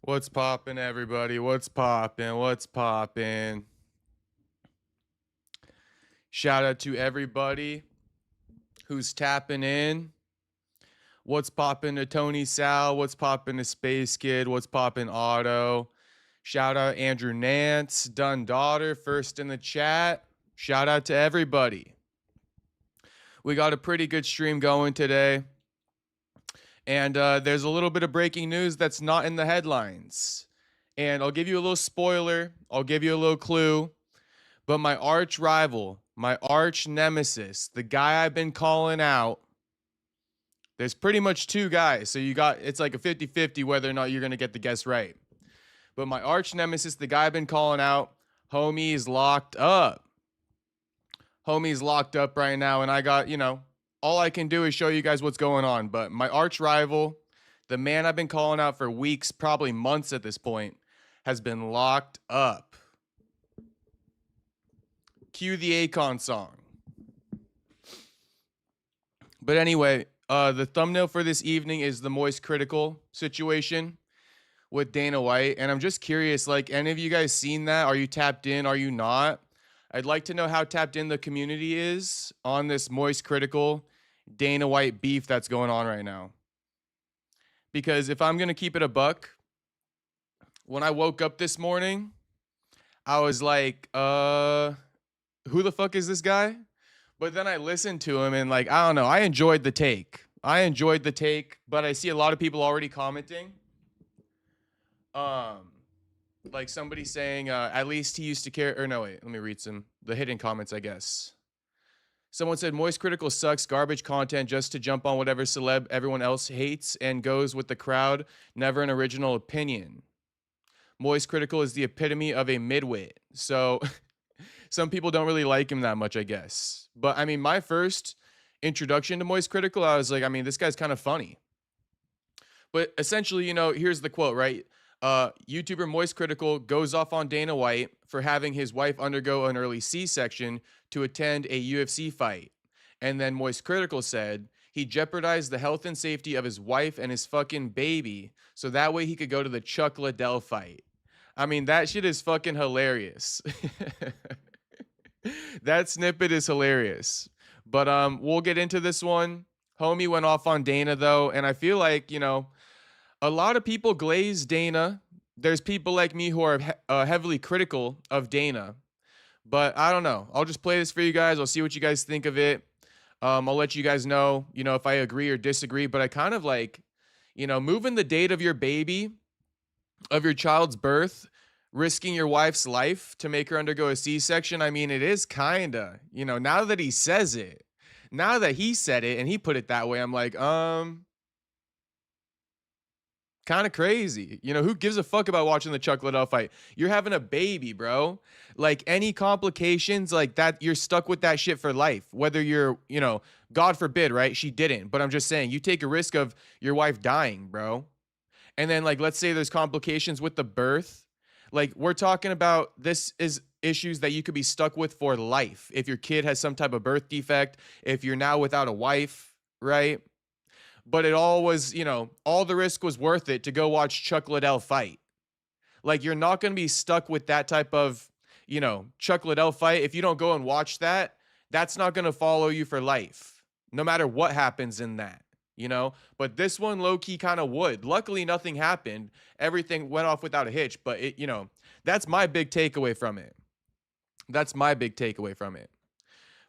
What's poppin', everybody? What's poppin'? What's poppin'? Shout out to everybody who's tapping in. What's poppin' to Tony Sal? What's poppin' to Space Kid? What's poppin' Auto? Shout out Andrew Nance, Dunn Daughter, first in the chat. Shout out to everybody. We got a pretty good stream going today. And there's a little bit of breaking news that's not in the headlines. And I'll give you a little spoiler, I'll give you a little clue. But my arch rival, my arch nemesis, the guy I've been calling out, there's pretty much two guys. So it's like a 50-50 whether or not you're going to get the guess right. But my arch nemesis, the guy I've been calling out, homie's locked up. Homie's locked up right now. And I got, all I can do is show you guys what's going on. But my arch rival, the man I've been calling out for weeks, probably months at this point, has been locked up. Cue the Akon song. But anyway, the thumbnail for this evening is the MoistCr1TiKaL situation with Dana White. And I'm just curious, like, any of you guys seen that? Are you tapped in? Are you not? I'd like to know how tapped in the community is on this MoistCr1TiKaL Dana White beef that's going on right now. Because if I'm going to keep it a buck, when I woke up this morning, I was like, who the fuck is this guy? But then I listened to him and, like, I don't know. I enjoyed the take. But I see a lot of people already commenting. Like somebody saying, at least he used to care. Or no, wait, let me read the hidden comments, I guess. Someone said, MoistCr1TiKaL sucks, garbage content just to jump on whatever celeb everyone else hates and goes with the crowd. Never an original opinion. MoistCr1TiKaL is the epitome of a midwit. So some people don't really like him that much, I guess. But I mean, my first introduction to MoistCr1TiKaL, I was like, I mean, this guy's kind of funny. But essentially, here's the quote, right? YouTuber MoistCr1TiKaL goes off on Dana White for having his wife undergo an early C-section to attend a UFC fight. And then MoistCr1TiKaL said he jeopardized the health and safety of his wife and his fucking baby so that way he could go to the Chuck Liddell fight. I mean, that shit is fucking hilarious. That snippet is hilarious. But we'll get into this one. Homie went off on Dana, though, and I feel like, a lot of people glaze Dana. There's people like me who are heavily critical of Dana. But I don't know. I'll just play this for you guys. I'll see what you guys think of it. I'll let you guys know, if I agree or disagree. But I kind of like, moving the date of your baby, of your child's birth, risking your wife's life to make her undergo a C-section. I mean, it is kind of, now that he says it, now that he said it and he put it that way, I'm like, kind of crazy. Who gives a fuck about watching the Chuck Liddell fight? You're having a baby, bro. Like, any complications like that, you're stuck with that shit for life. Whether you're, God forbid, right? She didn't. But I'm just saying, you take a risk of your wife dying, bro. And then, like, let's say there's complications with the birth. Like, we're talking about, this is issues that you could be stuck with for life. If your kid has some type of birth defect, if you're now without a wife, right? But it all was, all the risk was worth it to go watch Chuck Liddell fight. Like, you're not going to be stuck with that type of, Chuck Liddell fight. If you don't go and watch that, that's not going to follow you for life, no matter what happens in that, But this one low-key kind of would. Luckily, nothing happened. Everything went off without a hitch. But, that's my big takeaway from it.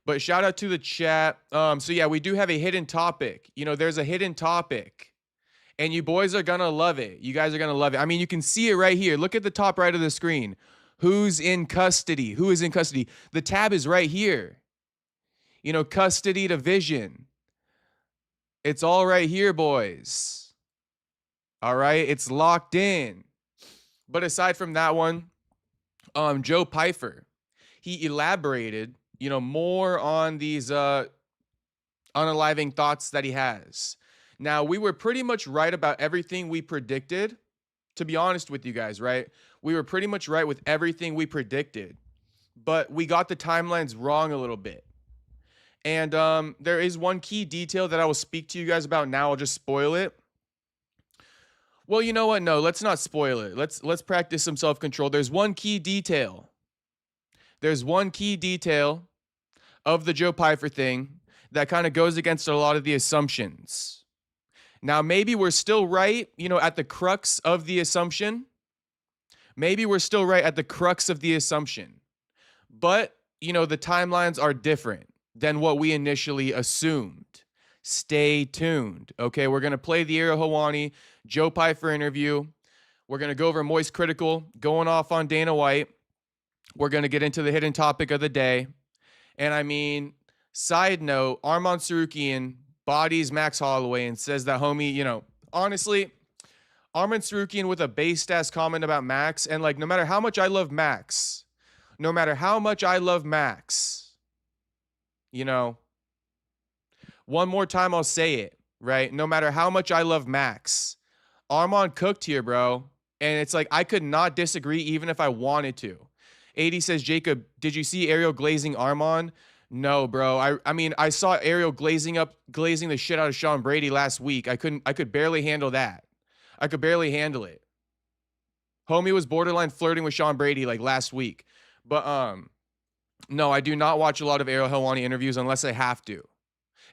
But shout out to the chat. So yeah, we do have a hidden topic. There's a hidden topic. And you boys are gonna love it. You guys are gonna love it. I mean, you can see it right here. Look at the top right of the screen. Who's in custody? Who is in custody? The tab is right here. Custody division. It's all right here, boys. All right, it's locked in. But aside from that one, Joe Pyer, he elaborated more on these unaliving thoughts that he has. Now, we were pretty much right about everything we predicted, to be honest with you guys, right? We were pretty much right with everything we predicted, but we got the timelines wrong a little bit. And there is one key detail that I will speak to you guys about now. I'll just spoil it. Well, you know what? No, let's not spoil it. Let's practice some self-control. There's one key detail. There's one key detail of the Joe Pyfer thing that kind of goes against a lot of the assumptions. Now, maybe we're still right, at the crux of the assumption. Maybe we're still right at the crux of the assumption. But, the timelines are different than what we initially assumed. Stay tuned. Okay, we're going to play the Ariel Helwani Joe Pyfer interview. We're going to go over MoistCr1TiKaL going off on Dana White. We're going to get into the hidden topic of the day. And I mean, side note, Arman Tsarukyan bodies Max Holloway and says that homie, honestly, Arman Tsarukyan with a based-ass comment about Max. And like, no matter how much I love Max, one more time I'll say it, right? No matter how much I love Max, Arman cooked here, bro. And it's like, I could not disagree even if I wanted to. 80 says, Jacob, did you see Ariel glazing Arman? No, bro. I mean, I saw Ariel glazing the shit out of Sean Brady last week. I could barely handle that. I could barely handle it. Homie was borderline flirting with Sean Brady like last week. But no, I do not watch a lot of Ariel Helwani interviews unless I have to.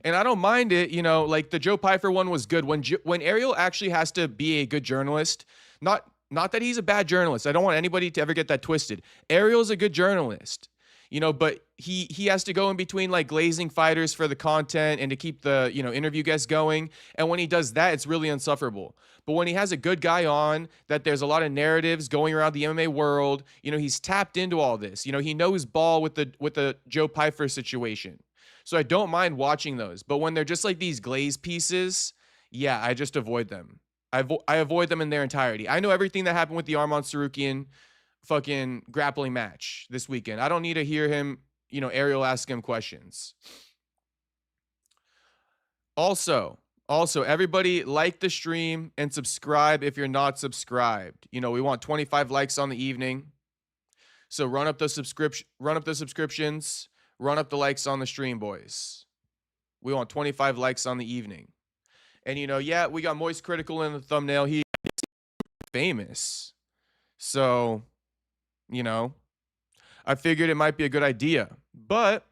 And I don't mind it, like the Joe Pyfer one was good. When Ariel actually has to be a good journalist, not that he's a bad journalist. I don't want anybody to ever get that twisted. Ariel's a good journalist, but he has to go in between like glazing fighters for the content and to keep the, interview guests going. And when he does that, it's really insufferable. But when he has a good guy on, that there's a lot of narratives going around the MMA world, he's tapped into all this. He knows ball with the Joe Pyfer situation. So I don't mind watching those. But when they're just like these glaze pieces, yeah, I just avoid them. I avoid them in their entirety. I know everything that happened with the Arman Tsarukyan fucking grappling match this weekend. I don't need to hear him, Ariel ask him questions. Also, everybody like the stream and subscribe if you're not subscribed. We want 25 likes on the evening. So run up the subscriptions, run up the likes on the stream, boys. We want 25 likes on the evening. And yeah, we got MoistCr1TiKaL in the thumbnail. He's famous. So, I figured it might be a good idea. But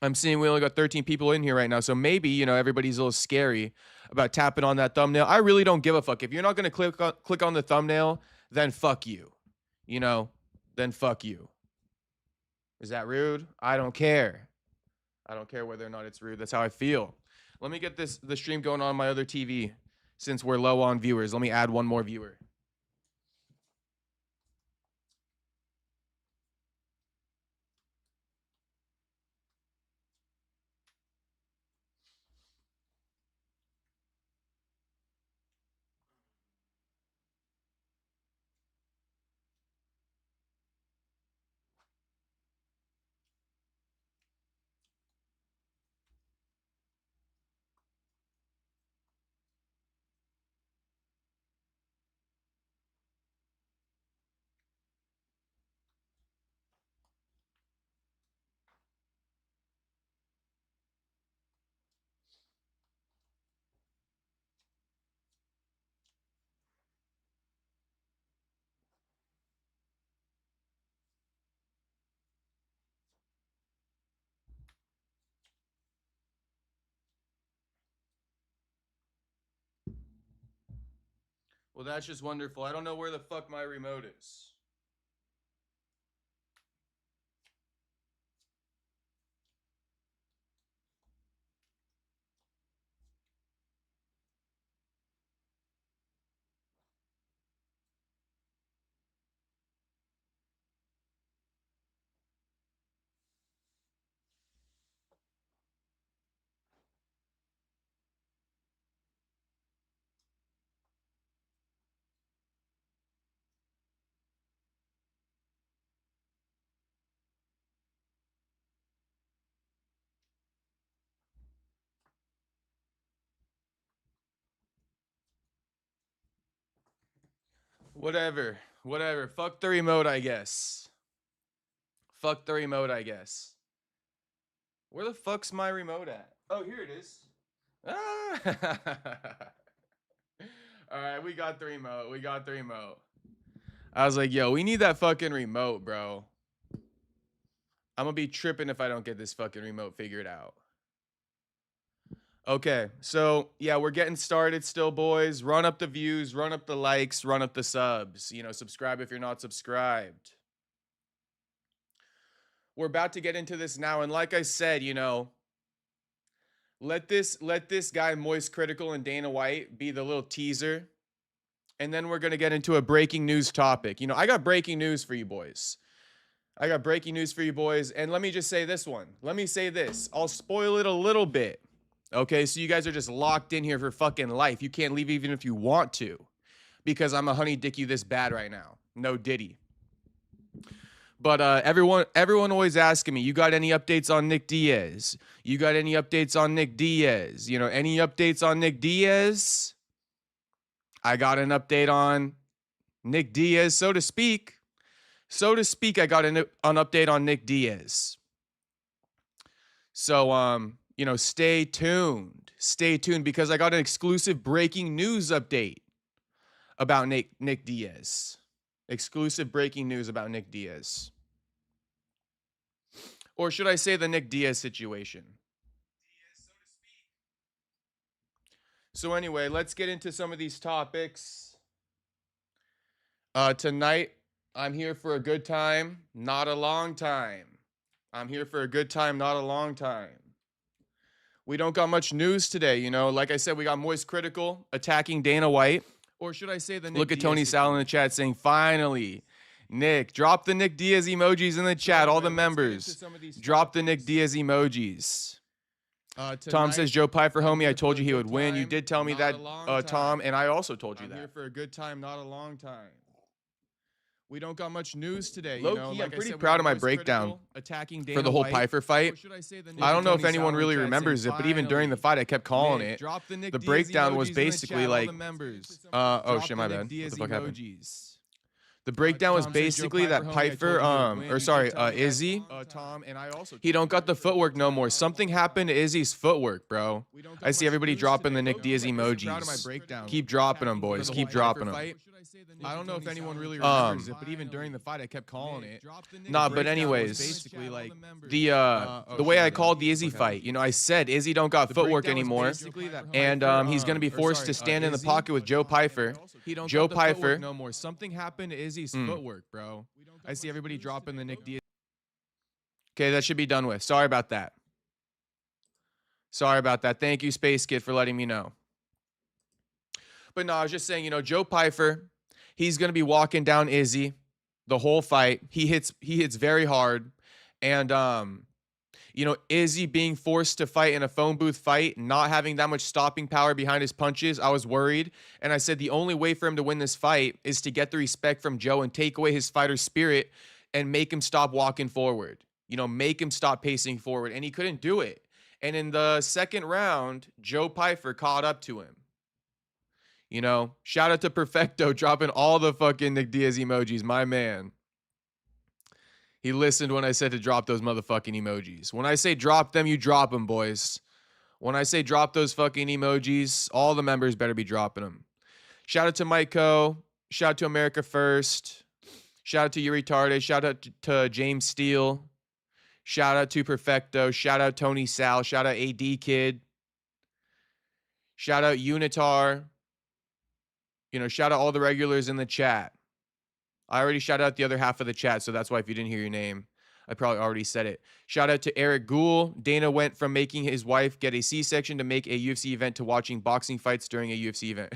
I'm seeing we only got 13 people in here right now. So maybe, everybody's a little scary about tapping on that thumbnail. I really don't give a fuck. If you're not going to click on the thumbnail, then fuck you. Then fuck you. Is that rude? I don't care. I don't care whether or not it's rude. That's how I feel. Let me get the stream going on my other TV since we're low on viewers. Let me add one more viewer. Well, that's just wonderful. I don't know where the fuck my remote is. Whatever. Fuck the remote, I guess. Where the fuck's my remote at? Oh, here it is. Ah. All right, we got the remote. We got the remote. I was like, yo, we need that fucking remote, bro. I'm gonna be tripping if I don't get this fucking remote figured out. Okay, so yeah, we're getting started still, boys. Run up the views, run up the likes, run up the subs. You know, subscribe if you're not subscribed. We're about to get into this now, and like I said, you know, let this guy MoistCr1TiKaL and Dana White be the little teaser, and then we're gonna get into a breaking news topic. You know, I got breaking news for you boys. I got breaking news for you boys, and let me just say this one. Let me say this. I'll spoil it a little bit. Okay, so you guys are just locked in here for fucking life. You can't leave even if you want to, because I'm a honey dick you this bad right now. No Diddy. But everyone always asking me, you got any updates on Nick Diaz? You got any updates on Nick Diaz? You know, any updates on Nick Diaz? I got an update on Nick Diaz, so to speak. So to speak, I got an update on Nick Diaz. So, you know, stay tuned. Stay tuned because I got an exclusive breaking news update about Nick Diaz. Exclusive breaking news about Nick Diaz. Or should I say the Nick Diaz situation? So anyway, let's get into some of these topics. Tonight, I'm here for a good time, not a long time. I'm here for a good time, not a long time. We don't got much news today, you know. Like I said, we got MoistCr1TiKaL attacking Dana White. Or should I say the Nick Look at Diaz Tony Sal in the chat saying, finally, Nick, drop the Nick Diaz emojis in the chat, all the members. Drop the Nick Diaz emojis. Tom says, Joe Pyfer, homie, I told you he would win. You did tell me that, Tom, and I also told you that. I'm here for a good time, not a long time. We don't got much news today. You know, I'm pretty proud of my breakdown for the whole Pyfer fight. I don't know if anyone really remembers it, but even during the fight, I kept calling it. The breakdown was basically like, oh shit, my bad. What the fuck happened? The breakdown was basically that Pyfer, Izzy, he don't got the footwork no more. Something happened to Izzy's footwork, bro. I see everybody dropping the Nick Diaz emojis. Keep dropping them, boys. Keep dropping them. I don't know if anyone really remembers it, but even during the fight, I kept calling it. Nah, but anyways, basically like the way I called the Izzy fight, you know, I said Izzy don't got footwork anymore, and he's gonna be forced to stand in the pocket with Joe Pyfer. Joe Pyfer. No more. Something happened to Izzy's footwork, bro. I see everybody dropping the Nick Diaz. Okay, that should be done with. Sorry about that. Sorry about that. Thank you, Space Kid, for letting me know. But no, I was just saying, you know, Joe Pyfer, he's going to be walking down Izzy the whole fight. He hits very hard. And, you know, Izzy being forced to fight in a phone booth fight, not having that much stopping power behind his punches, I was worried. And I said the only way for him to win this fight is to get the respect from Joe and take away his fighter spirit and make him stop walking forward. You know, make him stop pacing forward. And he couldn't do it. And in the second round, Joe Pyfer caught up to him. You know, shout out to Perfecto dropping all the fucking Nick Diaz emojis, my man. He listened when I said to drop those motherfucking emojis. When I say drop them, you drop them, boys. When I say drop those fucking emojis, all the members better be dropping them. Shout out to Mike Co. Shout out to America First. Shout out to Yuri Tarde. Shout out to James Steele. Shout out to Perfecto. Shout out Tony Sal. Shout out AD Kid. Shout out Unitar. You know, shout out all the regulars in the chat. I already shouted out the other half of the chat, so that's why if you didn't hear your name, I probably already said it. Shout out to Eric Gould. Dana went from making his wife get a C-section to make a UFC event to watching boxing fights during a UFC event.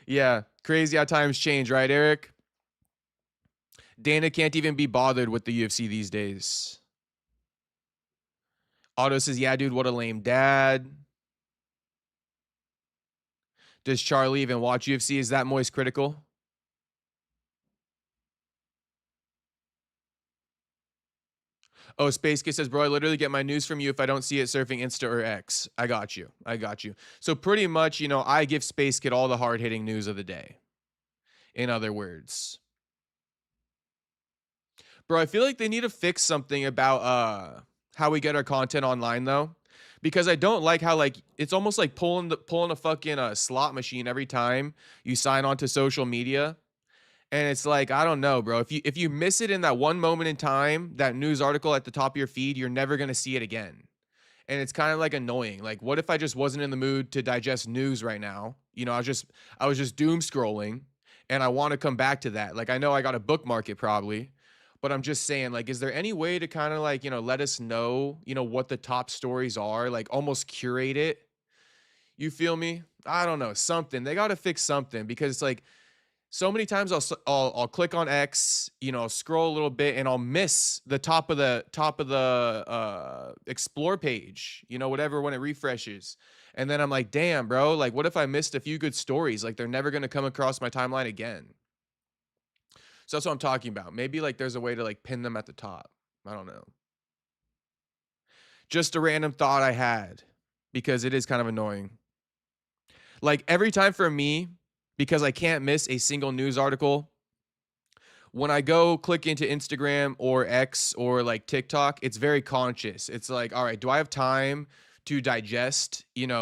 Yeah, crazy how times change, right, Eric? Dana can't even be bothered with the UFC these days. Otto says, yeah, dude, what a lame dad. Does Charlie even watch UFC? Is that MoistCr1TiKaL? Oh, Space Kid says, bro, I literally get my news from you if I don't see it surfing Insta or X. I got you. I got you. So pretty much, you know, I give Space Kid all the hard-hitting news of the day. In other words. Bro, I feel like they need to fix something about how we get our content online, though. because I don't like how like it's almost like pulling a fucking slot machine every time you sign on to social media. And it's like, I don't know, bro. If you miss it in that one moment in time, that news article at the top of your feed, you're never gonna see it again. And it's kind of like annoying. Like, what if I just wasn't in the mood to digest news right now? You know, I was just doom scrolling, and I want to come back to that. Like, I know I got to bookmark it probably, but I'm just saying, like, is there any way to kind of like, let us know, what the top stories are? Like, almost curate it. You feel me? I don't know, something. They got to fix something because it's like so many times I'll click on X, scroll a little bit, and I'll miss the top of the explore page, whatever, when it refreshes. And then I'm like, damn, bro, like what if I missed a few good stories? Like they're never gonna come across my timeline again. So that's what I'm talking about. Maybe like there's a way to like pin them at the top. I don't know. Just a random thought I had because it is kind of annoying. Like every time for me, because I can't miss a single news article, when I go click into Instagram or X or like TikTok, it's very conscious. It's like, all right, do I have time to digest, the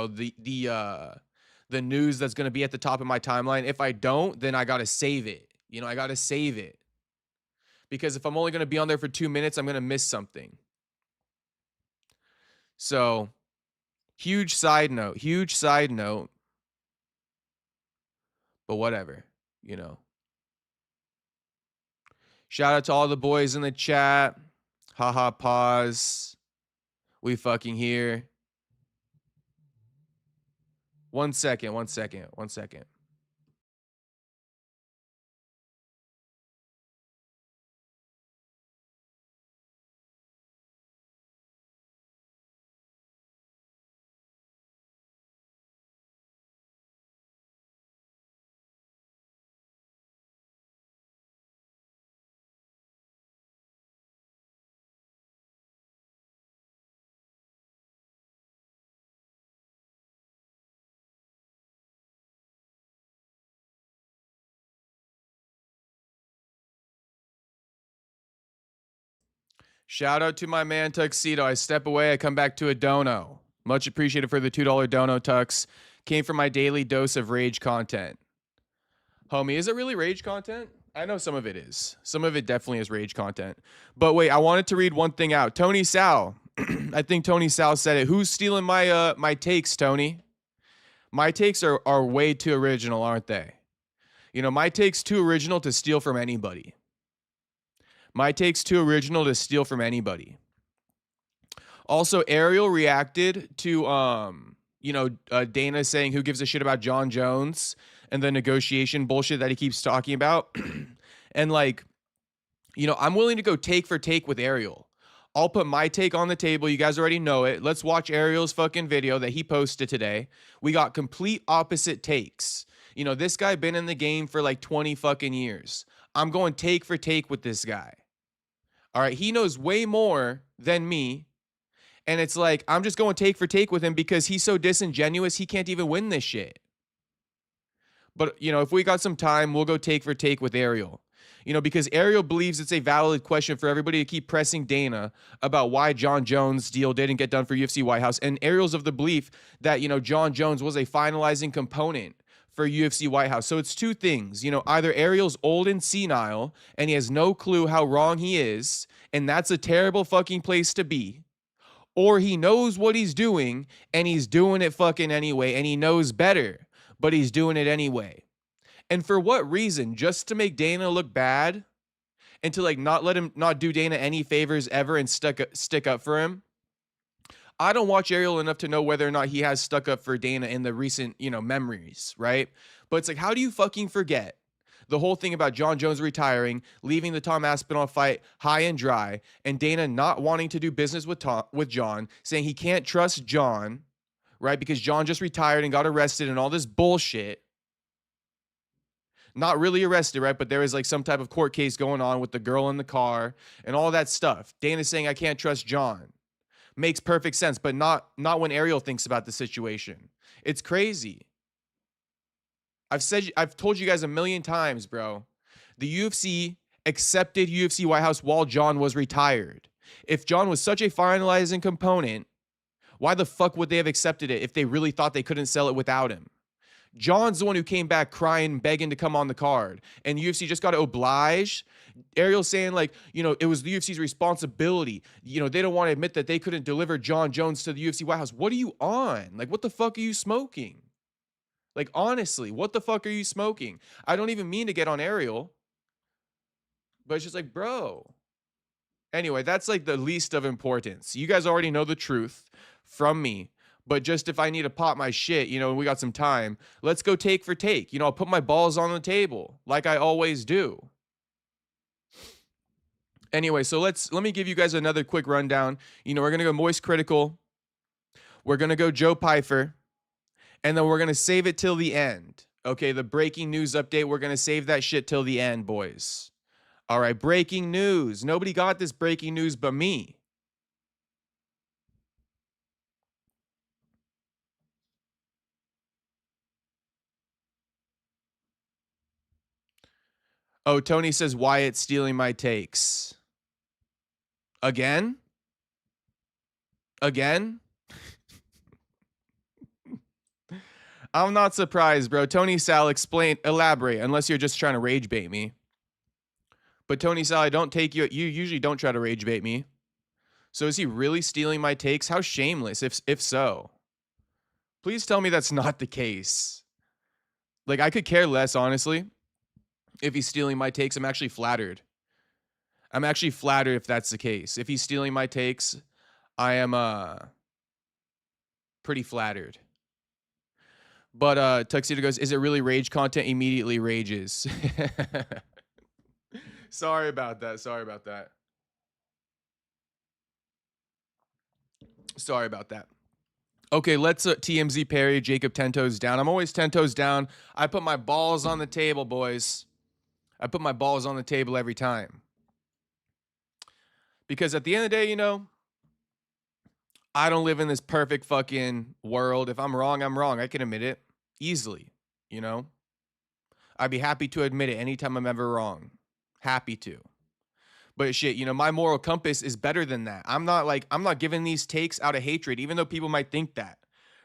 news that's going to be at the top of my timeline? If I don't, then I got to save it. I got to save it. Because if I'm only going to be on there for 2 minutes, I'm going to miss something. So, huge side note, but whatever, Shout out to all the boys in the chat. Haha, pause. We fucking here. 1 second, 1 second, 1 second. Shout out to my man Tuxedo. I step away, I come back to a dono. Much appreciated for the $2 dono, Tux. Came from my daily dose of rage content. Homie, is it really rage content? I know some of it is. Some of it definitely is rage content. But wait, I wanted to read one thing out. Tony Sal. I think Tony Sal said it. Who's stealing my takes, Tony? My takes are way too original, aren't they? My takes too original to steal from anybody. My take's too original to steal from anybody. Also, Ariel reacted to Dana saying who gives a shit about John Jones and the negotiation bullshit that he keeps talking about. And like, I'm willing to go take for take with Ariel. I'll put my take on the table. You guys already know it. Let's watch Ariel's fucking video that he posted today. We got complete opposite takes. This guy been in the game for like 20 fucking years. I'm going take for take with this guy. All right, he knows way more than me. And it's like, I'm just going take for take with him because he's so disingenuous, he can't even win this shit. But, if we got some time, we'll go take for take with Ariel. Because Ariel believes it's a valid question for everybody to keep pressing Dana about why John Jones' deal didn't get done for UFC White House. And Ariel's of the belief that, John Jones was a finalizing component for UFC White House. So it's two things. Either Ariel's old and senile and he has no clue how wrong he is, and that's a terrible fucking place to be. Or he knows what he's doing and he's doing it fucking anyway, and he knows better, but he's doing it anyway. And for what reason? Just to make Dana look bad and to like not do Dana any favors ever and stick up for him? I don't watch Ariel enough to know whether or not he has stuck up for Dana in the recent, memories, right? But it's like, how do you fucking forget the whole thing about John Jones retiring, leaving the Tom Aspinall fight high and dry, and Dana not wanting to do business with John, saying he can't trust John, right? Because John just retired and got arrested and all this bullshit. Not really arrested, right? But there is like some type of court case going on with the girl in the car and all that stuff. Dana's saying, I can't trust John. Makes perfect sense, but not when Ariel thinks about the situation. It's crazy. I've told you guys a million times, bro. The UFC accepted UFC White House while John was retired. If John was such a finalizing component, Why the fuck would they have accepted it if they really thought they couldn't sell it without him? John's the one who came back crying, begging to come on the card. And UFC just got to oblige. Ariel's saying, like, you know, it was the UFC's responsibility. You know, they don't want to admit that they couldn't deliver John Jones to the UFC White House. What are you on? Like, what the fuck are you smoking? Like, honestly, what the fuck are you smoking? I don't even mean to get on Ariel, but it's just like, bro. Anyway, that's like the least of importance. You guys already know the truth from me. But just if I need to pop my shit, you know, we got some time, let's go take for take. You know, I'll put my balls on the table like I always do. Anyway, so let me give you guys another quick rundown. You know, we're going to go MoistCr1TiKaL. We're going to go Joe Pyer. And then we're going to save it till the end. Okay, the breaking news update, we're going to save that shit till the end, boys. All right, breaking news. Nobody got this breaking news but me. Oh, Tony says Wyatt stealing my takes. Again? Again? I'm not surprised, bro. Tony Sal, elaborate, unless you're just trying to rage bait me. But Tony Sal, I don't take you. You usually don't try to rage bait me. So is he really stealing my takes? How shameless, if so. Please tell me that's not the case. Like, I could care less, honestly, if he's stealing my takes. I'm actually flattered. I'm actually flattered if that's the case. If he's stealing my takes, I am pretty flattered. But Tuxedo goes, is it really rage content? Immediately rages. Sorry about that. Sorry about that. Sorry about that. Okay, let's TMZ Perry, Jacob 10 toes down. I'm always 10 toes down. I put my balls on the table, boys. I put my balls on the table every time. Because at the end of the day, you know, I don't live in this perfect fucking world. If I'm wrong, I'm wrong. I can admit it easily, you know? I'd be happy to admit it anytime I'm ever wrong. Happy to. But shit, you know, my moral compass is better than that. I'm not giving these takes out of hatred, even though people might think that,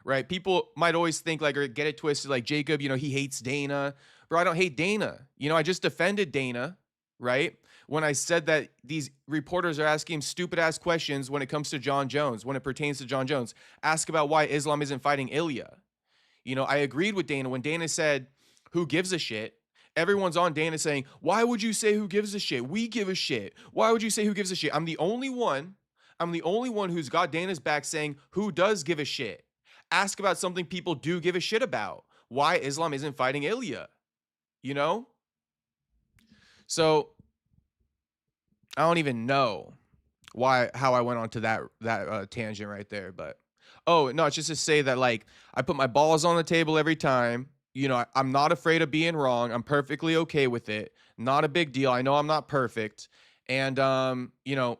right? People might always think like, or get it twisted, like Jacob, you know, he hates Dana. Bro, I don't hate Dana. You know, I just defended Dana, right? When I said that these reporters are asking him stupid ass questions when it comes to John Jones, when it pertains to John Jones. Ask about why Islam isn't fighting Ilya. You know, I agreed with Dana when Dana said, who gives a shit? Everyone's on Dana saying, why would you say who gives a shit? We give a shit. Why would you say who gives a shit? I'm the only one who's got Dana's back saying who does give a shit. Ask about something people do give a shit about. Why Islam isn't fighting Ilya. You know? So I don't even know how I went on to that tangent right there, but oh no, it's just to say that like I put my balls on the table every time. You know, I'm not afraid of being wrong. I'm perfectly okay with it. Not a big deal. I know I'm not perfect, and you know,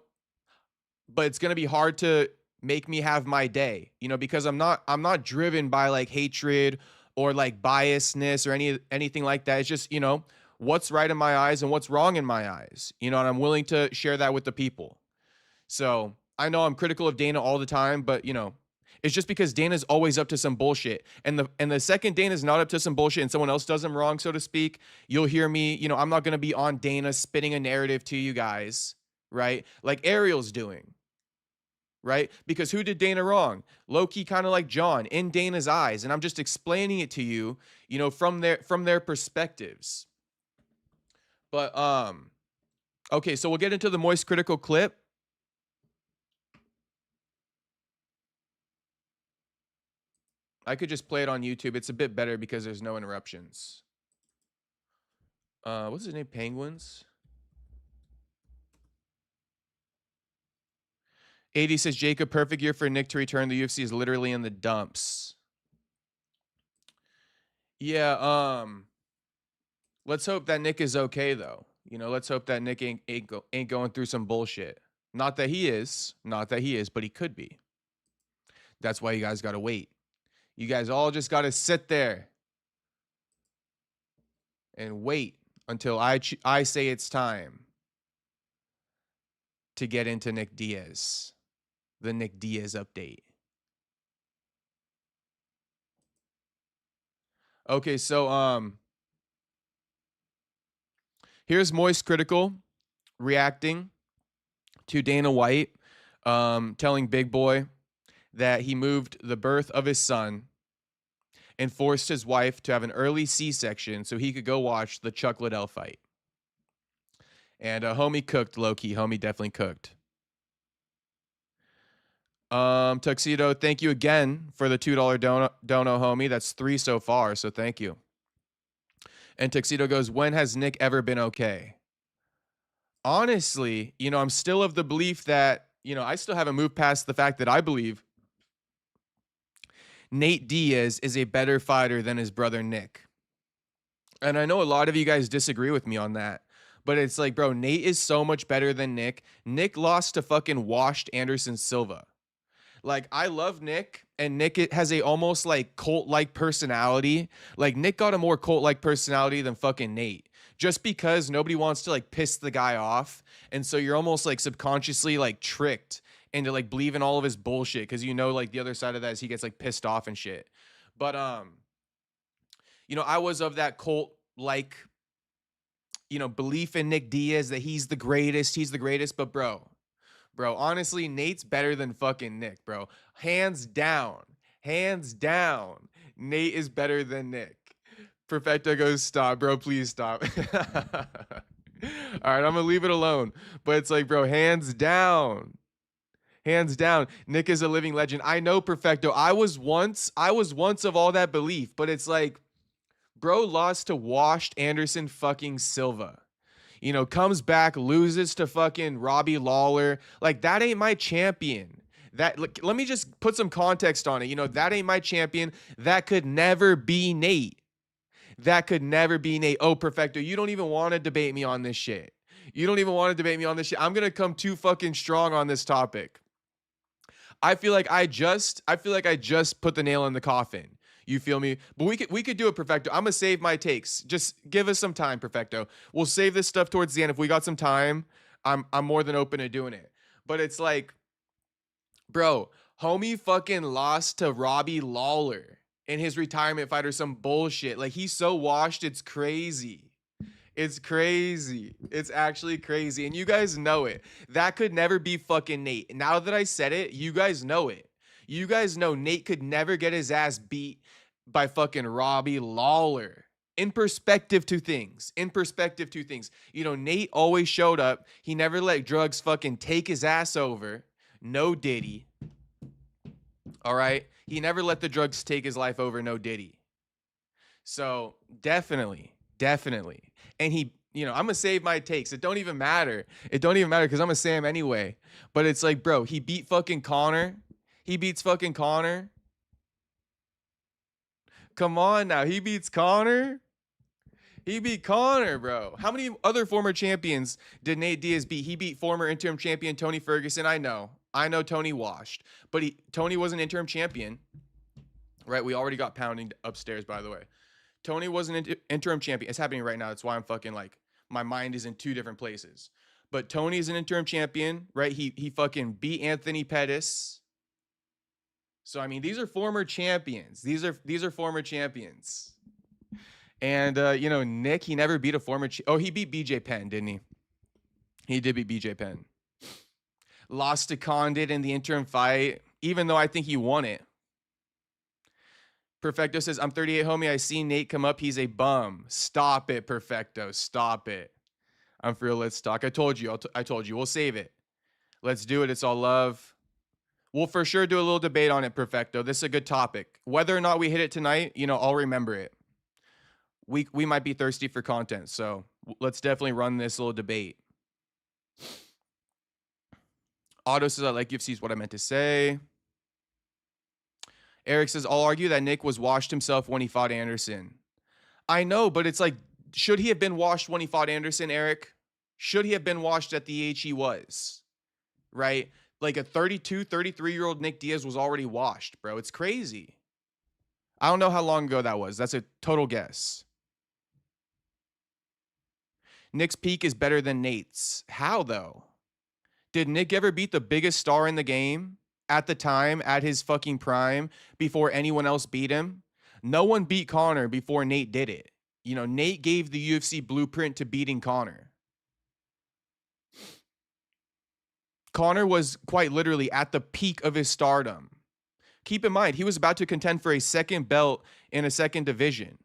but it's gonna be hard to make me have my day. You know, because I'm not driven by like hatred or like biasness or anything like that. It's just, you know, what's right in my eyes and what's wrong in my eyes. You know, and I'm willing to share that with the people. So I know I'm critical of Dana all the time, but you know, it's just because Dana's always up to some bullshit. And the second Dana's not up to some bullshit and someone else does him wrong, so to speak, you'll hear me, you know, I'm not gonna be on Dana spitting a narrative to you guys, right? Like Ariel's doing. Right? Because who did Dana wrong? Low key, kind of like John in Dana's eyes. And I'm just explaining it to you, you know, from their perspectives. But okay, so we'll get into the MoistCr1TiKaL clip. I could just play it on YouTube. It's a bit better because there's no interruptions. What's his name? Penguins? 80 says, Jacob, perfect year for Nick to return. The UFC is literally in the dumps. Yeah, let's hope that Nick is okay, though. You know, let's hope that Nick ain't going through some bullshit. Not that he is, but he could be. That's why you guys got to wait. You guys all just got to sit there and wait until I say it's time to get into Nick Diaz, the Nick Diaz update. Okay, so here's MoistCr1TiKaL reacting to Dana White telling Big Boy that he moved the birth of his son and forced his wife to have an early C-section so he could go watch the Chuck Liddell fight. And homie cooked, low-key. Homie definitely cooked. Tuxedo, thank you again for the $2 dono, homie. That's 3 so far, so thank you. And Tuxedo goes, when has Nick ever been okay? Honestly, I'm still of the belief that, I still haven't moved past the fact that I believe Nate Diaz is a better fighter than his brother Nick. And I know a lot of you guys disagree with me on that. But it's like, bro, Nate is so much better than Nick. Nick lost to fucking washed Anderson Silva. Like, I love Nick, and Nick has a almost like cult-like personality. Like, Nick got a more cult-like personality than fucking Nate. Just because nobody wants to like piss the guy off. And so you're almost like subconsciously like tricked into like believing all of his bullshit. Cause like the other side of that is he gets like pissed off and shit. But I was of that cult like belief in Nick Diaz that he's the greatest. But bro, honestly, Nate's better than fucking Nick, bro. Hands down. Nate is better than Nick. Perfecto goes, stop, bro. Please stop. All right, I'm gonna leave it alone. But it's like, bro, hands down. Nick is a living legend. I know, Perfecto. I was once of all that belief, but it's like, bro lost to washed Anderson fucking Silva. Comes back, loses to fucking Robbie Lawler. Like, that ain't my champion. Let me just put some context on it. That ain't my champion. That could never be Nate. Oh, Perfecto, you don't even want to debate me on this shit. I'm going to come too fucking strong on this topic. I feel like I just put the nail in the coffin. You feel me? But we could do it, Perfecto. I'm gonna save my takes. Just give us some time, Perfecto. We'll save this stuff towards the end. If we got some time, I'm more than open to doing it. But it's like, bro, homie fucking lost to Robbie Lawler in his retirement fight or some bullshit. Like, he's so washed, it's crazy. It's actually crazy. And you guys know it. That could never be fucking Nate. Now that I said it, you guys know it. You guys know Nate could never get his ass beat by fucking Robbie Lawler. In perspective to things. Nate always showed up. He never let drugs fucking take his ass over. No Diddy. All right? He never let the drugs take his life over. No Diddy. So definitely. And he, I'm going to save my takes. It don't even matter because I'm going to say him anyway. But it's like, bro, he beat fucking Connor. He beats fucking Connor. Come on now. He beats Connor. He beat Connor, bro. How many other former champions did Nate Diaz beat? He beat former interim champion Tony Ferguson. I know Tony washed. But Tony was an interim champion. Right? We already got pounding upstairs, by the way. Tony was an interim champion. It's happening right now. That's why I'm fucking like, my mind is in two different places. But Tony is an interim champion, right? He fucking beat Anthony Pettis. So, I mean, these are former champions. These are former champions. And, Nick, he never beat a former... he beat BJ Penn, didn't he? He did beat BJ Penn. Lost to Condit in the interim fight, even though I think he won it. Perfecto says, I'm 38, homie. I see Nate come up. He's a bum. Stop it, Perfecto. Stop it. I'm for real. Let's talk. I told you. We'll save it. Let's do it. It's all love. We'll for sure do a little debate on it, Perfecto. This is a good topic. Whether or not we hit it tonight, I'll remember it. We might be thirsty for content, so let's definitely run this little debate. Otto says, I like UFC is what I meant to say. Eric says, I'll argue that Nick was washed himself when he fought Anderson. I know, but it's like, should he have been washed when he fought Anderson, Eric? Should he have been washed at the age he was? Right? Like a 32, 33-year-old Nick Diaz was already washed, bro. It's crazy. I don't know how long ago that was. That's a total guess. Nick's peak is better than Nate's. How, though? Did Nick ever beat the biggest star in the game at the time, at his fucking prime, before anyone else beat him? No one beat Conor before Nate did it. You know, Nate gave the UFC blueprint to beating Conor. Conor was quite literally at the peak of his stardom. Keep in mind, he was about to contend for a second belt in a second division.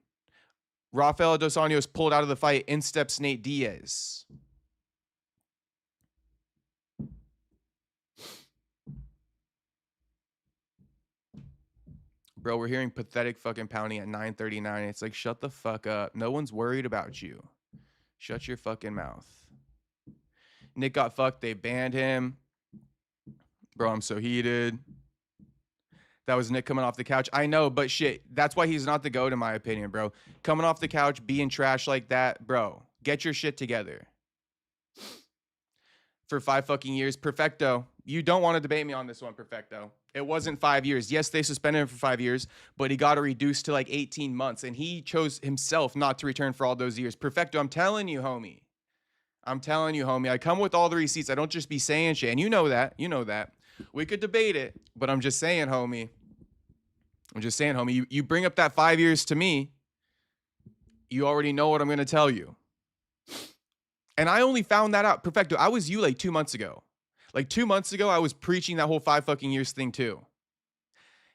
Rafael dos Anjos pulled out of the fight. In steps Nate Diaz. Bro, we're hearing pathetic fucking pounding at 9:39. It's like, shut the fuck up. No one's worried about you. Shut your fucking mouth. Nick got fucked. They banned him. Bro, I'm so heated. That was Nick coming off the couch. I know, but shit, that's why he's not the GOAT in my opinion, bro. Coming off the couch, being trash like that, bro. Get your shit together. For 5 fucking years. Perfecto. You don't want to debate me on this one, Perfecto. It wasn't 5 years. Yes, they suspended him for 5 years, but he got it reduced to like 18 months, and he chose himself not to return for all those years. Perfecto. I'm telling you, homie. I'm telling you, homie. I come with all the receipts. I don't just be saying shit, and you know that. You know that. We could debate it, but I'm just saying, homie. I'm just saying, homie. You bring up that 5 years to me, you already know what I'm going to tell you. And I only found that out. Perfecto. I was you like 2 months ago. Like 2 months ago, I was preaching that whole 5 fucking years thing too.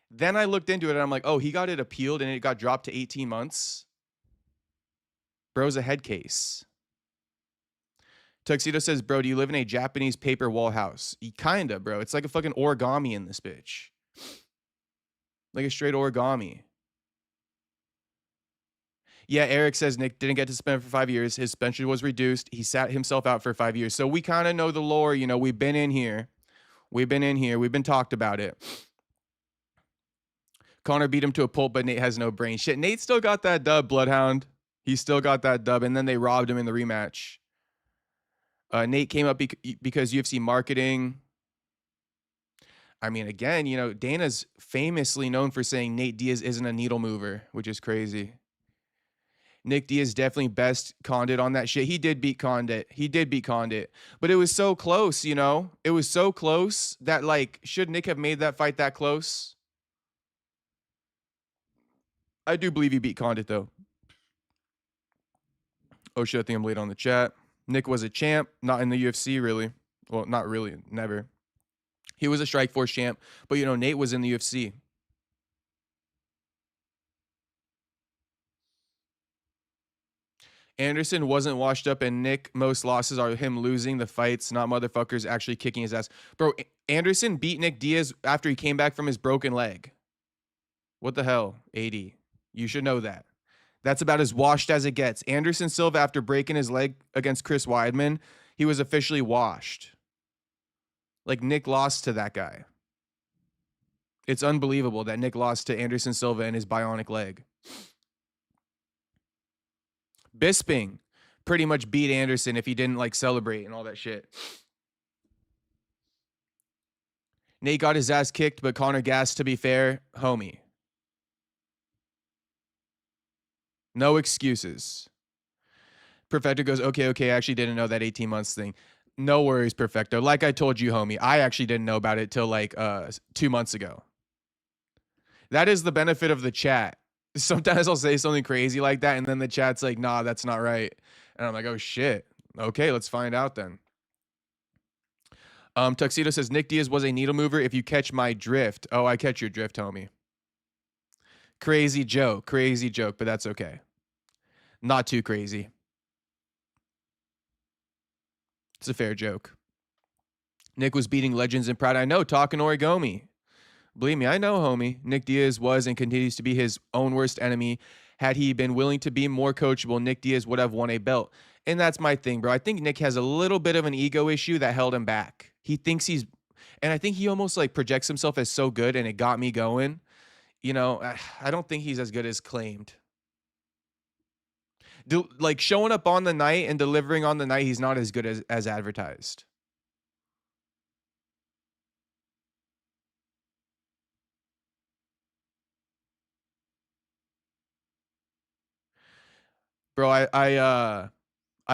Then I looked into it and I'm like, oh, he got it appealed and it got dropped to 18 months. Bro's a head case. Tuxedo says, bro, do you live in a Japanese paper wall house? Kinda, bro. It's like a fucking origami in this bitch. Like a straight origami. Yeah, Eric says Nick didn't get to suspend for 5 years. His suspension was reduced. He sat himself out for 5 years. So we kind of know the lore. You know, we've been in here. We've been talked about it. Conor beat him to a pulp, but Nate has no brain. Shit, Nate still got that dub, Bloodhound. He still got that dub, and then they robbed him in the rematch. Nate came up because UFC marketing. I mean, again, you know, Dana's famously known for saying Nate Diaz isn't a needle mover, which is crazy. Nick Diaz definitely best Condit on that shit. He did beat Condit. But it was so close, you know? It was so close that, like, should Nick have made that fight that close? I do believe he beat Condit, though. Oh, shit, I think I'm late on the chat. Nick was a champ, not in the UFC, really. Well, not really, never. He was a Strikeforce champ, but, you know, Nate was in the UFC. Anderson wasn't washed up, and Nick, most losses are him losing the fights, not motherfuckers actually kicking his ass. Bro, Anderson beat Nick Diaz after he came back from his broken leg. What the hell, AD? You should know that. That's about as washed as it gets. Anderson Silva, after breaking his leg against Chris Weidman, he was officially washed. Like, Nick lost to that guy. It's unbelievable that Nick lost to Anderson Silva and his bionic leg. Bisping pretty much beat Anderson if he didn't, like, celebrate and all that shit. Nate got his ass kicked, but Conor gassed, to be fair. Homie. No excuses. Perfecto goes, okay, I actually didn't know that 18 months thing. No worries, Perfecto. Like I told you, homie, I actually didn't know about it till like 2 months ago. That is the benefit of the chat. Sometimes I'll say something crazy like that, and then the chat's like, nah, that's not right. And I'm like, oh, shit. Okay, let's find out then. Tuxedo says, Nick Diaz was a needle mover if you catch my drift. Oh, I catch your drift, homie. Crazy joke, but that's okay. Not too crazy. It's a fair joke. Nick was beating legends in Pride. I know, talking origami. Believe me, I know, homie. Nick Diaz was and continues to be his own worst enemy. Had he been willing to be more coachable, Nick Diaz would have won a belt. And that's my thing, bro. I think Nick has a little bit of an ego issue that held him back. He thinks he's, and I think he almost like projects himself as so good, and it got me going. You know, I don't think he's as good as claimed. Like showing up on the night and delivering on the night, he's not as good as advertised. Bro, I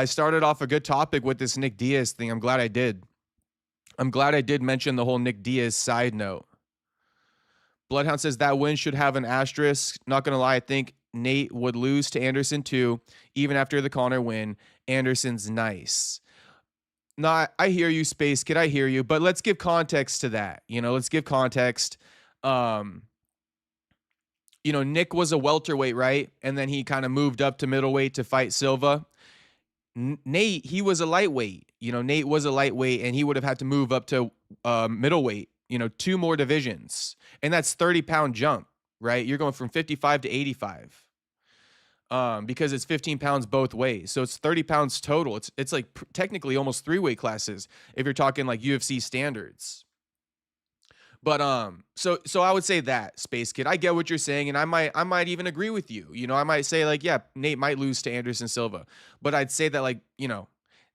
started off a good topic with this Nick Diaz thing. I'm glad I did. I'm glad I did mention the whole Nick Diaz side note. Bloodhound says that win should have an asterisk. Not going to lie, I think Nate would lose to Anderson too, even after the Connor win. Anderson's nice. No, I hear you, Space Kid. I hear you. But let's give context to that. Let's give context. Nick was a welterweight, right? And then he kind of moved up to middleweight to fight Silva. Nate, he was a lightweight. Nate was a lightweight, and he would have had to move up to middleweight, 2 more divisions. And that's 30-pound jump, right? You're going from 55 to 85 because it's 15 pounds both ways. So it's 30 pounds total. It's like technically almost 3 weight classes if you're talking like UFC standards. But so I would say that, Space Kid. I get what you're saying, and I might even agree with you. I might say like, yeah, Nate might lose to Anderson Silva, but I'd say that like,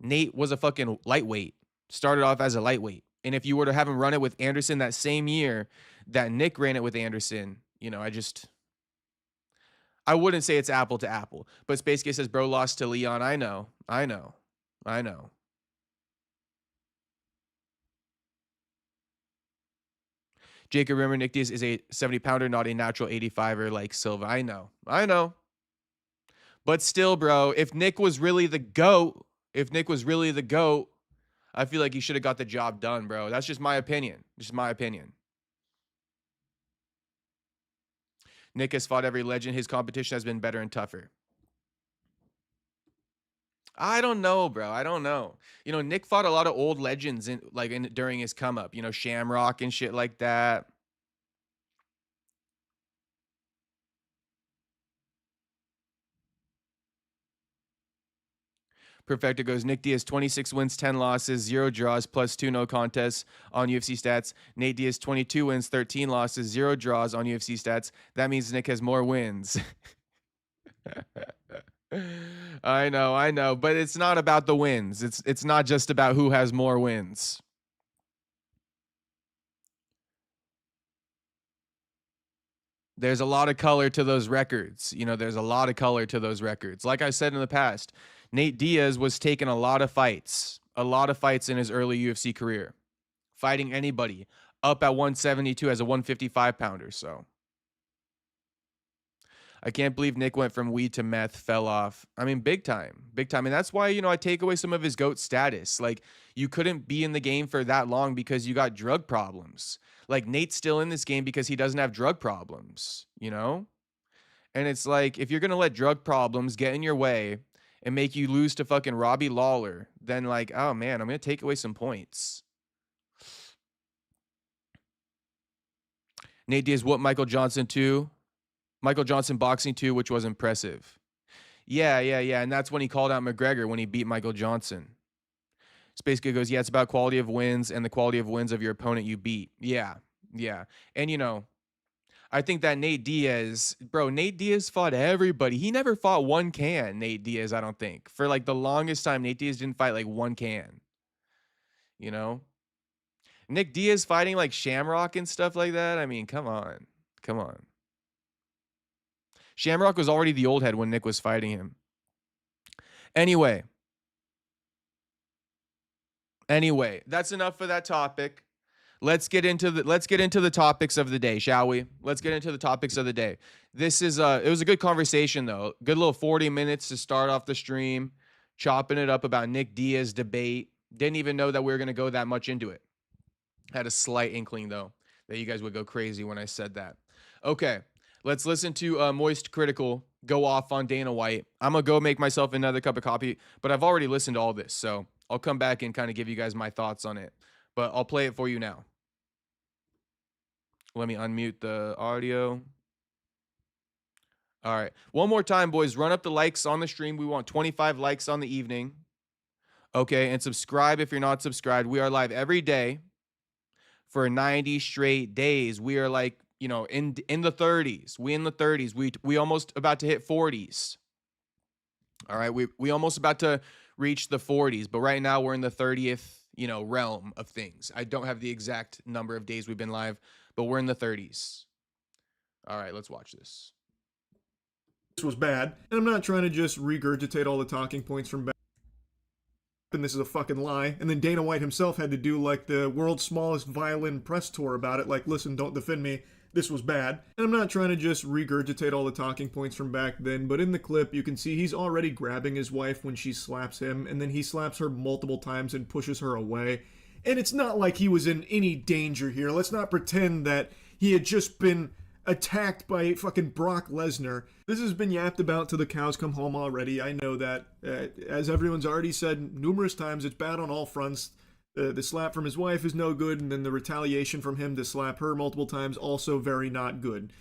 Nate was a fucking lightweight, started off as a lightweight, and if you were to have him run it with Anderson that same year that Nick ran it with Anderson, I wouldn't say it's apple to apple. But Space Kid says bro lost to Leon. I know. Jacob, remember Nick Diaz is a 70-pounder, not a natural 85er like Silva. I know. But still, bro, if Nick was really the GOAT, I feel like he should have got the job done, bro. That's just my opinion. Nick has fought every legend. His competition has been better and tougher. I don't know, bro. I don't know. Nick fought a lot of old legends during his come up, Shamrock and shit like that. Perfecto goes, Nick Diaz, 26 wins, 10 losses, 0 draws, plus 2 no contests on UFC stats. Nate Diaz, 22 wins, 13 losses, 0 draws on UFC stats. That means Nick has more wins. I know, but it's not about the wins. It's not just about who has more wins. There's a lot of color to those records. There's a lot of color to those records. Like I said in the past, Nate Diaz was taking a lot of fights in his early UFC career, fighting anybody up at 172 as a 155 pounder. So I can't believe Nick went from weed to meth, fell off. I mean, big time. And that's why, I take away some of his GOAT status. Like, you couldn't be in the game for that long because you got drug problems. Like, Nate's still in this game because he doesn't have drug problems, And it's like, if you're going to let drug problems get in your way and make you lose to fucking Robbie Lawler, then like, oh man, I'm going to take away some points. Nate Diaz whooped Michael Johnson boxing too, which was impressive. Yeah. And that's when he called out McGregor when he beat Michael Johnson. Space Kid goes, yeah, it's about quality of wins and the quality of wins of your opponent you beat. Yeah. And I think that Nate Diaz fought everybody. He never fought one can, Nate Diaz, I don't think. For like the longest time, Nate Diaz didn't fight like one can. Nick Diaz fighting like Shamrock and stuff like that. I mean, come on. Shamrock was already the old head when Nick was fighting him. Anyway, that's enough for that topic. Let's get into the topics of the day, shall we? Let's get into the topics of the day. This is it was a good conversation though. Good little 40 minutes to start off the stream, chopping it up about Nick Diaz debate. Didn't even know that we were going to go that much into it. Had a slight inkling though that you guys would go crazy when I said that. Okay, let's listen to MoistCr1TiKaL go off on Dana White. I'm going to go make myself another cup of coffee, but I've already listened to all this, so I'll come back and kind of give you guys my thoughts on it. But I'll play it for you now. Let me unmute the audio. All right. One more time, boys. Run up the likes on the stream. We want 25 likes on the evening. Okay, and subscribe if you're not subscribed. We are live every day for 90 straight days. We are like, in the 30s. We almost about to hit 40s. All right, we almost about to reach the 40s, but right now we're in the 30th, realm of things. I don't have the exact number of days we've been live, but we're in the 30s. All right, let's watch this. This was bad, and I'm not trying to just regurgitate all the talking points from back. And this is a fucking lie. And then Dana White himself had to do like the world's smallest violin press tour about it. Like, listen, don't defend me. this was bad. And I'm not trying to just regurgitate all the talking points from back then, but in the clip you can see he's already grabbing his wife when she slaps him, and then he slaps her multiple times and pushes her away. And it's not like he was in any danger here. Let's not pretend that he had just been attacked by fucking Brock Lesnar. This has been yapped about till the cows come home already. I know that. As everyone's already said numerous times, it's bad on all fronts. The slap from his wife is no good, and then the retaliation from him to slap her multiple times, also very not good.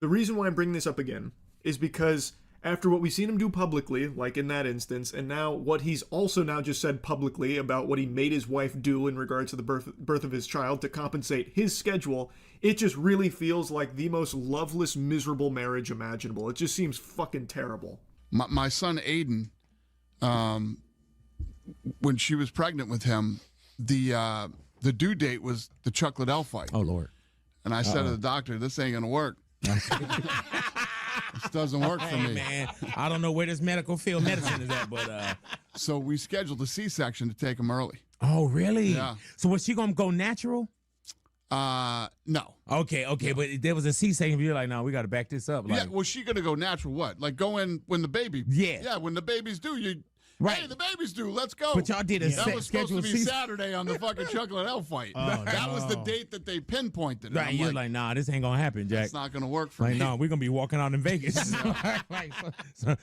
The reason why I'm bringing this up again is because after what we've seen him do publicly, like in that instance, and now what he's also now just said publicly about what he made his wife do in regards to the birth of his child to compensate his schedule, it just really feels like the most loveless, miserable marriage imaginable. It just seems fucking terrible. My son Aiden, when she was pregnant with him, the due date was the Chuck Liddell fight. Oh, Lord. And I said to the doctor, this ain't gonna work. This doesn't work for me. Man, I don't know where this medical field medicine is at, but so we scheduled a C-section to take him early. Oh, really? Yeah. So was she gonna go natural? No. Okay, but there was a C-section. You're like, no, we got to back this up. Like, Yeah, was she gonna go natural? What? Like go in when the baby? Yeah. When the baby's due, you. Right. Hey, the baby's due. Let's go. But y'all did a That was supposed to be C-section. Saturday on the fucking Chuck Liddell fight. That was the date that they pinpointed. Right, And you're I'm like, nah, this ain't gonna happen, Jack. It's not gonna work for Like, me. no, we're gonna be walking out in Vegas. Like,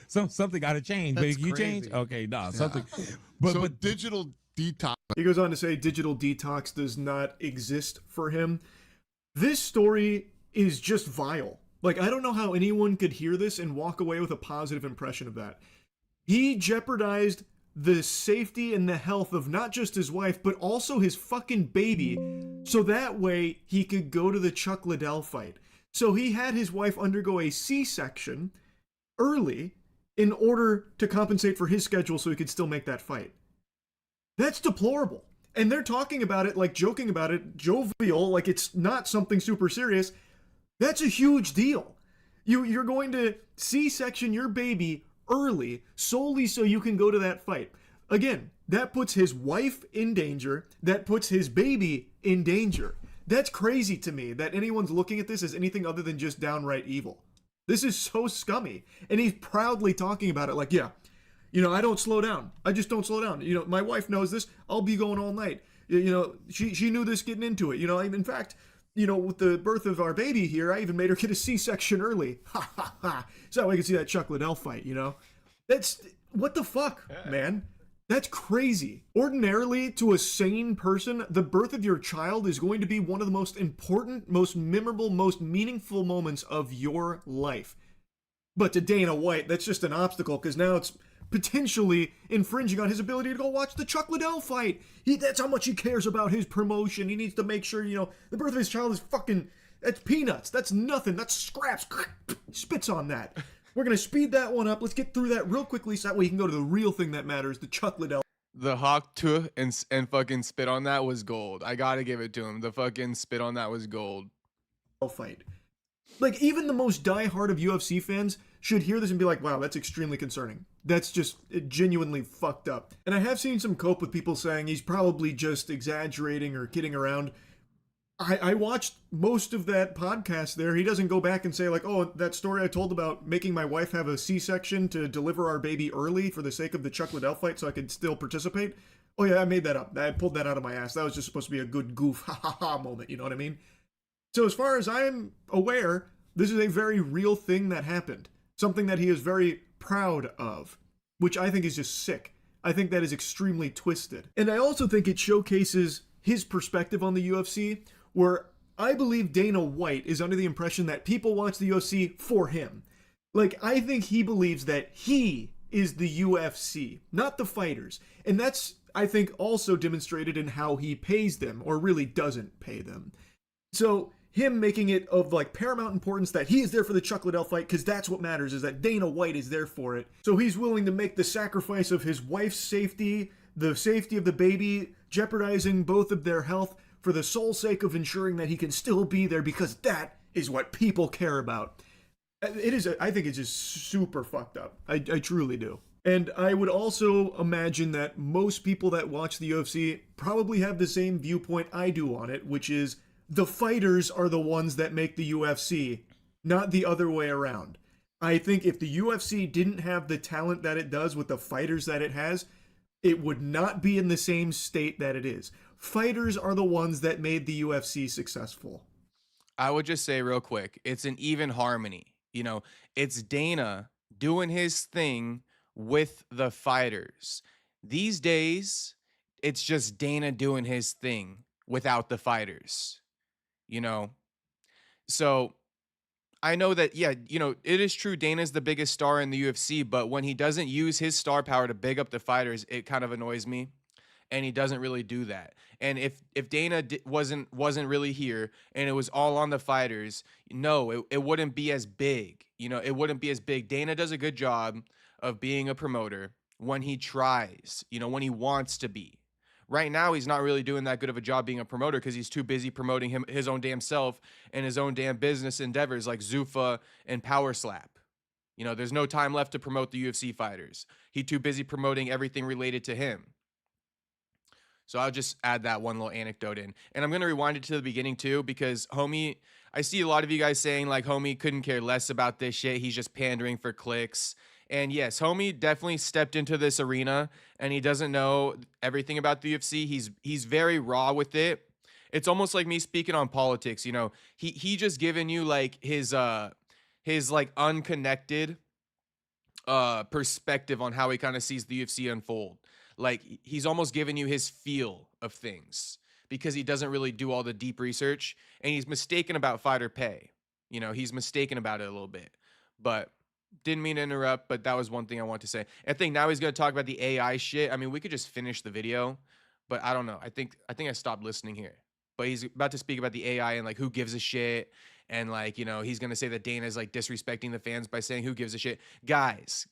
something got to change. But That's you crazy. change, okay, nah, something. So But digital detox. He goes on to say digital detox does not exist for him. This story is just vile. Like, I don't know how anyone could hear this and walk away with a positive impression of that. He jeopardized the safety and the health of not just his wife, but also his fucking baby, so that way he could go to the Chuck Liddell fight. So he had his wife undergo a C-section early in order to compensate for his schedule so he could still make that fight. That's deplorable. And they're talking about it, like joking about it, jovial, like it's not something super serious. That's a huge deal. You're going to C-section your baby early solely so you can go to that fight. Again, that puts his wife in danger. That puts his baby in danger. That's crazy to me that anyone's looking at this as anything other than just downright evil. This is so scummy. And he's proudly talking about it like, yeah, I don't slow down. I just don't slow down. My wife knows this. I'll be going all night. She knew this getting into it. In fact, with the birth of our baby here, I even made her get a C-section early. Ha ha ha. So we can see that Chuck Liddell fight, That's, what the fuck, man? That's crazy. Ordinarily, to a sane person, the birth of your child is going to be one of the most important, most memorable, most meaningful moments of your life. But to Dana White, that's just an obstacle, because now it's potentially infringing on his ability to go watch the Chuck Liddell fight. That's how much he cares about his promotion. He needs to make sure, the birth of his child is fucking, that's peanuts. That's nothing. That's scraps. Spits on that. We're going to speed that one up. Let's get through that real quickly so that way you can go to the real thing that matters, the Chuck Liddell. The hawk to and fucking spit on that was gold. I gotta give it to him. The fucking spit on that was gold. Fight. Like, even the most diehard of UFC fans should hear this and be like, wow, that's extremely concerning. That's just genuinely fucked up. And I have seen some cope with people saying he's probably just exaggerating or kidding around. I watched most of that podcast there. He doesn't go back and say like, oh, that story I told about making my wife have a C-section to deliver our baby early for the sake of the Chuck Liddell fight so I could still participate. Oh yeah, I made that up. I pulled that out of my ass. That was just supposed to be a good goof, ha ha ha moment, you know what I mean? So as far as I'm aware, this is a very real thing that happened. Something that he is very proud of, which I think is just sick. I think that is extremely twisted. And I also think it showcases his perspective on the UFC, where I believe Dana White is under the impression that people watch the UFC for him. Like, I think he believes that he is the UFC, not the fighters. And that's, I think, also demonstrated in how he pays them, or really doesn't pay them. So him making it of like paramount importance that he is there for the Chuck Liddell fight, because that's what matters, is that Dana White is there for it. So he's willing to make the sacrifice of his wife's safety, the safety of the baby, jeopardizing both of their health for the sole sake of ensuring that he can still be there, because that is what people care about. I think it's just super fucked up. I truly do. And I would also imagine that most people that watch the UFC probably have the same viewpoint I do on it, which is the fighters are the ones that make the UFC, not the other way around. I think if the UFC didn't have the talent that it does with the fighters that it has, it would not be in the same state that it is. Fighters are the ones that made the UFC successful. I would just say real quick, it's an even harmony. You know, it's Dana doing his thing with the fighters. These days, it's just Dana doing his thing without the fighters. You know, so I know that, yeah, you know, it is true Dana's the biggest star in the UFC, but when he doesn't use his star power to big up the fighters, it kind of annoys me. And he doesn't really do that. And if Dana wasn't really here and it was all on the fighters, no, it wouldn't be as big. You know, it wouldn't be as big. Dana does a good job of being a promoter when he tries, you know, when he wants to be. Right now, he's not really doing that good of a job being a promoter because he's too busy promoting his own damn self and his own damn business endeavors like Zuffa and Power Slap. You know, there's no time left to promote the UFC fighters. He's too busy promoting everything related to him. So I'll just add that one little anecdote in. And I'm going to rewind it to the beginning too, because homie, I see a lot of you guys saying like homie couldn't care less about this shit. He's just pandering for clicks. And yes, homie definitely stepped into this arena and he doesn't know everything about the UFC. He's very raw with it. It's almost like me speaking on politics, you know. He just giving you like his like unconnected perspective on how he kind of sees the UFC unfold. Like he's almost giving you his feel of things because he doesn't really do all the deep research and he's mistaken about fighter pay. You know, he's mistaken about it a little bit, but didn't mean to interrupt, but that was one thing I want to say. I think now he's going to talk about the AI shit. I mean, we could just finish the video, but I don't know. I think I stopped listening here, but he's about to speak about the AI and like who gives a shit. And like, you know, he's going to say that Dana's like disrespecting the fans by saying who gives a shit. Guys,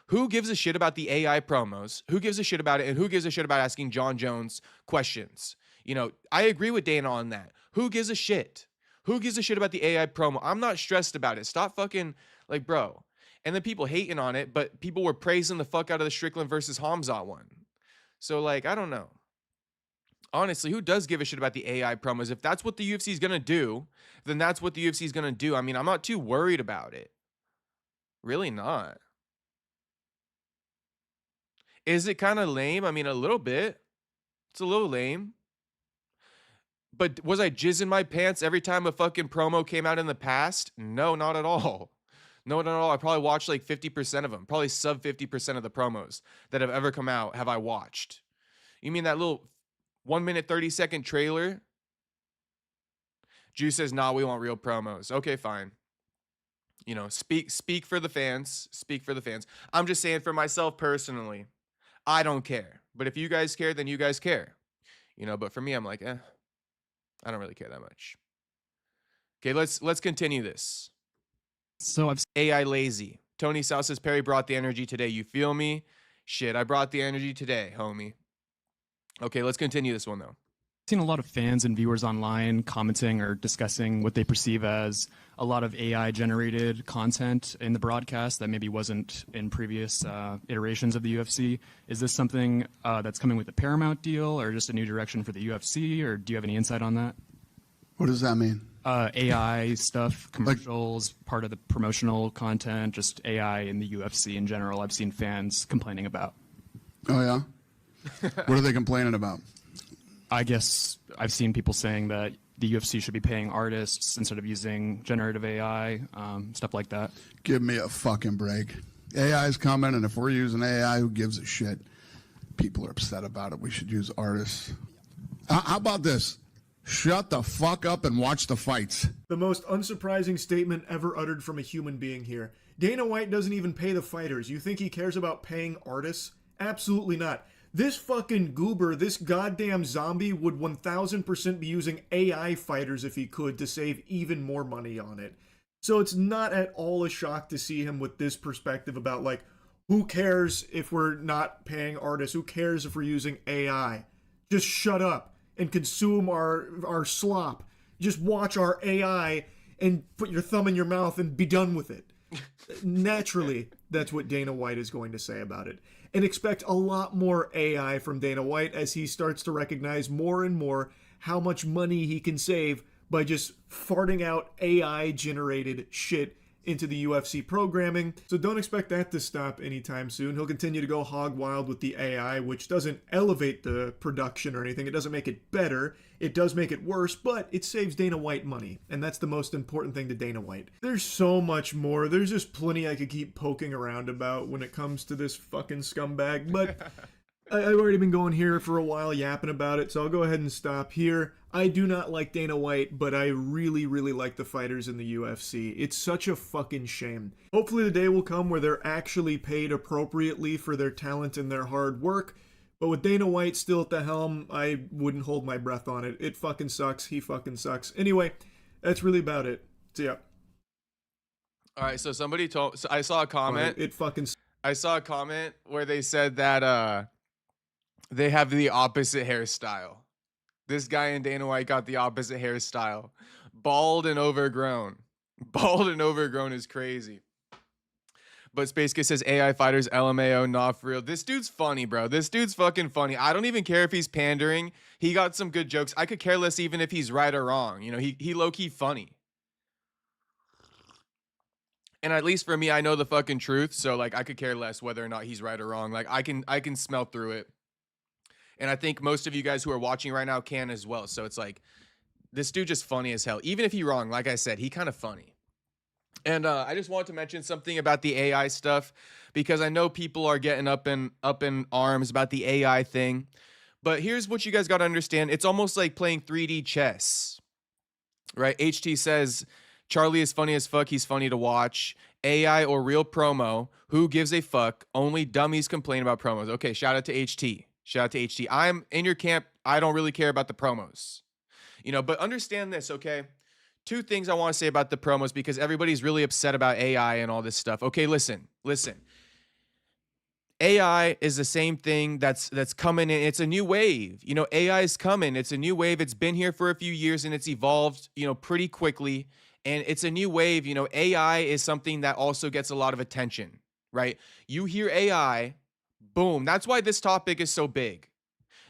who gives a shit about the AI promos? Who gives a shit about it? And who gives a shit about asking John Jones questions? You know, I agree with Dana on that. Who gives a shit? Who gives a shit about the AI promo? I'm not stressed about it. Stop fucking like, bro. And then people hating on it, but people were praising the fuck out of the Strickland versus Hamzat one. So like, I don't know. Honestly, who does give a shit about the AI promos? If that's what the UFC is going to do, then that's what the UFC is going to do. I mean, I'm not too worried about it. Really not. Is it kind of lame? I mean, a little bit. It's a little lame. But was I jizzing my pants every time a fucking promo came out in the past? No, not at all. No, not at all. I probably watched like 50% of them. Probably sub 50% of the promos that have ever come out have I watched. You mean that little 1 minute, 30-second trailer? Juice says, nah, we want real promos. Okay, fine. You know, speak for the fans. Speak for the fans. I'm just saying for myself personally, I don't care. But if you guys care, then you guys care. You know, but for me, I'm like, I don't really care that much. Okay, let's continue this. So I've AI lazy. Tony South says, Perry brought the energy today. You feel me? Shit, I brought the energy today, homie. Okay, let's continue this one, though. seen a lot of fans and viewers online commenting or discussing what they perceive as a lot of AI-generated content in the broadcast that maybe wasn't in previous iterations of the UFC. Is this something that's coming with the Paramount deal or just a new direction for the UFC, or do you have any insight on that? What does that mean? AI stuff, commercials, part of the promotional content, just AI in the UFC in general. I've seen fans complaining about. Oh, yeah? What are they complaining about? I guess I've seen people saying that the UFC should be paying artists instead of using generative AI, stuff like that. Give me a fucking break. AI is coming, and if we're using AI, who gives a shit? People are upset about it. We should use artists. How about this? Shut the fuck up and watch the fights. The most unsurprising statement ever uttered from a human being here. Dana White doesn't even pay the fighters. You think he cares about paying artists? Absolutely not. This fucking goober, this goddamn zombie would 1000% be using AI fighters if he could to save even more money on it. So it's not at all a shock to see him with this perspective about, like, who cares if we're not paying artists? Who cares if we're using AI? Just shut up and consume our slop. Just watch our AI and put your thumb in your mouth and be done with it. Naturally, that's what Dana White is going to say about it. and expect a lot more AI from Dana White as he starts to recognize more and more how much money he can save by just farting out AI generated shit into the UFC programming. So don't expect that to stop anytime soon. He'll continue to go hog wild with the AI, which doesn't elevate the production or anything. It doesn't make it better. It does make it worse, but it saves Dana White money. And that's the most important thing to Dana White. There's so much more. There's just plenty I could keep poking around about when it comes to this fucking scumbag. But I've already been going here for a while yapping about it, so I'll go ahead and stop here. I do not like Dana White, but I really, really like the fighters in the UFC. It's such a fucking shame. Hopefully the day will come where they're actually paid appropriately for their talent and their hard work. But with Dana White still at the helm, I wouldn't hold my breath on it. It fucking sucks. He fucking sucks. Anyway, that's really about it. See ya. All right, so somebody told. So I saw a comment. It fucking. I saw a comment where they said that they have the opposite hairstyle. This guy and Dana White got the opposite hairstyle. Bald and overgrown. Bald and overgrown is crazy. But Space Kid says AI fighters LMAO not for real. This dude's funny, bro. This dude's fucking funny. I don't even care if he's pandering. He got some good jokes. I could care less even if he's right or wrong. You know, he low-key funny. And at least for me, I know the fucking truth. So like I could care less whether or not he's right or wrong. Like I can smell through it. And I think most of you guys who are watching right now can as well. So it's like, this dude just funny as hell. Even if he's wrong, like I said, he kind of funny. And I just wanted to mention something about the AI stuff, because I know people are getting up in arms about the AI thing. But here's what you guys got to understand. It's almost like playing 3D chess, right? HT says, Charlie is funny as fuck. He's funny to watch. AI or real promo, who gives a fuck? Only dummies complain about promos. Okay, shout out to HT. Shout out to HT. I'm in your camp. I don't really care about the promos, you know, but understand this, okay? Two things I want to say about the promos, because everybody's really upset about AI and all this stuff. Okay, listen. AI is the same thing that's coming in. It's a new wave. You know, AI is coming. It's a new wave. It's been here for a few years and it's evolved, you know, pretty quickly. And it's a new wave. You know, AI is something that also gets a lot of attention, right? You hear AI, boom. That's why this topic is so big.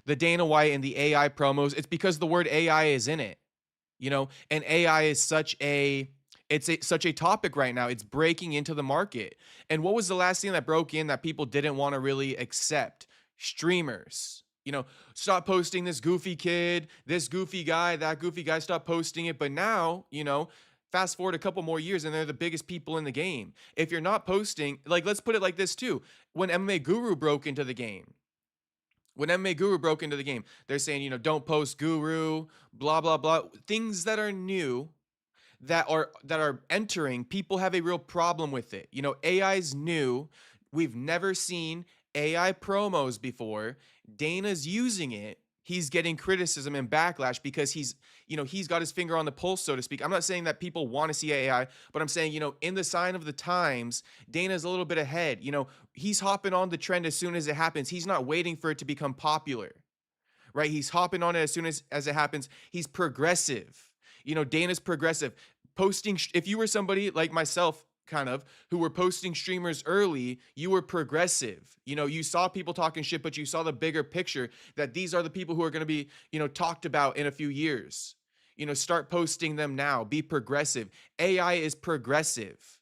The Dana White and the AI promos, it's because the word AI is in it, you know, and AI is such a topic right now. It's breaking into the market. And what was the last thing that broke in that people didn't want to really accept? Streamers. You know, stop posting this goofy kid, this goofy guy, that goofy guy, stop posting it. But now, you know, fast forward a couple more years and they're the biggest people in the game. If you're not posting, like, let's put it like this too. When MMA Guru broke into the game, they're saying, you know, don't post Guru, blah, blah, blah. Things that are new, that are entering, people have a real problem with it. You know, AI's new. We've never seen AI promos before. Dana's using it. He's getting criticism and backlash because he's got his finger on the pulse, so to speak. I'm not saying that people want to see AI, but I'm saying, you know, in the sign of the times, Dana's a little bit ahead. You know, he's hopping on the trend as soon as it happens. He's not waiting for it to become popular, right? He's hopping on it as soon as it happens. He's progressive. You know, Dana's progressive. Posting, if you were somebody like myself, kind of, who were posting streamers early, you were progressive. You know, you saw people talking shit, but you saw the bigger picture that these are the people who are going to be, you know, talked about in a few years. You know, start posting them now. Be progressive. AI is progressive.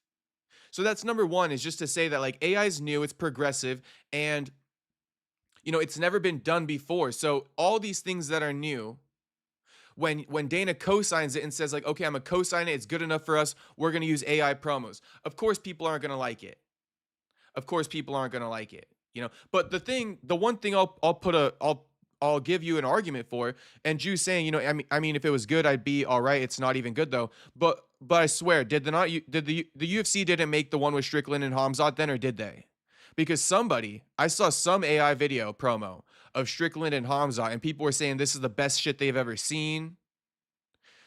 So that's number one, is just to say that, like, AI is new, it's progressive, and, you know, it's never been done before. So all these things that are new, when Dana co-signs it and says, like, okay, I'm going to co-sign it, it's good enough for us, we're going to use AI promos. Of course, people aren't going to like it. You know, but the one thing I'll give you an argument for, and Juice saying, you know, I mean, if it was good, I'd be all right. It's not even good though. But I swear, did the UFC didn't make the one with Strickland and Hamzat then, or did they? Because I saw some AI video promo of Strickland and Hamzat, and people were saying this is the best shit they've ever seen.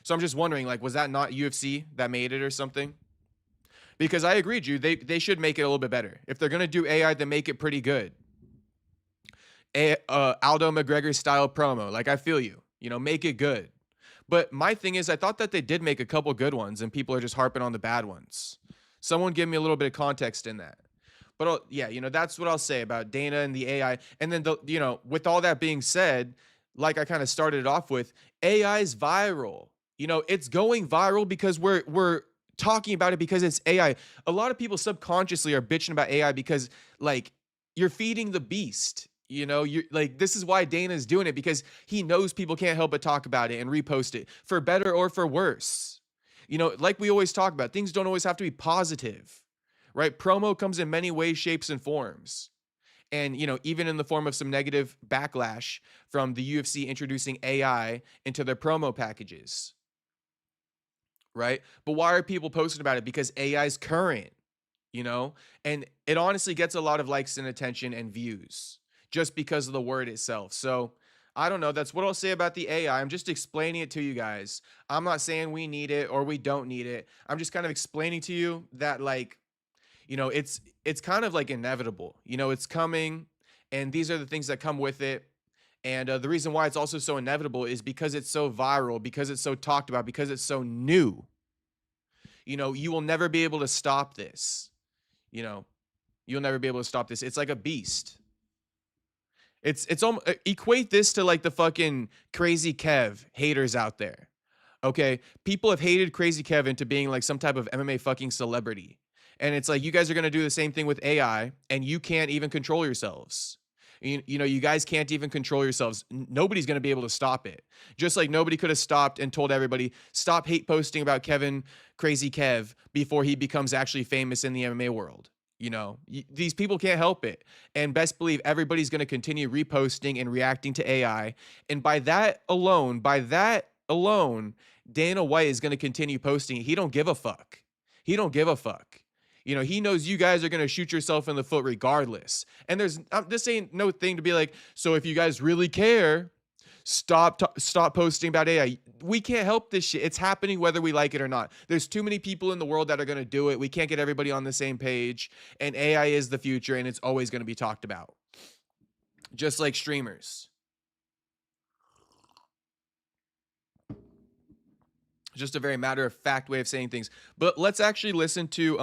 So I'm just wondering, like, was that not UFC that made it or something? Because I agree, Drew, they should make it a little bit better. If they're gonna do AI, then make it pretty good. Aldo McGregor style promo, like, I feel you. You know, make it good. But my thing is, I thought that they did make a couple good ones, and people are just harping on the bad ones. Someone give me a little bit of context in that. But yeah, you know, that's what I'll say about Dana and the AI. And then, you know, with all that being said, like I kind of started it off with, AI is viral. You know, it's going viral because we're talking about it because it's AI. A lot of people subconsciously are bitching about AI because, like, you're feeding the beast. You know, you're like, this is why Dana's doing it, because he knows people can't help but talk about it and repost it, for better or for worse. You know, like we always talk about, things don't always have to be positive, right? Promo comes in many ways, shapes, and forms. And, you know, even in the form of some negative backlash from the UFC introducing AI into their promo packages, right? But why are people posting about it? Because AI is current, you know? And it honestly gets a lot of likes and attention and views just because of the word itself. So I don't know. That's what I'll say about the AI. I'm just explaining it to you guys. I'm not saying we need it or we don't need it. I'm just kind of explaining to you that, like, you know, it's kind of like inevitable. You know, it's coming, and these are the things that come with it. And the reason why it's also so inevitable is because it's so viral, because it's so talked about, because it's so new. You know, you will never be able to stop this. You know, you'll never be able to stop this. It's like a beast. It's almost, equate this to like the fucking Crazy Kev haters out there. Okay, people have hated Crazy Kev into being like some type of MMA fucking celebrity, and it's like, you guys are gonna do the same thing with AI, and you can't even control yourselves. You know, you guys can't even control yourselves. Nobody's gonna be able to stop it. Just like nobody could have stopped and told everybody, stop hate posting about Kevin Crazy Kev before he becomes actually famous in the MMA world. You know, these people can't help it. And best believe everybody's going to continue reposting and reacting to AI. And by that alone, Dana White is going to continue posting. He don't give a fuck. He don't give a fuck. You know, he knows you guys are going to shoot yourself in the foot regardless. And this ain't no thing to be like, so if you guys really care, stop posting about AI. We can't help this shit. It's happening whether we like it or not. There's too many people in the world that are going to do it. We can't get everybody on the same page. And AI is the future, and it's always going to be talked about. Just like streamers. Just a very matter-of-fact way of saying things. But let's actually listen to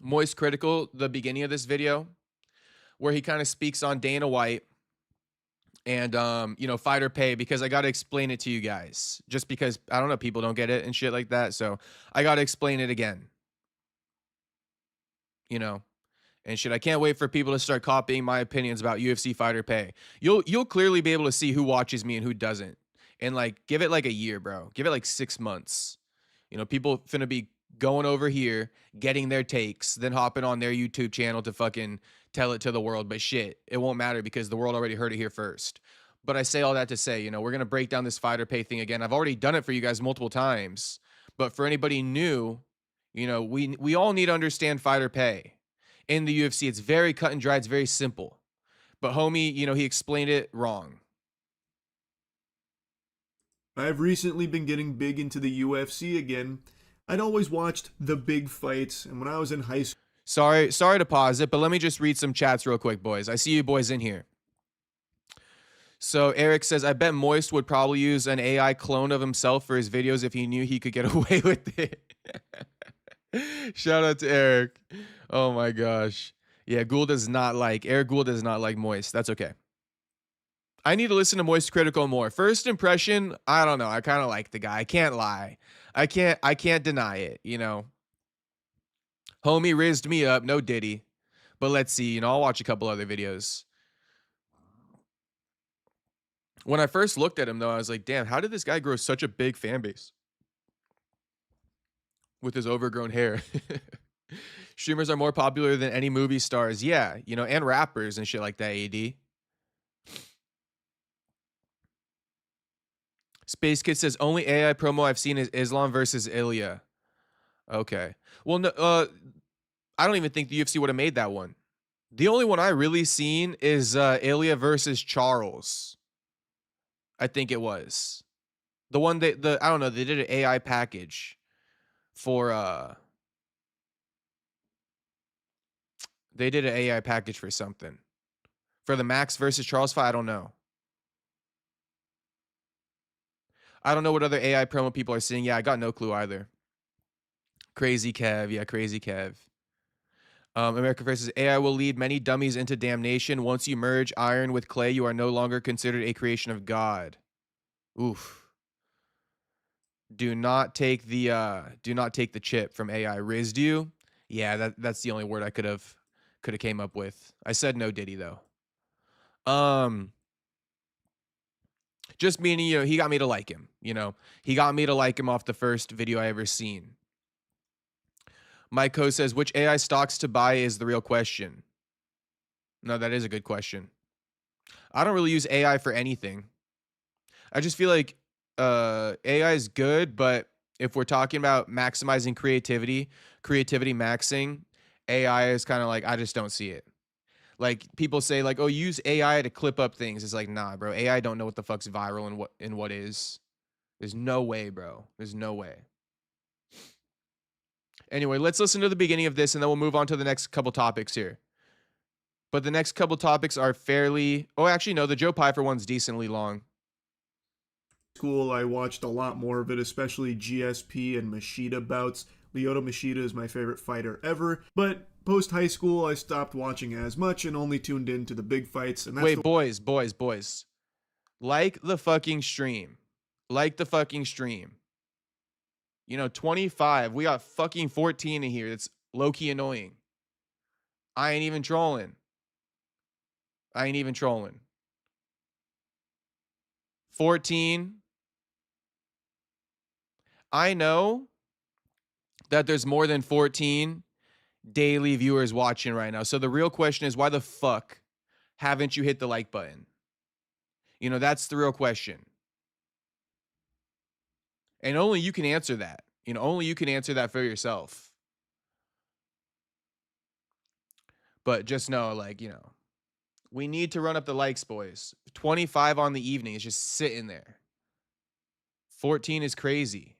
MoistCr1TiKaL, the beginning of this video, where he kind of speaks on Dana White and you know, fighter pay, because I got to explain it to you guys, just because I don't know, people don't get it and shit like that. So I got to explain it again, you know, and shit. I can't wait for people to start copying my opinions about UFC fighter pay. You'll clearly be able to see who watches me and who doesn't. And like, give it like a year, bro. Give it like 6 months. You know, people finna be going over here, getting their takes, then hopping on their YouTube channel to fucking tell it to the world. But shit, it won't matter because the world already heard it here first. But I say all that to say, you know, we're going to break down this fighter pay thing again. I've already done it for you guys multiple times. But for anybody new, you know, we all need to understand fighter pay. In the UFC, it's very cut and dry. It's very simple. But homie, you know, he explained it wrong. I've recently been getting big into the UFC again. I'd always watched the big fights, and when I was in high school... Sorry to pause it, but let me just read some chats real quick, boys. I see you boys in here. So Eric says, I bet Moist would probably use an AI clone of himself for his videos if he knew he could get away with it. Shout out to Eric. Oh my gosh. Yeah, Eric Gould does not like Moist. That's okay. I need to listen to MoistCr1TiKaL more. First impression, I don't know. I kind of like the guy. I can't lie. I can't deny it, you know. Homie raised me up, no Diddy. But let's see, you know, I'll watch a couple other videos. When I first looked at him, though, I was like, damn, how did this guy grow such a big fan base with his overgrown hair? Streamers are more popular than any movie stars. Yeah, you know, and rappers and shit like that, AD. Space Kid says, only AI promo I've seen is Islam versus Ilya. Okay. Well, no, I don't even think the UFC would have made that one. The only one I really seen is Ilya versus Charles. I think it was. The one that, I don't know, they did an AI package for, they did an AI package for something. For the Max versus Charles fight, I don't know. I don't know what other AI promo people are seeing. Yeah, I got no clue either. Crazy Kev. Yeah, Crazy Kev. American First says AI will lead many dummies into damnation. Once you merge iron with clay, you are no longer considered a creation of God. Oof. Do not take the chip from AI. Rizzed you? Yeah, that's the only word I could have came up with. I said no Diddy though. Just meaning, he got me to like him, He got me to like him off the first video I ever seen. Mike Co says, which AI stocks to buy is the real question. No, that is a good question. I don't really use AI for anything. I just feel like AI is good, but if we're talking about maximizing creativity maxing, AI is kind of like, I just don't see it. Like people say like, oh, use AI to clip up things. It's like, nah, bro. AI don't know what the fuck's viral and what is. There's no way, bro. There's no way. Anyway, let's listen to the beginning of this and then we'll move on to the next couple topics here. But the next couple topics are fairly... Oh, actually, no. The Joe Pyer one's decently long. School, I watched a lot more of it, especially GSP and Machida bouts. Lyoto Machida is my favorite fighter ever. But post-high school, I stopped watching as much and only tuned in to the big fights. And that's Wait, boys. Like the fucking stream. 25. We got fucking 14 in here. That's low-key annoying. I ain't even trolling. 14. I know that there's more than 14 daily viewers watching right now. So the real question is, why the fuck haven't you hit the like button? That's the real question. And only you can answer that. Only you can answer that for yourself. But just know, we need to run up the likes, boys. 25 on the evening is just sitting there. 14 is crazy.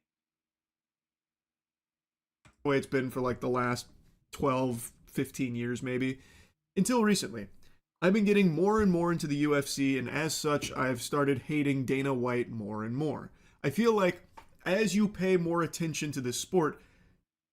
The way it's been for like the last 12, 15 years maybe. Until recently. I've been getting more and more into the UFC, and as such, I've started hating Dana White more and more. I feel like as you pay more attention to this sport,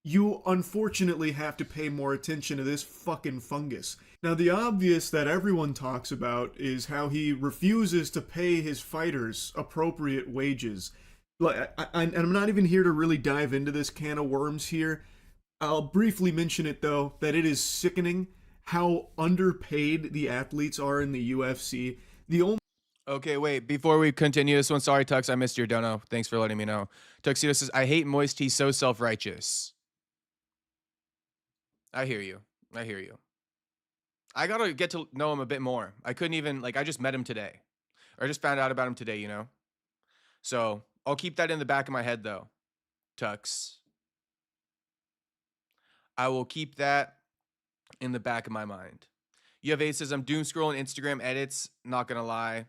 you unfortunately have to pay more attention to this fucking fungus. Now, the obvious that everyone talks about is how he refuses to pay his fighters appropriate wages. I'm not even here to really dive into this can of worms here. I'll briefly mention it, though, that it is sickening how underpaid the athletes are in the UFC. Okay, wait. Before we continue this one, sorry, Tux, I missed your dono. Thanks for letting me know. Tuxedo says, I hate Moist. He's so self-righteous. I hear you. I gotta get to know him a bit more. I couldn't even, I just met him today. Or I just found out about him today, So, I'll keep that in the back of my head, though, Tux. I will keep that in the back of my mind. You have 8 says, I'm doom scrolling Instagram edits. Not gonna lie.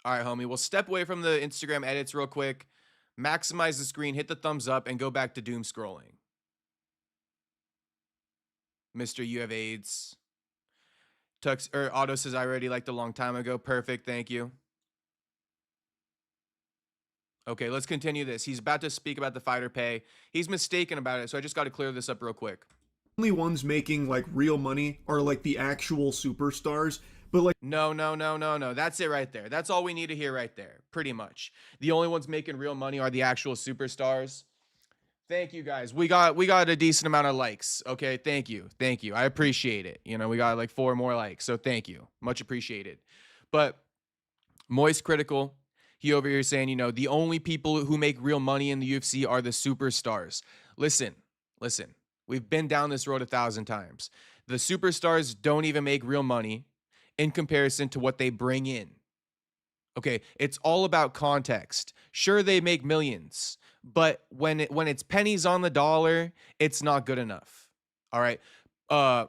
All right, homie. We'll step away from the Instagram edits real quick. Maximize the screen, hit the thumbs up, and go back to doom scrolling. Mr. You have AIDS. Otto says, I already liked a long time ago. Perfect. Thank you. Okay, let's continue this. He's about to speak about the fighter pay. He's mistaken about it, so I just got to clear this up real quick. Only ones making real money are the actual superstars, but no, that's it right there. That's all we need to hear right there, pretty much. The only ones making real money are the actual superstars. Thank you, guys. We got a decent amount of likes. Okay, thank you. I appreciate it. We got 4 more likes, so thank you. Much appreciated. But MoistCr1TiKaL, he over here saying, the only people who make real money in the UFC are the superstars. Listen. We've been down this road 1,000 times. The superstars don't even make real money in comparison to what they bring in. Okay, it's all about context. Sure, they make millions, but when it's pennies on the dollar, it's not good enough. All right. I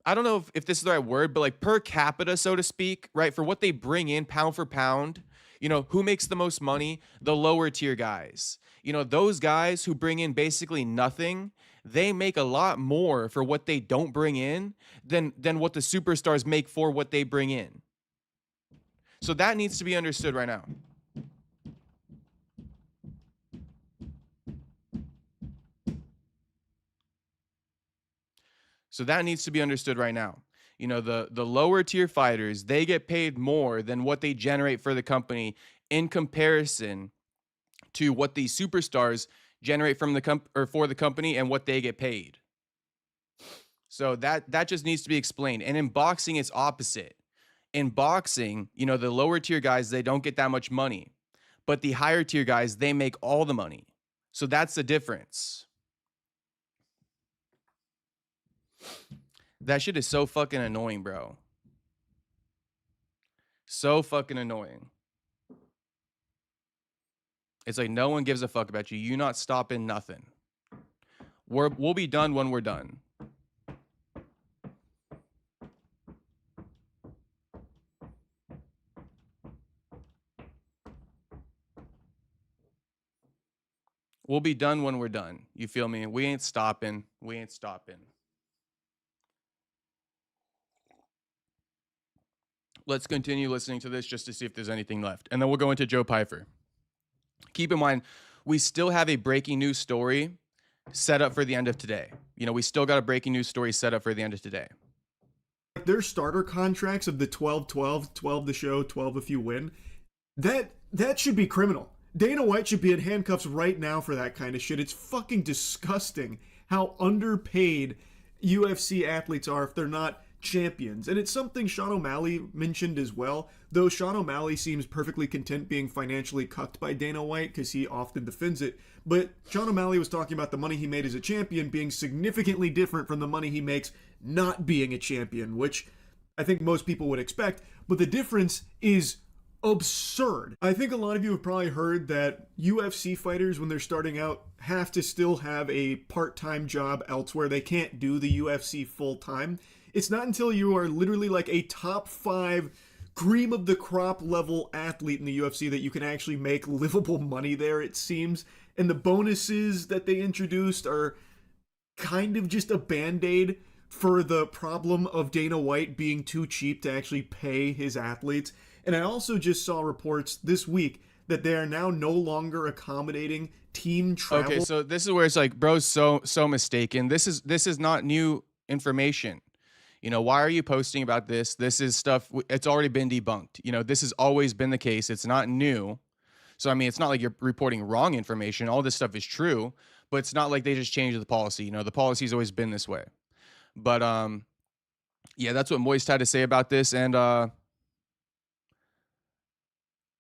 don't know if this is the right word, but per capita, so to speak, right? For what they bring in pound for pound, who makes the most money? The lower tier guys. Those guys who bring in basically nothing, they make a lot more for what they don't bring in than what the superstars make for what they bring in. So that needs to be understood right now. So that needs to be understood right now. You know, the lower tier fighters, they get paid more than what they generate for the company in comparison to what the superstars generate from the for the company and what they get paid. So that just needs to be explained. And in boxing, it's opposite. In boxing, you know, the lower tier guys, they don't get that much money, but the higher tier guys, they make all the money. So that's the difference. That shit is so fucking annoying, bro. So fucking annoying. It's like no one gives a fuck about you. You not stopping nothing. We'll be done when we're done. We'll be done when we're done. You feel me? We ain't stopping. We ain't stopping. Let's continue listening to this just to see if there's anything left. And then we'll go into Joe Pyfer. Keep in mind, we still have a breaking news story set up for the end of today. You know, we still got a breaking news story set up for the end of today. Their starter contracts of the 12-12, 12 the show, 12 if you win, that should be criminal. Dana White should be in handcuffs right now for that kind of shit. It's fucking disgusting how underpaid UFC athletes are if they're not champions. And it's something Sean O'Malley mentioned as well, though Sean O'Malley seems perfectly content being financially cucked by Dana White because he often defends it. But Sean O'Malley was talking about the money he made as a champion being significantly different from the money he makes not being a champion, which I think most people would expect. But the difference is absurd. I think a lot of you have probably heard that UFC fighters, when they're starting out, have to still have a part-time job elsewhere. They can't do the UFC full-time. It's not until you are literally like a top 5 cream of the crop level athlete in the UFC that you can actually make livable money there, it seems. And the bonuses that they introduced are kind of just a band-aid for the problem of Dana White being too cheap to actually pay his athletes. And I also just saw reports this week that they are now no longer accommodating team travel. Okay, so this is where it's like, bro's so mistaken. This is not new information. You know, why are you posting about this? This is stuff, it's already been debunked. You know, this has always been the case. It's not new. So, I mean, it's not like you're reporting wrong information. All this stuff is true, but it's not like they just changed the policy. You know, the policy's always been this way. But, yeah, that's what Moist had to say about this. And,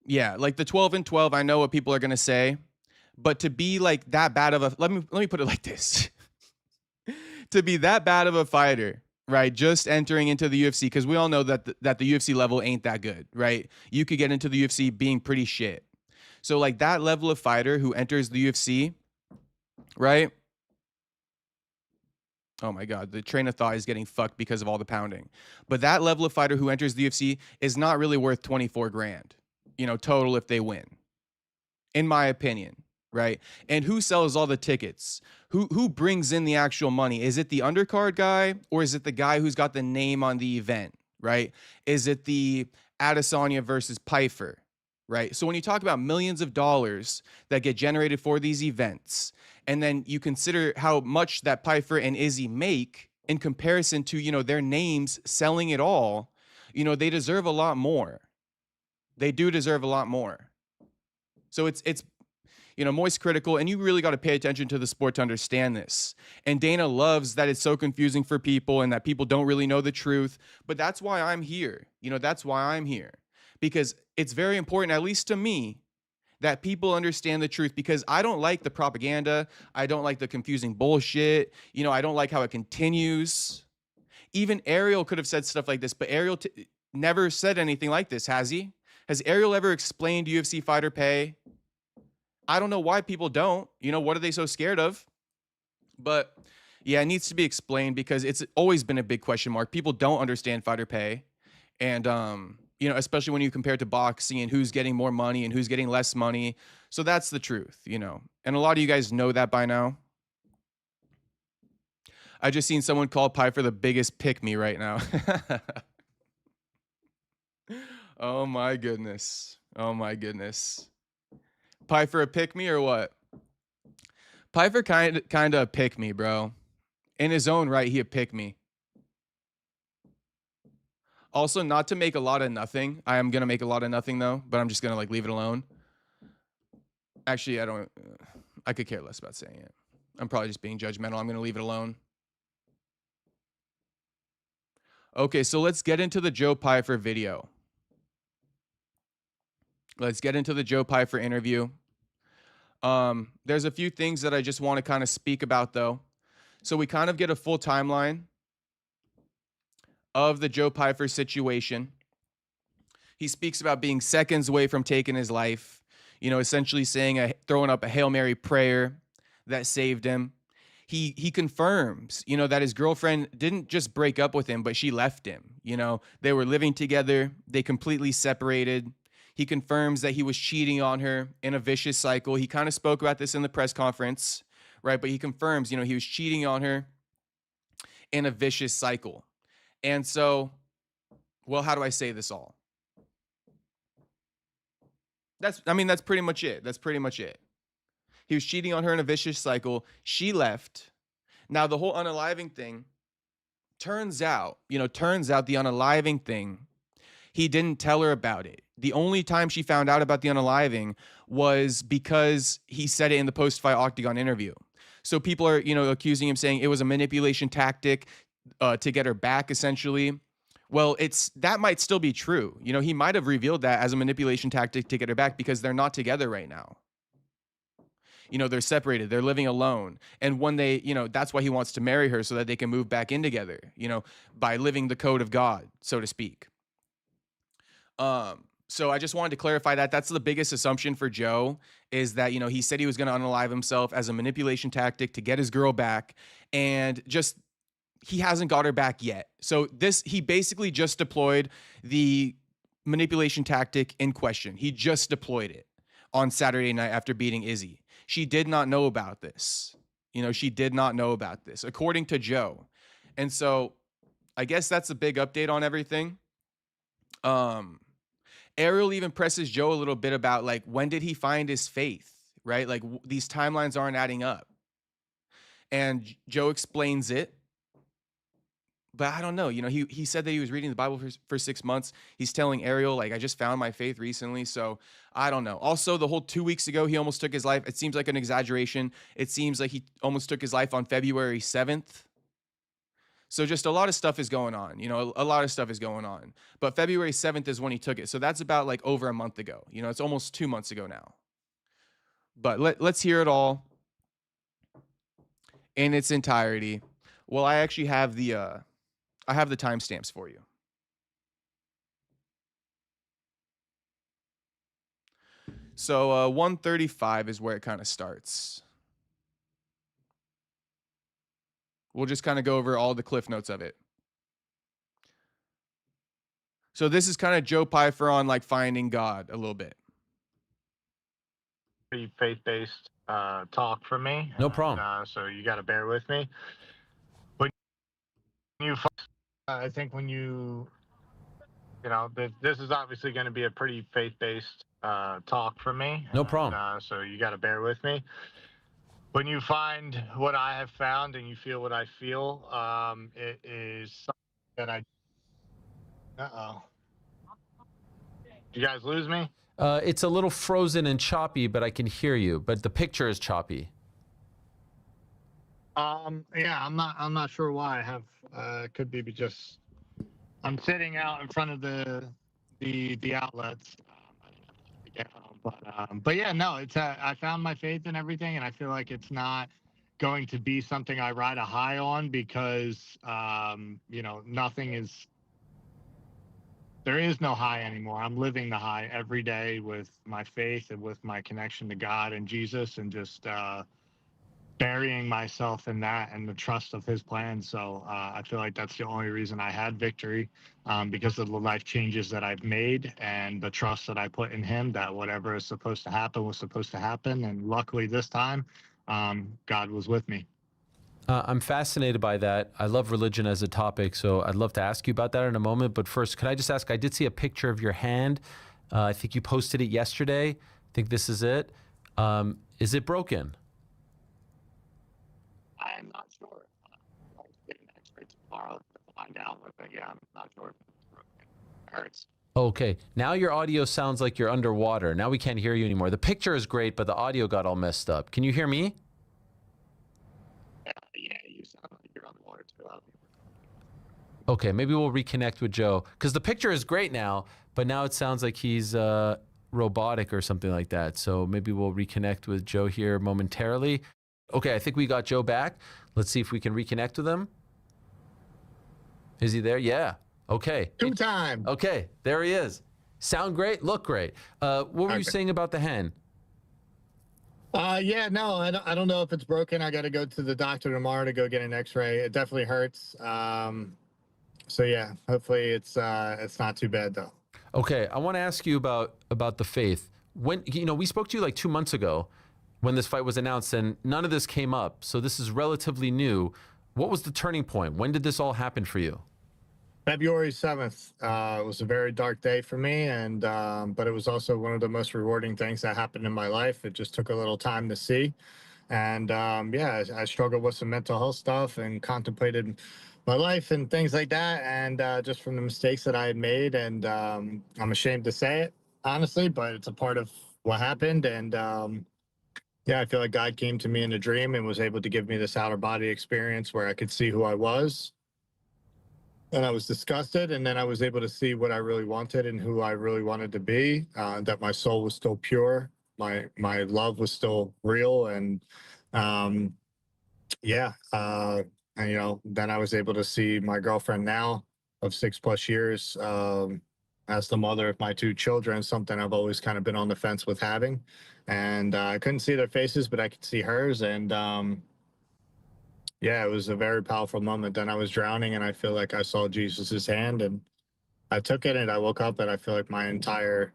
yeah, like the 12-12, I know what people are going to say. But to be like that bad of a, let me put it like this. To be that bad of a fighter, right, just entering into the UFC, because we all know that that the UFC level ain't that good, right? You could get into the UFC being pretty shit. So like that level of fighter who enters the UFC, right? Oh my God, the train of thought is getting fucked because of all the pounding. But that level of fighter who enters the UFC is not really worth 24 grand, you know, total if they win, in my opinion. Right? And who sells all the tickets? Who brings in the actual money? Is it the undercard guy, or is it the guy who's got the name on the event? Right? Is it the Adesanya versus Pyfer? Right? So when you talk about millions of dollars that get generated for these events, and then you consider how much that Pyfer and Izzy make in comparison to, you know, their names selling it all, you know, they deserve a lot more. They do deserve a lot more. So it's you know, Moist critical, and you really got to pay attention to the sport to understand this. And Dana loves that it's so confusing for people and that people don't really know the truth. But that's why I'm here. You know, that's why I'm here. Because it's very important, at least to me, that people understand the truth, because I don't like the propaganda. I don't like the confusing bullshit. You know, I don't like how it continues. Even Ariel could have said stuff like this, but Ariel never said anything like this, has he? Has Ariel ever explained UFC fighter pay? I don't know why people don't. You know, what are they so scared of? But yeah, it needs to be explained because it's always been a big question mark. People don't understand fighter pay. And, you know, especially when you compare it to boxing and who's getting more money and who's getting less money. So that's the truth, you know. And a lot of you guys know that by now. I just seen someone call Pyfer the biggest pick-me right now. Oh, my goodness. Oh, my goodness. Pyfer a pick me or what? Pyfer kind of pick me, bro. In his own right, he a pick me. Also, not to make a lot of nothing. I am gonna make a lot of nothing though, but I'm just gonna like leave it alone. Actually, I could care less about saying it. I'm probably just being judgmental. I'm gonna leave it alone. Okay, so let's get into the Joe Pyer video. Let's get into the Joe Pyer interview. There's a few things that I just want to kind of speak about though. So we kind of get a full timeline of the Joe Pyer situation. He speaks about being seconds away from taking his life, you know, essentially saying throwing up a Hail Mary prayer that saved him. He confirms, you know, that his girlfriend didn't just break up with him, but she left him. You know, they were living together. They completely separated. He confirms that he was cheating on her in a vicious cycle. He kind of spoke about this in the press conference, right? But he confirms, you know, he was cheating on her in a vicious cycle. And so, well, how do I say this all? That's pretty much it. That's pretty much it. He was cheating on her in a vicious cycle. She left. Now, the whole unaliving thing, turns out the unaliving thing, he didn't tell her about it. The only time she found out about the unaliving was because he said it in the post-fight Octagon interview. So people are, you know, accusing him, saying it was a manipulation tactic to get her back, essentially. Well, that might still be true. You know, he might have revealed that as a manipulation tactic to get her back because they're not together right now. You know, they're separated. They're living alone. And when they, you know, that's why he wants to marry her so that they can move back in together, you know, by living the code of God, so to speak. So I just wanted to clarify that. That's the biggest assumption for Joe, is that, you know, he said he was going to unalive himself as a manipulation tactic to get his girl back, and just he hasn't got her back yet. So he basically just deployed the manipulation tactic in question. He just deployed it on Saturday night after beating Izzy. She did not know about this. You know, she did not know about this, according to Joe. And so I guess that's a big update on everything. Ariel even presses Joe a little bit about, like, when did he find his faith, right? Like, these timelines aren't adding up. And Joe explains it. But I don't know, you know, he said that he was reading the Bible for 6 months. He's telling Ariel, like, I just found my faith recently. So I don't know. Also, the whole 2 weeks ago, he almost took his life. It seems like an exaggeration. It seems like he almost took his life on February 7th. So just a lot of stuff is going on, you know, a lot of stuff is going on. But February 7th is when he took it. So that's about like over a month ago. You know, it's almost 2 months ago now. But let's hear it all in its entirety. Well, I actually have the timestamps for you. So 135 is where it kind of starts. We'll just kind of go over all the cliff notes of it. So this is kind of Joe Pyer on, like, finding God a little bit. Pretty faith-based talk for me. No problem. So you got to bear with me. I think when you know, this is obviously going to be a pretty faith-based talk for me. No problem. So you got to bear with me. When you find what I have found and you feel what I feel, it is something that Uh-oh. Did you guys lose me? It's a little frozen and choppy, but I can hear you. But the picture is choppy. Yeah, I'm not sure why. I have could be just I'm sitting out in front of the outlets. But yeah, no, it's I found my faith in everything, and I feel like it's not going to be something I ride a high on because you know, there is no high anymore. I'm living the high every day with my faith and with my connection to God and Jesus, and just burying myself in that and the trust of his plan. So I feel like that's the only reason I had victory, because of the life changes that I've made and the trust that I put in him, that whatever is supposed to happen was supposed to happen. And luckily this time, God was with me. I'm fascinated by that. I love religion as a topic, so I'd love to ask you about that in a moment. But first, can I just ask, I did see a picture of your hand. I think you posted it yesterday. I think this is it. Is it broken? I'm not sure. I'll get an X-ray tomorrow to find out. But yeah, I'm not sure. hurts. Okay, now your audio sounds like you're underwater. Now we can't hear you anymore. The picture is great, but the audio got all messed up. Can you hear me? Yeah, you sound like you're on the water too. Okay, maybe we'll reconnect with Joe because the picture is great now, but now it sounds like he's robotic or something like that. So maybe we'll reconnect with Joe here momentarily. Okay, I think we got Joe back. Let's see if we can reconnect with him. Is he there? Yeah. Okay. Two time. Okay, there he is. Sound great, look great. What were you saying about the hen? Yeah, no, I don't know if it's broken. I got to go to the doctor tomorrow to go get an X-ray. It definitely hurts. So yeah, hopefully it's not too bad though. Okay, I want to ask you about the faith. When we spoke to you like 2 months ago when this fight was announced, and none of this came up. So this is relatively new. What was the turning point? When did this all happen for you? February 7th was a very dark day for me, and but it was also one of the most rewarding things that happened in my life. It just took a little time to see, and yeah, I struggled with some mental health stuff and contemplated my life and things like that, and just from the mistakes that I had made, and I'm ashamed to say it honestly, but it's a part of what happened, and yeah, I feel like God came to me in a dream and was able to give me this outer body experience where I could see who I was. And I was disgusted, and then I was able to see what I really wanted and who I really wanted to be. That my soul was still pure, my love was still real, and yeah. And then I was able to see my girlfriend now of 6+ years as the mother of my 2 children. Something I've always kind of been on the fence with having, and I couldn't see their faces, but I could see hers, and yeah, it was a very powerful moment. Then I was drowning, and I feel like I saw Jesus's hand, and I took it, and I woke up, and I feel like my entire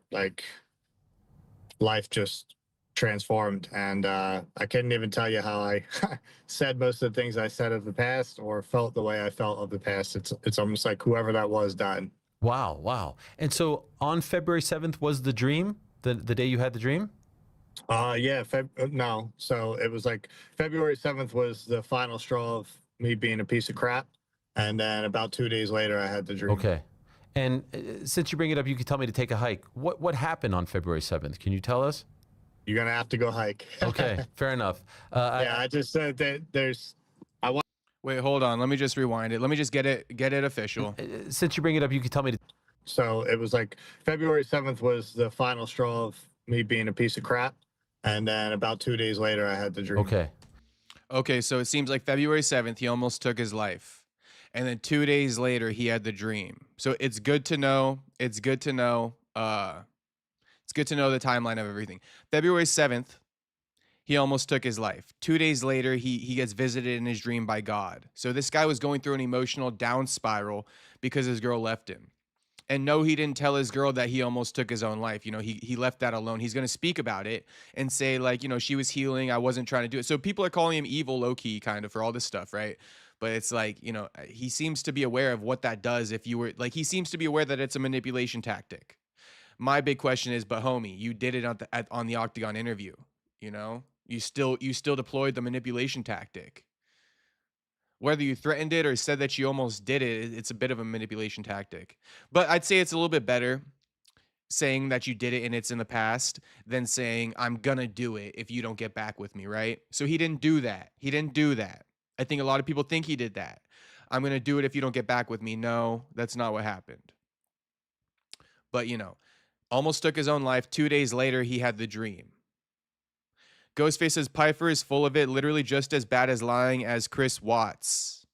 life just transformed. And I couldn't even tell you how I said most of the things I said of the past, or felt the way I felt of the past. It's almost like whoever that was died. Wow, wow. And so on February 7th was the dream, the day you had the dream? Yeah, no. So it was like February 7th was the final straw of me being a piece of crap. And then about 2 days later, I had the dream. Okay. And since you bring it up, you can tell me to take a hike. What happened on February 7th? Can you tell us? You're going to have to go hike. Okay, fair enough. Yeah, I just said that Wait, hold on. Let me just rewind it. Let me just get it official. Since you bring it up, you can tell me to... So it was like February 7th was the final straw of me being a piece of crap. And then about 2 days later, I had the dream. Okay, so it seems like February 7th, he almost took his life. And then 2 days later, he had the dream. So it's good to know. It's good to know. It's good to know the timeline of everything. February 7th, he almost took his life. 2 days later, he gets visited in his dream by God. So this guy was going through an emotional down spiral because his girl left him. And no, he didn't tell his girl that he almost took his own life. He left that alone. He's going to speak about it and say, like, she was healing. I wasn't trying to do it. So people are calling him evil, low-key, kind of, for all this stuff, right? But it's like, he seems to be aware of what that does. If you were like, he seems to be aware that it's a manipulation tactic. My big question is, but homie, you did it on the Octagon interview. You still deployed the manipulation tactic. Whether you threatened it or said that you almost did it, it's a bit of a manipulation tactic. But I'd say it's a little bit better saying that you did it and it's in the past than saying, I'm going to do it if you don't get back with me, right? So he didn't do that. He didn't do that. I think a lot of people think he did that. I'm going to do it if you don't get back with me. No, that's not what happened. But, almost took his own life. 2 days later, he had the dream. Ghostface says Pyfer is full of it, literally just as bad as lying as Chris Watts.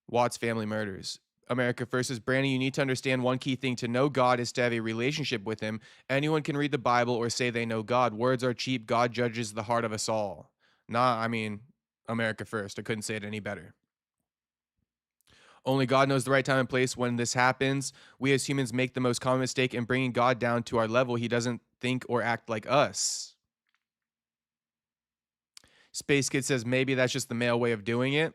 Watts family murders. America First says, Brandon, you need to understand one key thing. To know God is to have a relationship with him. Anyone can read the Bible or say they know God. Words are cheap. God judges the heart of us all. America First. I couldn't say it any better. Only God knows the right time and place when this happens. We as humans make the most common mistake in bringing God down to our level. He doesn't think or act like us. Space Kid says maybe that's just the male way of doing it.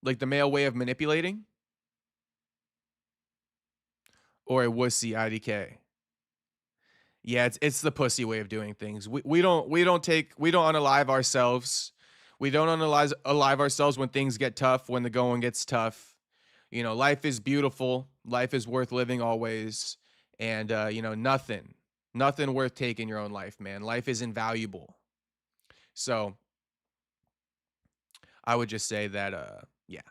Like the male way of manipulating? Or a wussy IDK? Yeah, it's the pussy way of doing things. We don't unalive ourselves. We don't alive ourselves when things get tough, when the going gets tough. You know, life is beautiful. Life is worth living always. And you know, nothing worth taking your own life, man. Life is invaluable. So I would just say that yeah.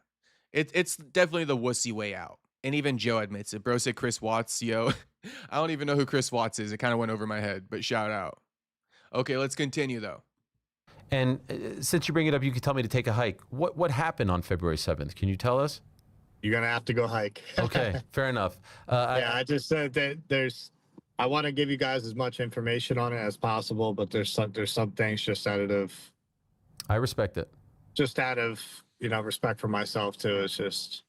It's definitely the wussy way out. And even Joe admits it. Bro said Chris Watts, yo. I don't even know who Chris Watts is. It kind of went over my head, but shout out. Okay, let's continue though. And since you bring it up, you can tell me to take a hike. What happened on February 7th? Can you tell us? You're gonna have to go hike. Okay, fair enough. Yeah, I just said that I want to give you guys as much information on it as possible, but there's some things just I respect it. Just out of respect for myself too. It's just,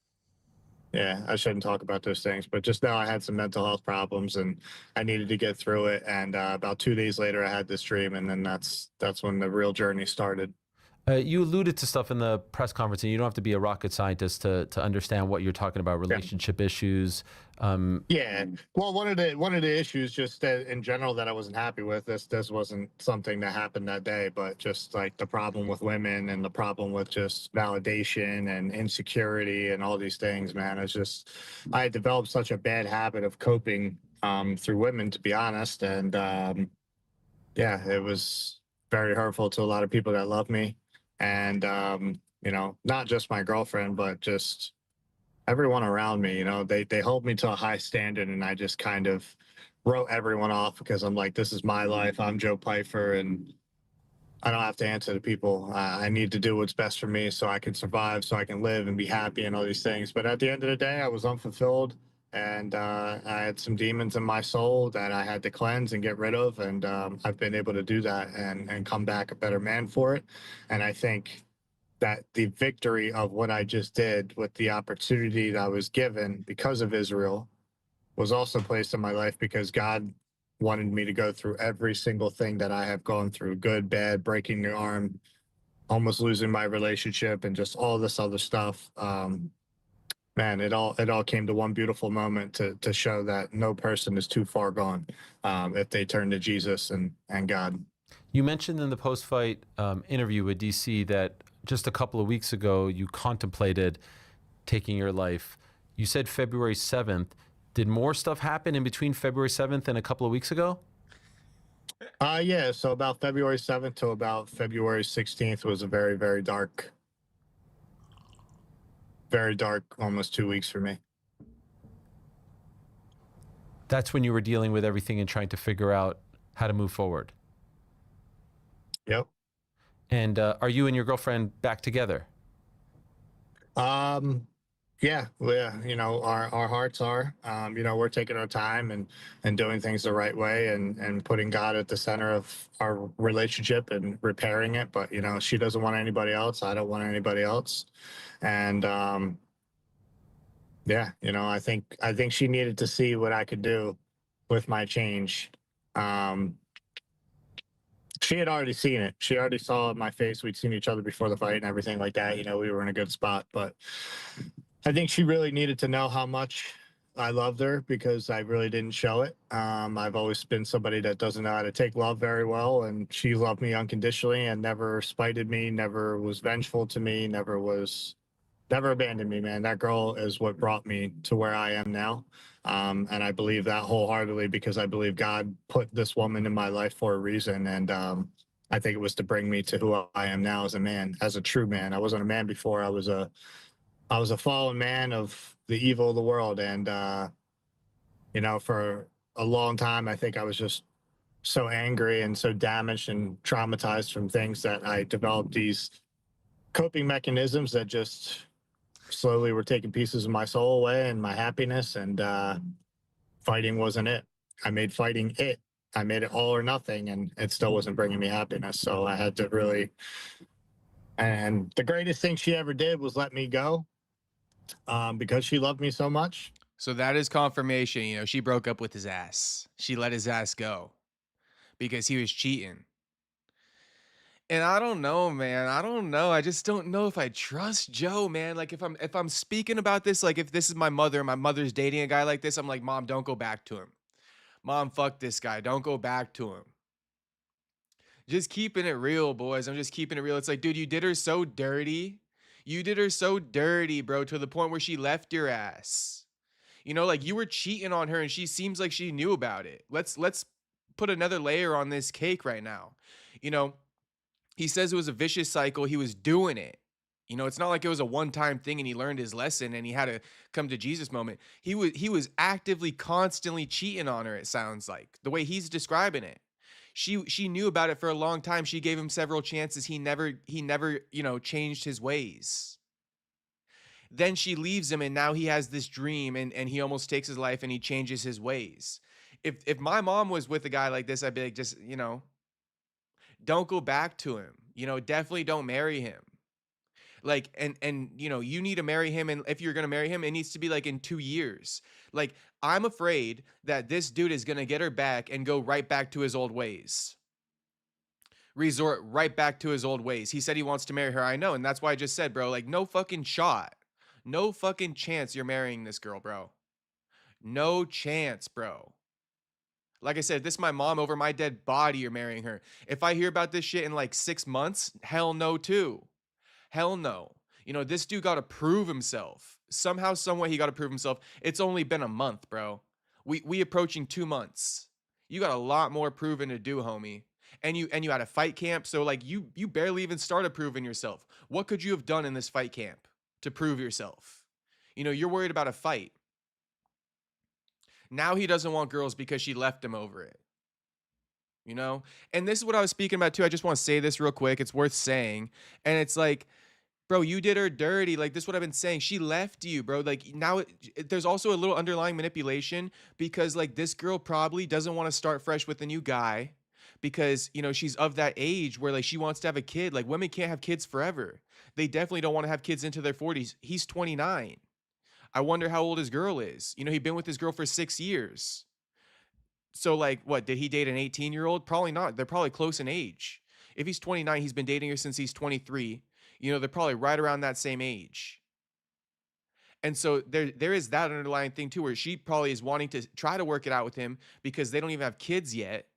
yeah, I shouldn't talk about those things, but just now I had some mental health problems and I needed to get through it. And about 2 days later, I had this dream, and then that's when the real journey started. You alluded to stuff in the press conference, and you don't have to be a rocket scientist to understand what you're talking about, relationship issues. Yeah. Well, one of the issues just in general that I wasn't happy with, this wasn't something that happened that day, but just like the problem with women and the problem with just validation and insecurity and all these things, man. It's just, I had developed such a bad habit of coping through women, to be honest. And yeah, it was very hurtful to a lot of people that love me. And, not just my girlfriend, but just everyone around me. They hold me to a high standard, and I just kind of wrote everyone off because I'm like, this is my life. I'm Joe Pyfer, and I don't have to answer to people. I need to do what's best for me so I can survive, so I can live and be happy and all these things. But at the end of the day, I was unfulfilled, and I had some demons in my soul that I had to cleanse and get rid of. And I've been able to do that and come back a better man for it. And I think that the victory of what I just did with the opportunity that I was given because of Israel was also placed in my life because God wanted me to go through every single thing that I have gone through, good, bad, breaking the arm, almost losing my relationship, and just all this other stuff. Man, it all came to one beautiful moment to show that no person is too far gone if they turn to Jesus and God. You mentioned in the post-fight interview with DC that just a couple of weeks ago you contemplated taking your life. You said February 7th. Did more stuff happen in between February 7th and a couple of weeks ago? Yeah, so about February 7th to about February 16th was a very, very dark, almost 2 weeks for me. That's when you were dealing with everything and trying to figure out how to move forward. Yep. And are you and your girlfriend back together? Yeah, our hearts are, we're taking our time and doing things the right way and putting God at the center of our relationship and repairing it. But, she doesn't want anybody else. I don't want anybody else. And, yeah, I think she needed to see what I could do with my change. She had already seen it. She already saw my face. We'd seen each other before the fight and everything like that. We were in a good spot, but I think she really needed to know how much I loved her because I really didn't show it. I've always been somebody that doesn't know how to take love very well, and she loved me unconditionally and never spited me, never was vengeful to me, never abandoned me, man. That girl is what brought me to where I am now. And I believe that wholeheartedly because I believe God put this woman in my life for a reason. And I think it was to bring me to who I am now as a man, as a true man. I wasn't a man before. I was a fallen man of the evil of the world. And, for a long time, I think I was just so angry and so damaged and traumatized from things that I developed these coping mechanisms that just slowly were taking pieces of my soul away and my happiness. And fighting wasn't it. I made fighting it. I made it all or nothing, and it still wasn't bringing me happiness. So I had to really, and the greatest thing she ever did was let me go because she loved me so much. So that is confirmation. She broke up with his ass. She let his ass go because he was cheating. And I don't know, man. I don't know. I just don't know if I trust Joe, man. Like if I'm speaking about this, like if this is my mother, my mother's dating a guy like this, I'm like, Mom, don't go back to him. Mom, fuck this guy. Don't go back to him. Just keeping it real, boys. I'm just keeping it real. It's like, dude, you did her so dirty. You did her so dirty, bro, to the point where she left your ass. You know, like you were cheating on her and she seems like she knew about it. Let's put another layer on this cake right now. You know, he says it was a vicious cycle. He was doing it. You know, it's not like it was a one-time thing and he learned his lesson and he had a come to Jesus moment. He was actively, constantly cheating on her, it sounds like, the way he's describing it. She knew about it for a long time. She gave him several chances. He never, you know, changed his ways. Then she leaves him and now he has this dream and he almost takes his life and he changes his ways. If my mom was with a guy like this, I'd be like, just, you know, don't go back to him. You know, definitely don't marry him. Like, and you know, you need to marry him, and if you're gonna marry him, it needs to be like in 2 years. Like, I'm afraid that this dude is gonna get her back and go right back to his old ways. Resort right back to his old ways. He said he wants to marry her. I know, and that's why I just said, bro, like, no fucking shot. No fucking chance you're marrying this girl, bro. No chance, bro. Like I said, if this is my mom over my dead body, you're marrying her. If I hear about this shit in like 6 months, hell no too. Hell no. You know, this dude got to prove himself. Somehow, someway he got to prove himself. It's only been a month, bro. We approaching 2 months. You got a lot more proving to do, homie. And you had a fight camp, so like you barely even started proving yourself. What could you have done in this fight camp to prove yourself? You know, you're worried about a fight. Now he doesn't want girls because she left him over it. You know? And this is what I was speaking about too. I just want to say this real quick. It's worth saying. And it's like, bro, you did her dirty. Like, this is what I've been saying. She left you, bro. Like, now there's also a little underlying manipulation because, like, this girl probably doesn't want to start fresh with a new guy because, you know, she's of that age where, like, she wants to have a kid. Like, women can't have kids forever. They definitely don't want to have kids into their 40s. He's 29. I wonder how old his girl is. You know, he'd been with his girl for 6 years. So, like, what, did he date an 18-year-old? Probably not. They're probably close in age. If he's 29, he's been dating her since he's 23. You know, they're probably right around that same age. And so there is that underlying thing too, where she probably is wanting to try to work it out with him because they don't even have kids yet.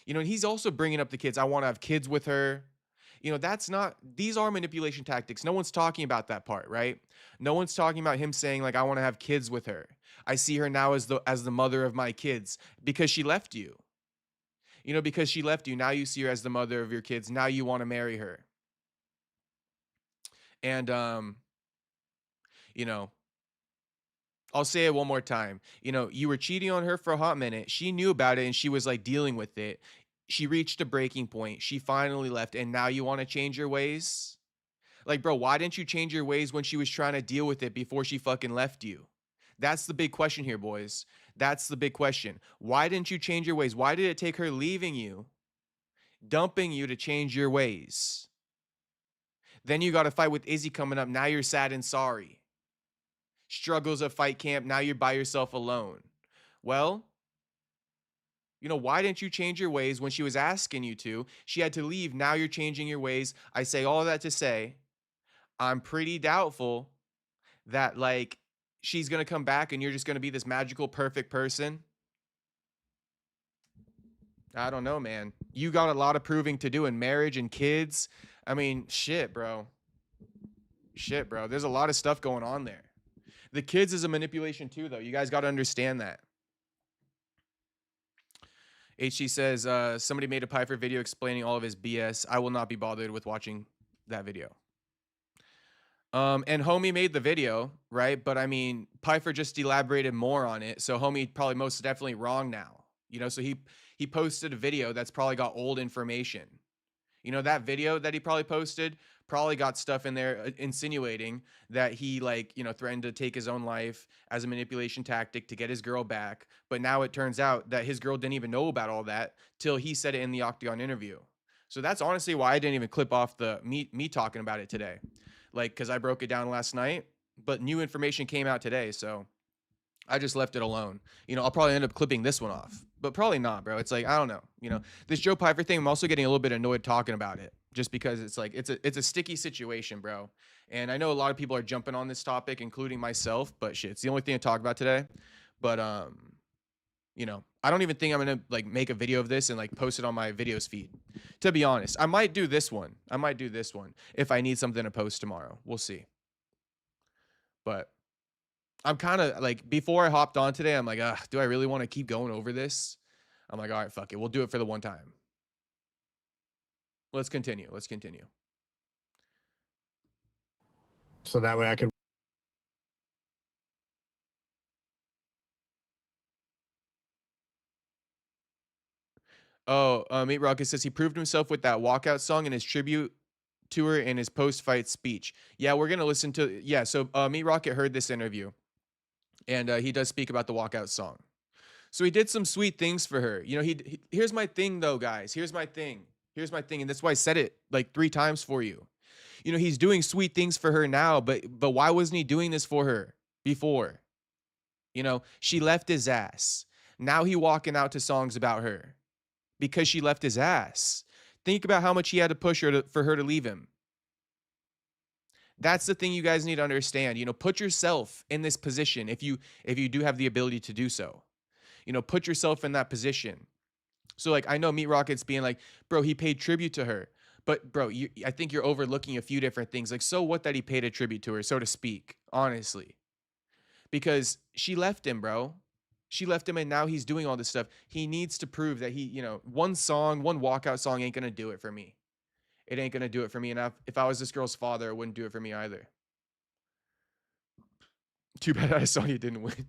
You know, and he's also bringing up the kids. I want to have kids with her. You know, that's not, these are manipulation tactics. No one's talking about that part, right? No one's talking about him saying like, I want to have kids with her. I see her now as the mother of my kids because she left you. You know, because she left you. Now you see her as the mother of your kids. Now you want to marry her. And, you know, I'll say it one more time. You know, you were cheating on her for a hot minute. She knew about it and she was like dealing with it. She reached a breaking point. She finally left. And now you want to change your ways? Like, bro, why didn't you change your ways when she was trying to deal with it before she fucking left you? That's the big question here, boys. That's the big question. Why didn't you change your ways? Why did it take her leaving you, dumping you to change your ways? Then you got a fight with Izzy coming up. Now you're sad and sorry. Struggles of fight camp. Now you're by yourself alone. Well, you know, why didn't you change your ways when she was asking you to? She had to leave. Now you're changing your ways. I say all that to say, I'm pretty doubtful that like she's going to come back and you're just going to be this magical, perfect person. I don't know, man. You got a lot of proving to do in marriage and kids. I mean, shit, bro. Shit, bro. There's a lot of stuff going on there. The kids is a manipulation too, though. You guys got to understand that. HC says, somebody made a Pyfer video explaining all of his BS. I will not be bothered with watching that video. And Homie made the video, right? But I mean, Pyfer just elaborated more on it. So Homie probably most definitely wrong now. You know, so he posted a video that's probably got old information. You know, that video that he probably posted probably got stuff in there insinuating that he, like, you know, threatened to take his own life as a manipulation tactic to get his girl back. But now it turns out that his girl didn't even know about all that till he said it in the Octagon interview. So that's honestly why I didn't even clip off the me talking about it today. Like, because I broke it down last night, but new information came out today. So I just left it alone. You know, I'll probably end up clipping this one off, but probably not, bro. It's like, I don't know. You know, this Joe Pyer thing, I'm also getting a little bit annoyed talking about it just because it's like, it's a sticky situation, bro. And I know a lot of people are jumping on this topic, including myself, but shit, it's the only thing to talk about today. But, You know, I don't even think I'm gonna like make a video of this and like post it on my videos feed. To be honest, I might do this one. I might do this one if I need something to post tomorrow. We'll see. But I'm kind of like, before I hopped on today, I'm like, do I really want to keep going over this? I'm like, all right, fuck it. We'll do it for the one time. Let's continue. Let's continue. So that way I could. Oh, Meat Rocket says he proved himself with that walkout song and his tribute to her in his post-fight speech. Yeah, we're gonna listen to. Yeah, so Meat Rocket heard this interview, and he does speak about the walkout song. So he did some sweet things for her. You know, he here's my thing though, guys. Here's my thing. Here's my thing, and that's why I said it like 3 times for you. You know, he's doing sweet things for her now, but why wasn't he doing this for her before? You know, she left his ass. Now he walking out to songs about her because she left his ass. Think about how much he had to push her for her to leave him. That's the thing you guys need to understand. You know, put yourself in this position if you do have the ability to do so. You know, put yourself in that position. So like, I know Meat Rocket's being like, bro, he paid tribute to her. But bro, I think you're overlooking a few different things. Like, so what that he paid a tribute to her, so to speak, honestly. Because she left him, bro. She left him, and now he's doing all this stuff. He needs to prove that he, you know, one song, one walkout song ain't gonna do it for me. It ain't gonna do it for me. And if I was this girl's father, it wouldn't do it for me either. Too bad I saw you didn't win.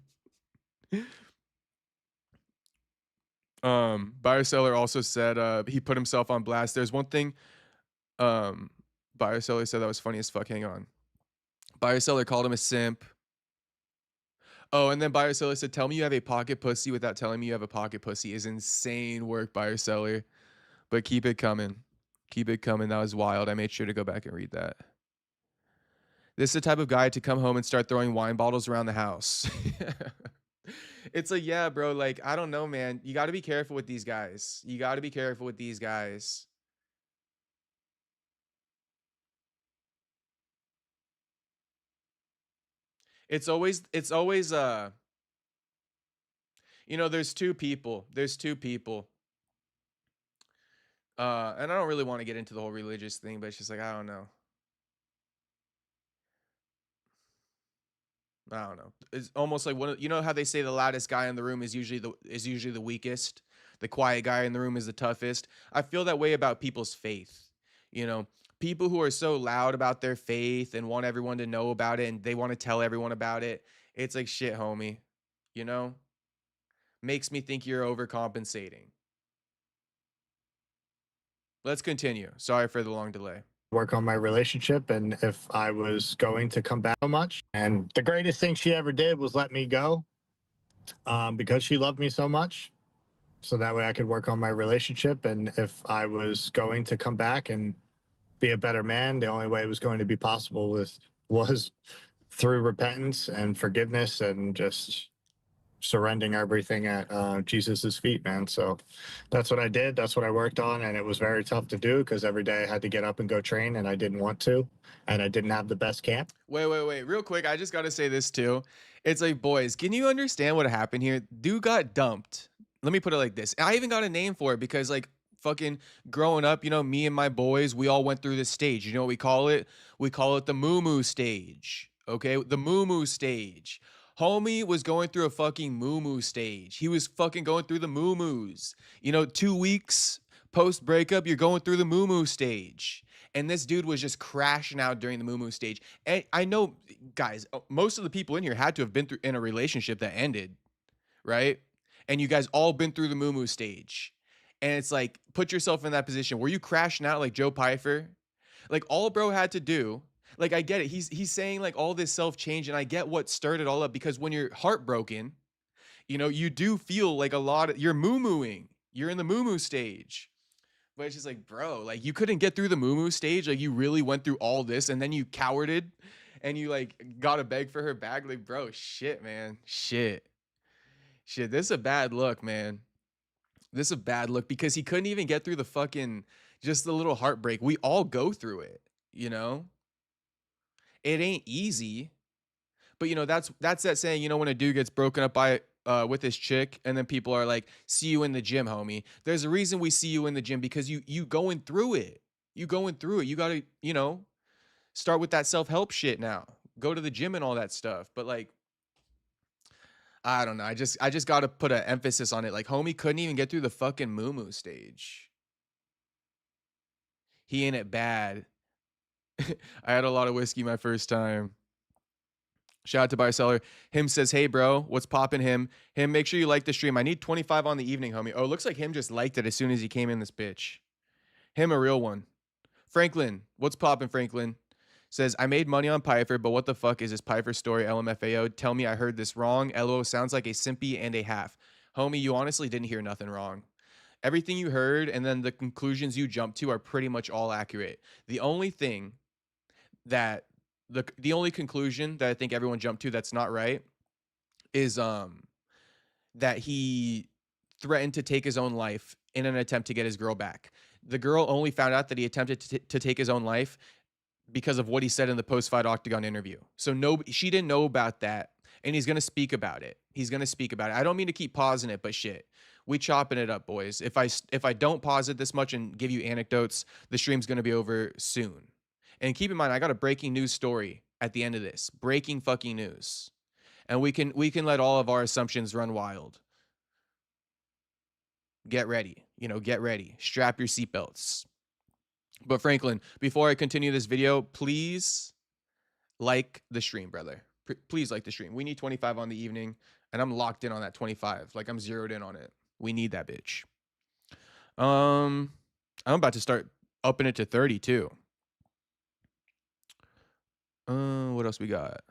Buyer Seller also said he put himself on blast. There's one thing Buyer Seller said that was funny as fuck. Hang on. Buyer Seller called him a simp. Oh, and then Buyer Seller said, tell me you have a pocket pussy without telling me you have a pocket pussy is insane work, Buyer Seller. But keep it coming. Keep it coming. That was wild. I made sure to go back and read that. This is the type of guy to come home and start throwing wine bottles around the house. It's like, yeah, bro, like, I don't know, man. You got to be careful with these guys. You got to be careful with these guys. It's always, you know, there's two people. There's two people. And I don't really want to get into the whole religious thing, but it's just like, I don't know. I don't know. It's almost like you know how they say the loudest guy in the room is usually the weakest. The quiet guy in the room is the toughest. I feel that way about people's faith. You know, people who are so loud about their faith and want everyone to know about it and they want to tell everyone about it. It's like, shit, homie. You know? Makes me think you're overcompensating. Let's continue. Sorry for the long delay. Work on my relationship, and if I was going to come back so much. And the greatest thing she ever did was let me go, because she loved me so much. So that way I could work on my relationship. And if I was going to come back and be a better man, the only way it was going to be possible was through repentance and forgiveness and just surrendering everything at Jesus's feet, man. So that's what I did. That's what I worked on. And it was very tough to do because every day I had to get up and go train and I didn't want to. And I didn't have the best camp. Wait. Real quick. I just got to say this too. It's like, boys, can you understand what happened here? Dude got dumped. Let me put it like this. I even got a name for it because like fucking growing up, you know, me and my boys, we all went through this stage. You know what we call it? We call it the moo-moo stage. Okay? The moo-moo stage. Homie was going through a fucking moo-moo stage. He was fucking going through the moo-moos. You know, 2 weeks post breakup, you're going through the moo-moo stage. And this dude was just crashing out during the moo-moo stage. And I know, guys, most of the people in here had to have been through in a relationship that ended, right? And you guys all been through the moo-moo stage. And it's like, put yourself in that position. Were you crashing out like Joe Pyer? Like, all bro had to do, like, I get it. He's saying like all this self-change, and I get what stirred it all up, because when you're heartbroken, you know, you do feel like you're moo-mooing. You're in the moo-moo stage. But it's just like, bro, like, you couldn't get through the moo-moo stage. Like, you really went through all this, and then you cowarded, and you like got to beg for her back. Like, bro, shit, man. Shit. This is a bad look, man. This is a bad look, because he couldn't even get through the fucking, just the little heartbreak. We all go through it, you know? It ain't easy. But, you know, that's that saying, you know, when a dude gets broken up by with this chick, and then people are like, "See you in the gym, homie." There's a reason we see you in the gym, because you going through it. You going through it. You gotta, start with that self-help shit now. Go to the gym and all that stuff. But like, I don't know. I just gotta put an emphasis on it. Like, homie couldn't even get through the fucking moo stage. He in it bad. I had a lot of whiskey my first time. Shout out to buyer seller. Him says, "Hey bro, what's poppin'?" Him, make sure you like the stream. I need 25 on the evening, homie. Oh, it looks like him just liked it as soon as he came in this bitch. Him a real one. Franklin, what's poppin', Franklin? Says, "I made money on Pyfer, but what the fuck is this Pyfer story? LMFAO. Tell me I heard this wrong. LO sounds like a simpy and a half." Homie, you honestly didn't hear nothing wrong. Everything you heard and then the conclusions you jumped to are pretty much all accurate. The only thing that the only conclusion that I think everyone jumped to that's not right is that he threatened to take his own life in an attempt to get his girl back. The girl only found out that he attempted to take his own life because of what he said in the post-fight octagon interview. So she didn't know about that, and he's gonna speak about it. He's gonna speak about it. I don't mean to keep pausing it, but shit, we chopping it up, boys. If I don't pause it this much and give you anecdotes, the stream's gonna be over soon. And keep in mind, I got a breaking news story at the end of this. Breaking fucking news. And we can let all of our assumptions run wild. Get ready. Get ready. Strap your seatbelts. But Franklin, before I continue this video, please like the stream, brother. Please like the stream. We need 25 on the evening, and I'm locked in on that 25. Like, I'm zeroed in on it. We need that bitch. I'm about to start upping it to 30 too. What else we got?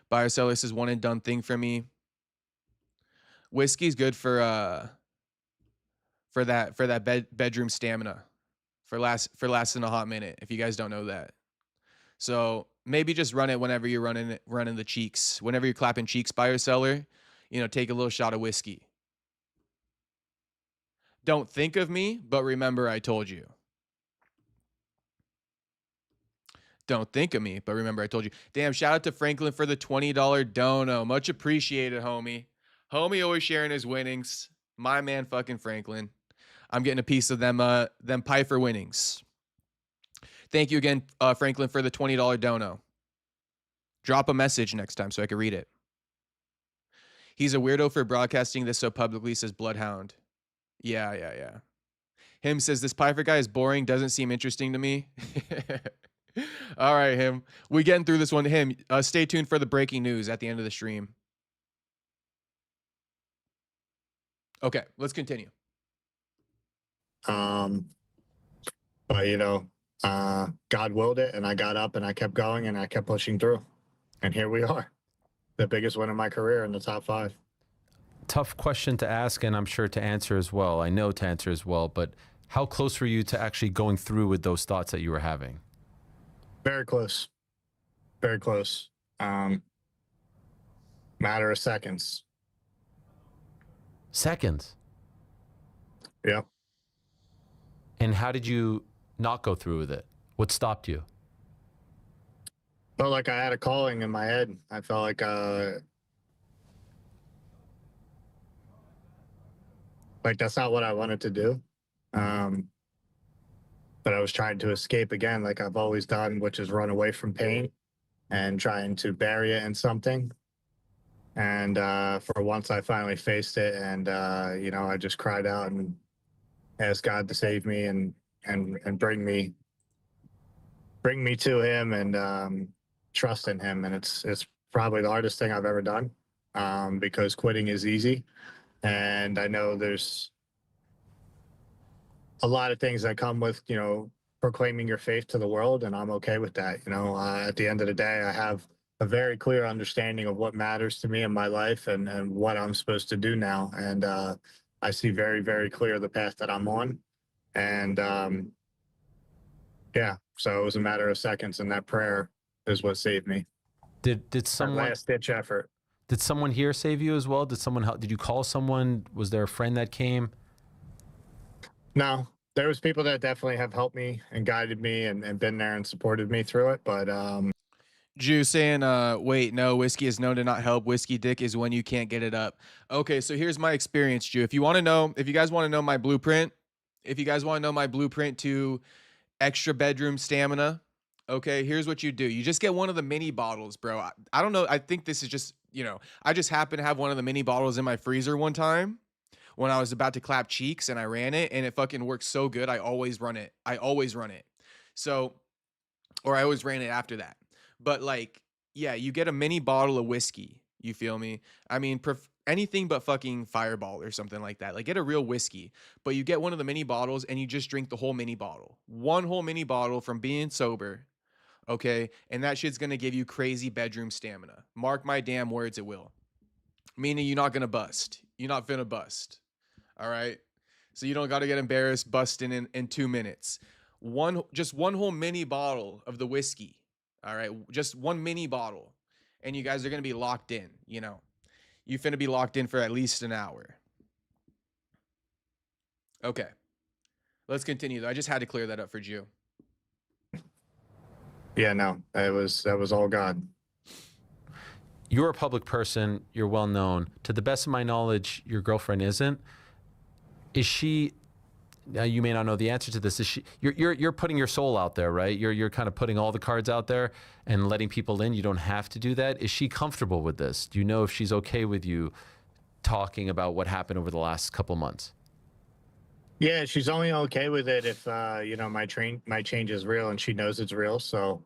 Buyer seller says, "One and done thing for me." Whiskey's good for that bedroom stamina, for lasting a hot minute, if you guys don't know that. So maybe just run it whenever you're running the cheeks. Whenever you're clapping cheeks, buyer seller, take a little shot of whiskey. Don't think of me, but remember I told you. Don't think of me, but remember I told you. Damn, shout out to Franklin for the $20 dono. Much appreciated, homie. Homie always sharing his winnings. My man fucking Franklin. I'm getting a piece of them Pyfer winnings. Thank you again, Franklin, for the $20 dono. Drop a message next time so I can read it. He's a weirdo for broadcasting this so publicly, says Bloodhound. Yeah. Him says, "This Pyfer guy is boring, doesn't seem interesting to me." All right, him. We getting through this one. Him, stay tuned for the breaking news at the end of the stream. Okay, let's continue. But God willed it, and I got up and I kept going and I kept pushing through, and here we are, the biggest win of my career in the top 5. Tough question to ask, and I'm sure to answer as well. I know to answer as well, but how close were you to actually going through with those thoughts that you were having? Very close. Very close. Matter of seconds. Seconds? Yep. And how did you not go through with it? What stopped you? Felt like I had a calling in my head. I felt like that's not what I wanted to do. But I was trying to escape again, like I've always done, which is run away from pain and trying to bury it in something. And for once, I finally faced it, and I just cried out and asked God to save me and bring me to Him and trust in Him. And it's probably the hardest thing I've ever done, because quitting is easy, and I know there's a lot of things that come with, proclaiming your faith to the world, and I'm okay with that. At the end of the day, I have a very clear understanding of what matters to me in my life and what I'm supposed to do now. And I see very, very clear the path that I'm on. And so it was a matter of seconds, and that prayer is what saved me. Did someone last ditch effort? Did someone here save you as well? Did someone help? Did you call someone? Was there a friend that came? No, there was people that definitely have helped me and guided me and been there and supported me through it. But Jew saying, wait, no, whiskey is known to not help. Whiskey dick is when you can't get it up. Okay, so here's my experience, Jew. If you guys want to know my blueprint, to extra bedroom stamina, okay, here's what you do. You just get one of the mini bottles, bro. I don't know. I think this is just, I just happened to have one of the mini bottles in my freezer one time when I was about to clap cheeks, and I ran it, and it fucking works so good. I always run it. So, or I always ran it after that. But like, yeah, you get a mini bottle of whiskey. You feel me? I mean, anything but fucking Fireball or something like that. Like, get a real whiskey, but you get one of the mini bottles and you just drink the whole mini bottle. One whole mini bottle from being sober. Okay. And that shit's going to give you crazy bedroom stamina. Mark my damn words, it will. Meaning you're not going to bust. You're not finna bust. All right. So you don't got to get embarrassed busting in 2 minutes. Just one whole mini bottle of the whiskey. All right, just one mini bottle, and you guys are gonna be locked in. You finna be locked in for at least an hour. Okay, let's continue. I just had to clear that up for Jew. Yeah, no, that was all God. You're a public person. You're well known. To the best of my knowledge, your girlfriend isn't. Is she? Now, you may not know the answer to this. Is she? You're putting your soul out there, right? You're kind of putting all the cards out there and letting people in. You don't have to do that. Is she comfortable with this? Do you know if she's okay with you talking about what happened over the last couple months? Yeah, she's only okay with it if my change is real and she knows it's real. So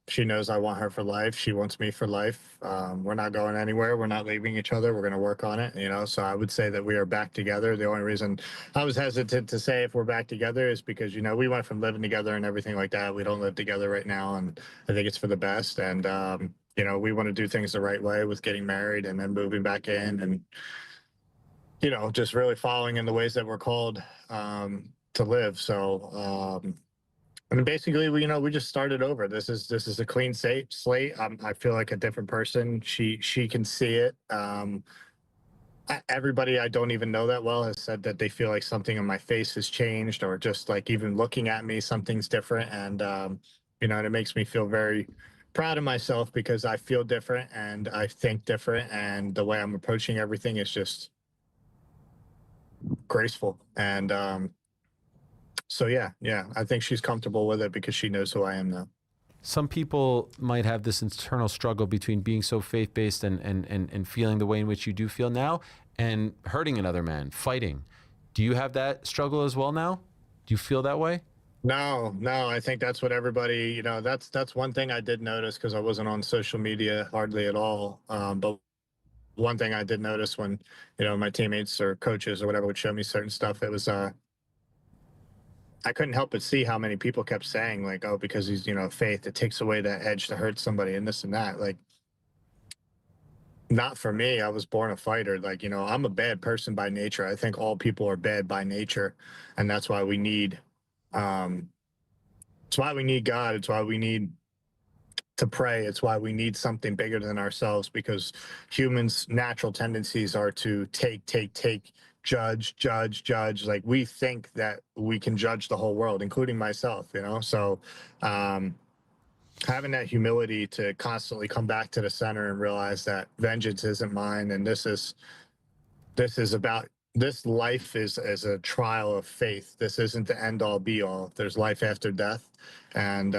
she knows I want her for life. She wants me for life. We're not going anywhere. We're not leaving each other. We're going to work on it. So I would say that we are back together. The only reason I was hesitant to say if we're back together is because we went from living together and everything like that. We don't live together right now, and I think it's for the best. And we want to do things the right way with getting married and then moving back in and just really following in the ways that we're called to live. So, and basically, we just started over. This is a clean slate. I feel like a different person. She can see it. Everybody I don't even know that well has said that they feel like something in my face has changed, or just like even looking at me, something's different. And and it makes me feel very proud of myself because I feel different and I think different, and the way I'm approaching everything is just graceful. And so yeah, I think she's comfortable with it because she knows who I am now. Some people might have this internal struggle between being so faith-based and feeling the way in which you do feel now and hurting another man, fighting. Do you have that struggle as well now? Do you feel that way? No, I think that's what everybody, that's one thing I did notice because I wasn't on social media hardly at all. But one thing I did notice when, my teammates or coaches or whatever would show me certain stuff, it was, I couldn't help but see how many people kept saying like, oh, because he's, faith, it takes away that edge to hurt somebody and this and that. Like, not for me. I was born a fighter. Like, I'm a bad person by nature. I think all people are bad by nature. And that's why we need, it's why we need God. It's why we need to pray. It's why we need something bigger than ourselves, because humans' natural tendencies are to take, judge. Like, we think that we can judge the whole world, including myself, So having that humility to constantly come back to the center and realize that vengeance isn't mine, and this is about, this life is a trial of faith. This isn't the end all be all. There's life after death, and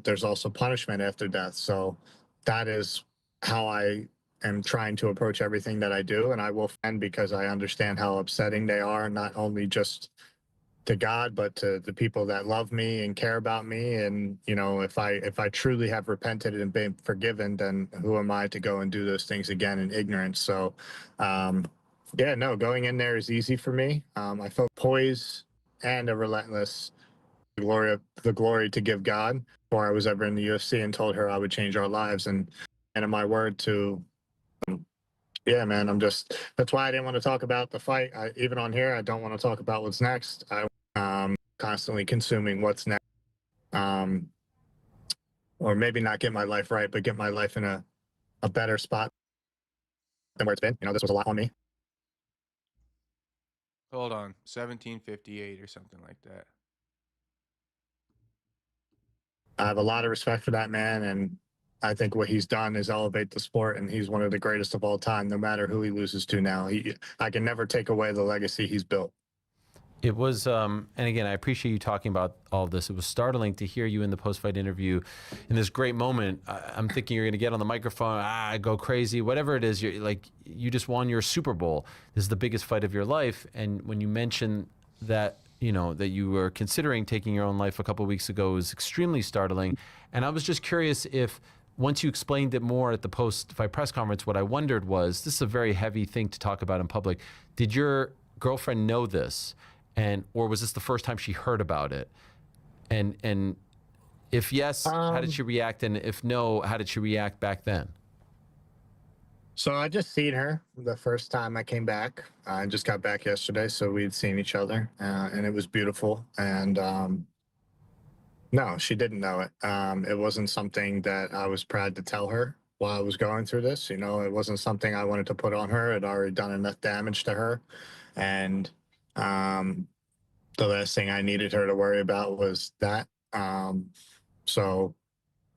there's also punishment after death. So that is how I am trying to approach everything that I do, and I will end because I understand how upsetting they are, not only just to God, but to the people that love me and care about me. And if I truly have repented and been forgiven, then who am I to go and do those things again in ignorance? So yeah, no, going in there is easy for me. I felt poise and a relentless the glory to give God before I was ever in the UFC, and told her I would change our lives. And in my word to, yeah, man, that's why I didn't want to talk about the fight. Even on here, I don't want to talk about what's next. I constantly consuming what's next. Or maybe not get my life right, but get my life in a better spot than where it's been. This was a lot on me. Hold on, 1758 or something like that. I have a lot of respect for that man, and I think what he's done is elevate the sport, and he's one of the greatest of all time, no matter who he loses to now. I can never take away the legacy he's built. It was, and again, I appreciate you talking about all of this. It was startling to hear you in the post-fight interview in this great moment. I'm thinking you're going to get on the microphone, go crazy, whatever it is. You're like, you just won your Super Bowl. This is the biggest fight of your life. And when you mentioned that, you know, that you were considering taking your own life a couple of weeks ago, it was extremely startling. And I was just curious if, once you explained it more at the post-fight press conference, what I wondered was, this is a very heavy thing to talk about in public. Did your girlfriend know this? Or was this the first time she heard about it? And if yes, how did she react? And if no, how did she react back then? So I just seen her the first time I came back. I just got back yesterday, so we'd seen each other, and it was beautiful. And no, she didn't know it. It wasn't something that I was proud to tell her while I was going through this. You know, it wasn't something I wanted to put on her. It had already done enough damage to her. And the last thing I needed her to worry about was that.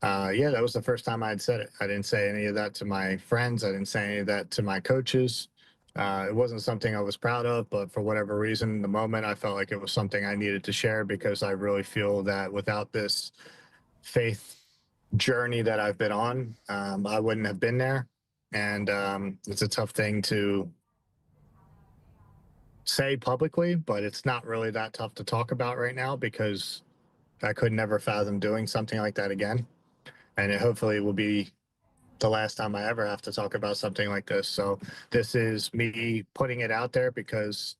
Yeah, that was the first time I'd said it. I didn't say any of that to my friends. I didn't say any of that to my coaches. It wasn't something I was proud of, but for whatever reason, in the moment, I felt like it was something I needed to share, because I really feel that without this faith journey that I've been on, I wouldn't have been there. And it's a tough thing to say publicly, but it's not really that tough to talk about right now, because I could never fathom doing something like that again. And it hopefully will be the last time I ever have to talk about something like this. So this is me putting it out there because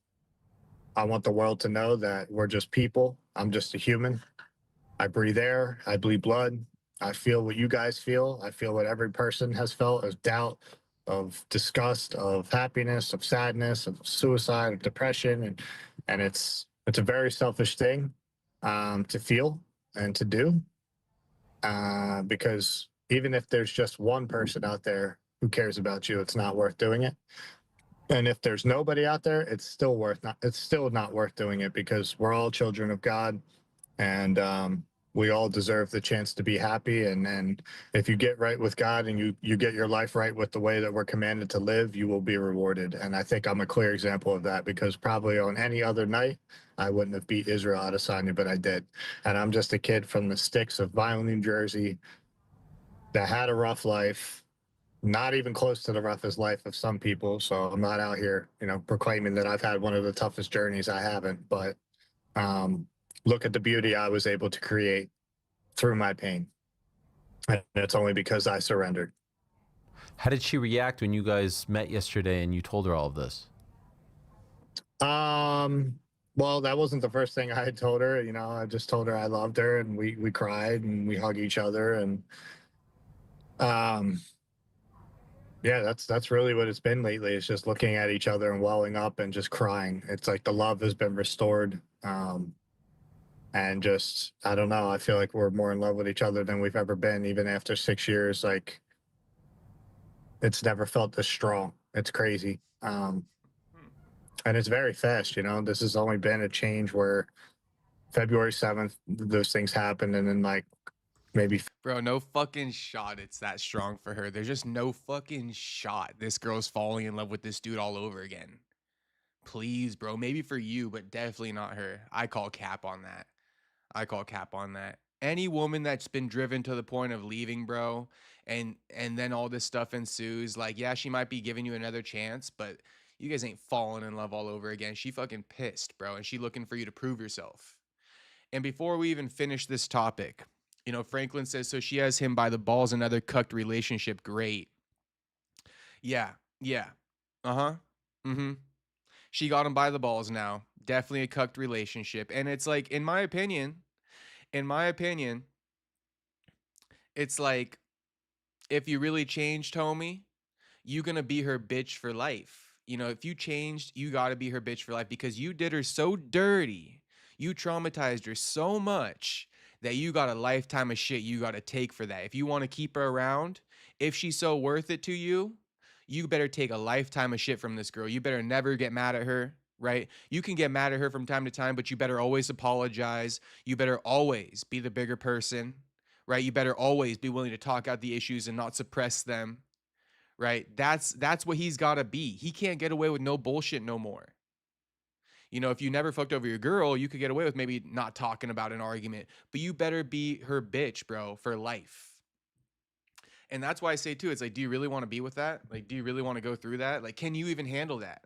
I want the world to know that we're just people. I'm just a human. I breathe air. I bleed blood. I feel what you guys feel. I feel what every person has felt, of doubt, of disgust, of happiness, of sadness, of suicide, of depression. And it's a very selfish thing to feel and to do, because even if there's just one person out there who cares about you, it's not worth doing it. And if there's nobody out there, it's still not worth doing it, because we're all children of God, and we all deserve the chance to be happy. And if you get right with God and you get your life right with the way that we're commanded to live, you will be rewarded. And I think I'm a clear example of that, because probably on any other night, I wouldn't have beat Israel Adesanya, but I did. And I'm just a kid from the sticks of Vineland, New Jersey, that had a rough life, not even close to the roughest life of some people. So I'm not out here, proclaiming that I've had one of the toughest journeys. I haven't, but look at the beauty I was able to create through my pain. And it's only because I surrendered. How did she react when you guys met yesterday and you told her all of this? Well, that wasn't the first thing I had told her. I just told her I loved her, and we cried and we hugged each other. And yeah, that's really what it's been lately. It's just looking at each other and welling up and just crying. It's like the love has been restored. And just, I don't know, I feel like we're more in love with each other than we've ever been, even after 6 years. Like, it's never felt this strong. It's crazy. And it's very fast, This has only been a change where February 7th, those things happened, and then like maybe. Bro, no fucking shot it's that strong for her. There's just no fucking shot this girl's falling in love with this dude all over again. Please, bro. Maybe for you, but definitely not her. I call cap on that. Any woman that's been driven to the point of leaving, bro, and then all this stuff ensues, like, yeah, she might be giving you another chance, but you guys ain't falling in love all over again. She fucking pissed, bro, and she looking for you to prove yourself. And before we even finish this topic, Franklin says, so she has him by the balls, another cucked relationship. Great. Yeah. Uh-huh. Mm-hmm. She got him by the balls now. Definitely a cucked relationship. And it's like, in my opinion, it's like, if you really changed, homie, you gonna be her bitch for life. If you changed, you gotta be her bitch for life, because you did her so dirty. You traumatized her so much that you got a lifetime of shit you gotta take for that. If you want to keep her around, if she's so worth it to you, you better take a lifetime of shit from this girl. You better never get mad at her, right? You can get mad at her from time to time, but you better always apologize. You better always be the bigger person, right? You better always be willing to talk out the issues and not suppress them, right? That's what he's got to be. He can't get away with no bullshit no more. You know, if you never fucked over your girl, you could get away with maybe not talking about an argument, but you better be her bitch, bro, for life. And that's why I say too, it's like, do you really want to be with that? Like, do you really want to go through that? Like, can you even handle that?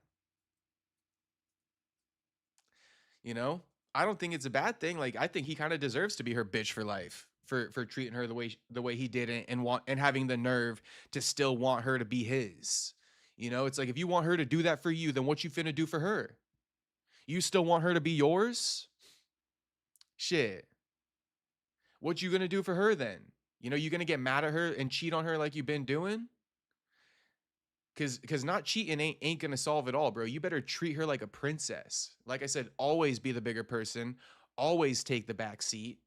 You know, I don't think it's a bad thing. Like, I think he kind of deserves to be her bitch for life for treating her the way he did and having the nerve to still want her to be his. You know, it's like, if you want her to do that for you, then what you finna do for her? You still want her to be yours? Shit. What you gonna do for her then? You know, you gonna get mad at her and cheat on her like you've been doing? Cause not cheating ain't gonna solve it all, bro. You better treat her like a princess. Like I said, always be the bigger person, always take the back seat.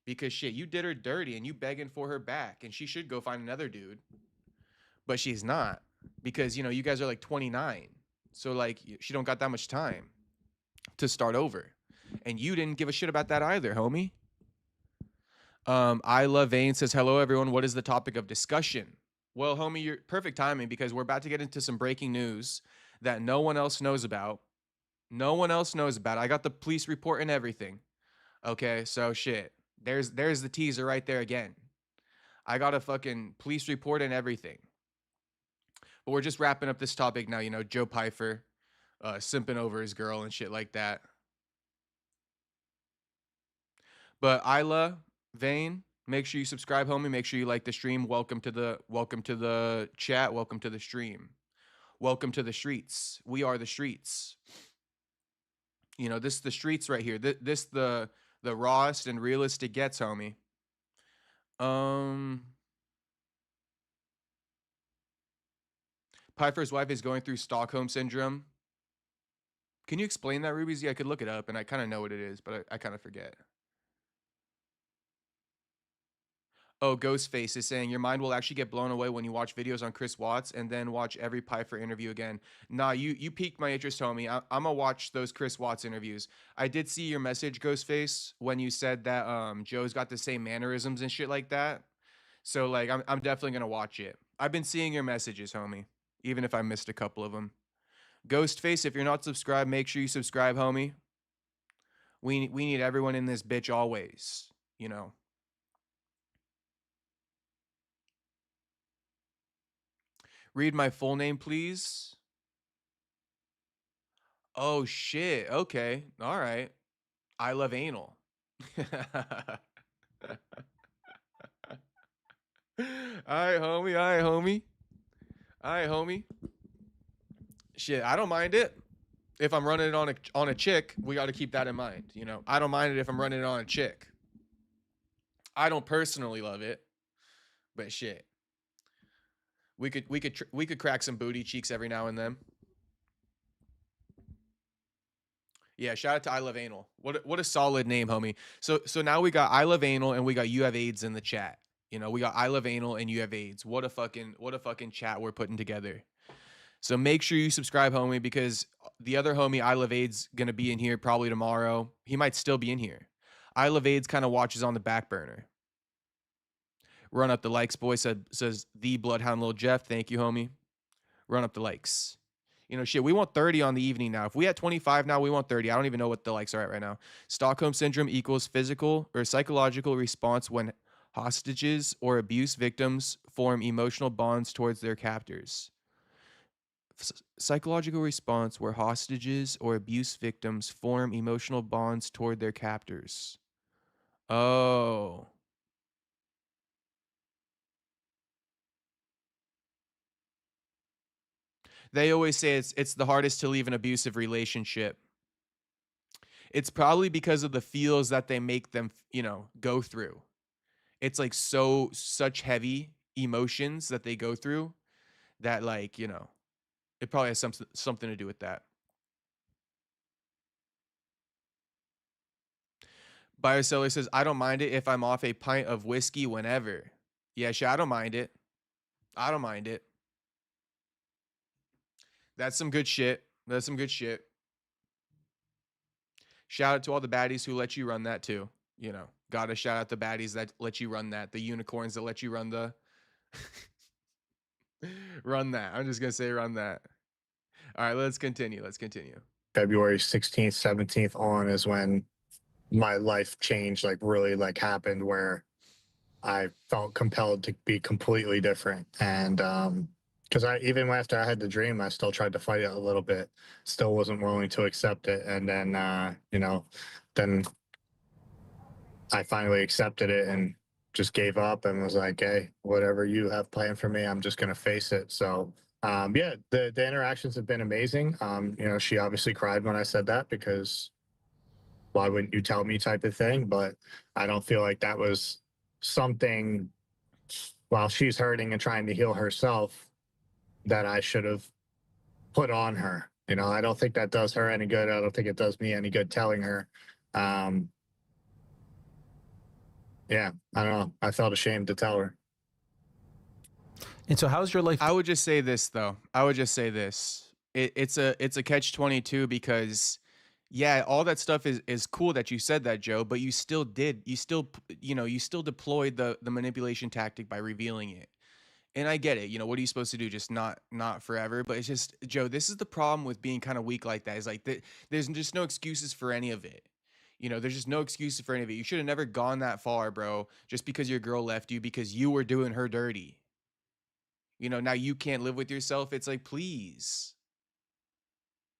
Because shit, you did her dirty and you begging for her back, and she should go find another dude. But she's not. Because, you know, you guys are like 29. So like she don't got that much time to start over. And you didn't give a shit about that either, homie. I Love Vane says, hello everyone. What is the topic of discussion? Well, homie, you're perfect timing, because we're about to get into some breaking news that no one else knows about. No one else knows about. I got the police report and everything. Okay, so shit. There's the teaser right there again. I got a fucking police report and everything. But we're just wrapping up this topic now. You know, Joe Pyfer simping over his girl and shit like that. But Isla Vane, make sure you subscribe, homie. Make sure you like the stream. Welcome to the chat. Welcome to the stream. Welcome to the streets. We are the streets. You know, this is the streets right here. This the rawest and realest it gets, homie. Pyfer's wife is going through Stockholm syndrome. Can you explain that, Rubies? Yeah, I could look it up, and I kind of know what it is, but I kind of forget. Oh, Ghostface is saying your mind will actually get blown away when you watch videos on Chris Watts and then watch every Pyfer interview again. Nah, you piqued my interest, homie. I'm gonna watch those Chris Watts interviews. I did see your message, Ghostface, when you said that Joe's got the same mannerisms and shit like that. So like, I'm definitely gonna watch it. I've been seeing your messages, homie, even if I missed a couple of them. Ghostface, if you're not subscribed, make sure you subscribe, homie. We need everyone in this bitch always, you know. Read my full name, please. Oh, shit. Okay. All right. I love anal. All right, homie. All right, homie. All right, homie. Shit, I don't mind it. If I'm running it on a chick, we got to keep that in mind. You know, I don't mind it if I'm running it on a chick. I don't personally love it, but shit. We could crack some booty cheeks every now and then. Yeah, shout out to I Love Anal. What a solid name, homie. So now we got I Love Anal and we got You Have AIDS in the chat. You know, we got I Love Anal and You Have AIDS. What a fucking chat we're putting together. So make sure you subscribe, homie, because the other homie, I Love AIDS, gonna be in here probably tomorrow. He might still be in here. I Love AIDS kind of watches on the back burner. Run up the likes, boy, says the Bloodhound Lil Jeff. Thank you, homie. Run up the likes. You know, shit, we want 30 on the evening now. If we had 25 now, we want 30. I don't even know what the likes are at right now. Stockholm Syndrome equals physical or psychological response when hostages or abuse victims form emotional bonds towards their captors. Psychological response where hostages or abuse victims form emotional bonds toward their captors. Oh. They always say it's the hardest to leave an abusive relationship. It's probably because of the feels that they make them, you know, go through. It's like such heavy emotions that they go through that, like, you know, it probably has something to do with that. Buyer seller says, I don't mind it if I'm off a pint of whiskey whenever. Yeah, sure, I don't mind it. I don't mind it. That's some good shit. That's some good shit. Shout out to all the baddies who let you run that too. You know, gotta shout out the baddies that let you run that, the unicorns that let you run the run that. I'm just gonna say run that. All right, let's continue. Let's continue. February 16th, 17th on is when my life change like really like happened, where I felt compelled to be completely different. And because I, even after I had the dream, I still tried to fight it a little bit, still wasn't willing to accept it. And then you know, then I finally accepted it and just gave up and was like, hey, whatever you have planned for me, I'm just gonna face it. So yeah, the interactions have been amazing. You know, she obviously cried when I said that, because why wouldn't you tell me, type of thing. But I don't feel like that was something, while she's hurting and trying to heal herself, that I should have put on her. You know, I don't think that does her any good. I don't think it does me any good telling her. Yeah, I don't know. I felt ashamed to tell her. And so, how's your life? I would just say this though. I would just say this. It's a catch-22, because yeah, all that stuff is cool that you said that, Joe, but you still deployed the manipulation tactic by revealing it. And I get it. You know, what are you supposed to do? Just not forever. But it's just, Joe, this is the problem with being kind of weak like that. Is like there's just no excuses for any of it. You know, there's just no excuses for any of it. You should have never gone that far, bro, just because your girl left you because you were doing her dirty. You know, now you can't live with yourself. It's like, please.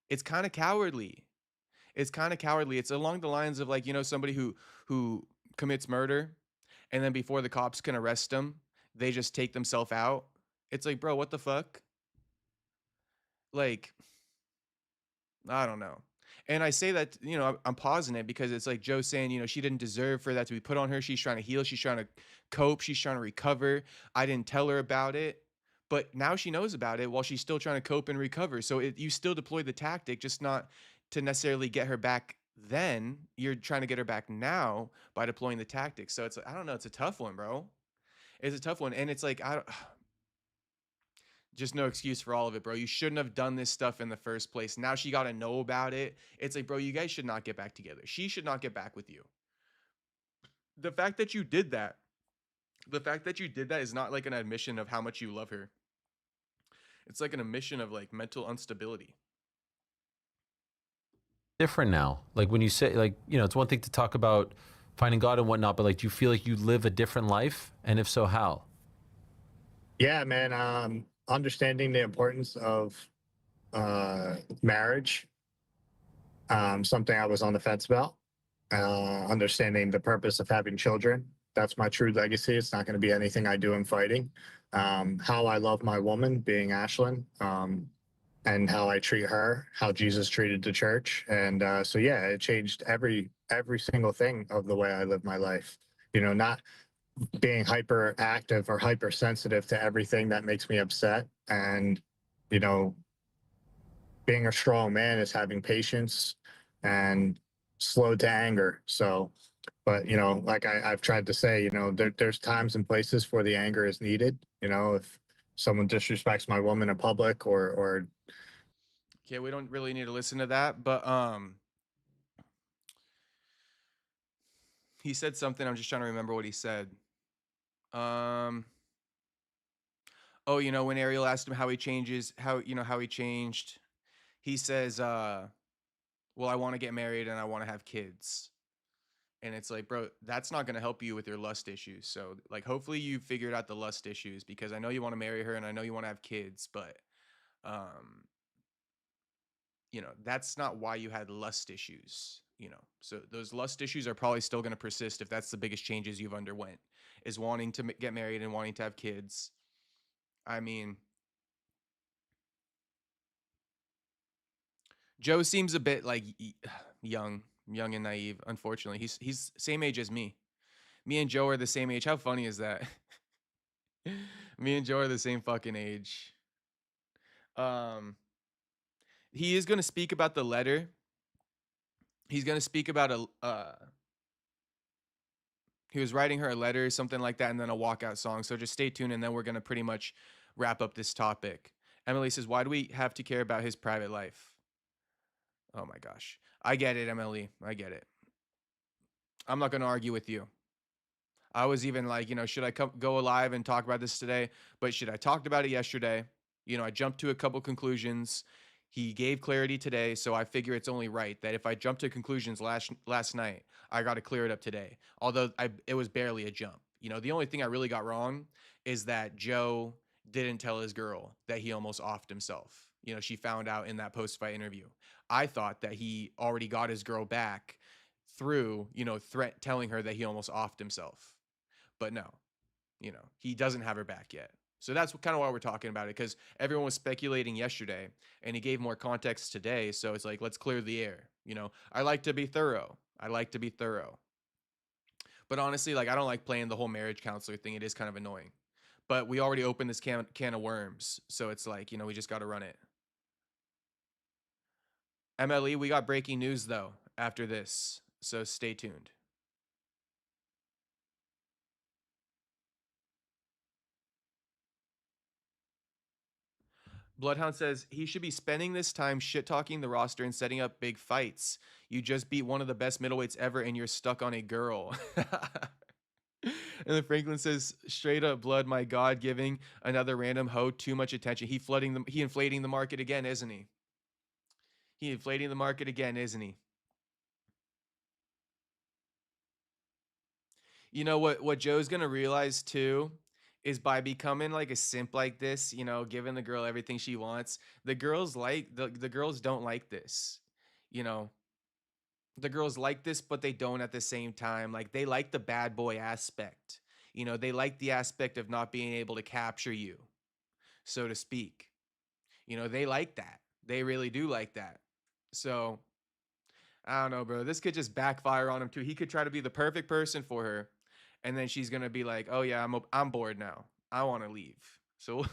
It's kind of cowardly. It's kind of cowardly. It's along the lines of, like, you know, somebody who commits murder, and then before the cops can arrest them, they just take themselves out. It's like, bro, what the fuck? Like, I don't know. And I say that, you know, I'm pausing it because it's like Joe saying, you know, she didn't deserve for that to be put on her. She's trying to heal. She's trying to cope. She's trying to recover. I didn't tell her about it, but now she knows about it while she's still trying to cope and recover. So you still deploy the tactic, just not to necessarily get her back then. You're trying to get her back now by deploying the tactic. So it's, I don't know. It's a tough one, bro. It's a tough one. And it's like, just no excuse for all of it, bro. You shouldn't have done this stuff in the first place. Now she got to know about it. It's like, bro, you guys should not get back together. She should not get back with you. The fact that you did that is not like an admission of how much you love her. It's like an admission of like mental instability. Different now. Like when you say, like, you know, it's one thing to talk about finding God and whatnot, but like, do you feel like you live a different life? And if so, how? Yeah, man. Understanding the importance of marriage, something I was on the fence about. Understanding the purpose of having children. That's my true legacy. It's not going to be anything I do in fighting. How I love my woman, being Ashlyn, and how I treat her, how Jesus treated the church. And so, yeah, it changed every single thing of the way I live my life. You know, not being hyperactive or hypersensitive to everything that makes me upset. And, you know, being a strong man is having patience and slow to anger. So, but, you know, like I've tried to say, you know, there's times and places where the anger is needed. You know, if someone disrespects my woman in public or Okay, we don't really need to listen to that, but he said something. I'm just trying to remember what he said. Oh, you know, when Ariel asked him how he changes, how he changed, he says, well, I want to get married and I want to have kids. And it's like, bro, that's not going to help you with your lust issues. So, like, hopefully you figured out the lust issues, because I know you want to marry her and I know you want to have kids, but, you know, that's not why you had lust issues, you know. So those lust issues are probably still going to persist if that's the biggest changes you've underwent, is wanting to get married and wanting to have kids. I mean, Joe seems a bit like young and naive. Unfortunately, he's same age as me. Me and Joe are the same age. How funny is that? Me and Joe are the same fucking age. He is going to speak about the letter. He's going to speak about he was writing her a letter, something like that, and then a walkout song. So just stay tuned, and then we're going to pretty much wrap up this topic. Emily says, why do we have to care about his private life? Oh my gosh. I get it, Emily. I get it. I'm not going to argue with you. I was even like, should I go live and talk about this today? But shit, I talked about it yesterday. I jumped to a couple conclusions. He gave clarity today, so I figure it's only right that if I jumped to conclusions last night, I got to clear it up today. Although it was barely a jump. The only thing I really got wrong is that Joe didn't tell his girl that he almost offed himself. She found out in that post-fight interview. I thought that he already got his girl back through, threat telling her that he almost offed himself. But no, he doesn't have her back yet. So that's kind of why we're talking about it, because everyone was speculating yesterday and he gave more context today. So it's like, let's clear the air. I like to be thorough. But honestly, like, I don't like playing the whole marriage counselor thing. It is kind of annoying. But we already opened this can of worms. So it's like, we just got to run it. MLE, we got breaking news, though, after this. So stay tuned. Bloodhound says he should be spending this time shit-talking the roster and setting up big fights. You just beat one of the best middleweights ever and you're stuck on a girl. And then Franklin says, straight up blood, my God, giving another random hoe too much attention. He inflating the market again, isn't he? He inflating the market again, isn't he? You know what Joe's going to realize too is by becoming like a simp like this, giving the girl everything she wants, the girls the girls don't like this. The girls like this, but they don't at the same time. Like, they like the bad boy aspect. They like the aspect of not being able to capture you, so to speak. They like that. They really do like that. So I don't know, bro. This could just backfire on him too. He could try to be the perfect person for her, and then she's gonna be like, "Oh yeah, I'm bored now. I want to leave." So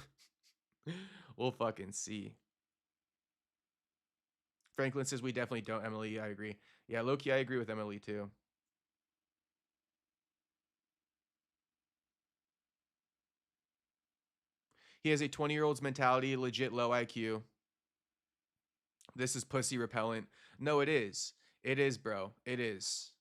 we'll fucking see. Franklin says we definitely don't. Emily, I agree. Yeah, Loki, I agree with Emily too. He has a 20-year-old's mentality, legit low IQ. This is pussy repellent. No, it is. It is, bro. It is.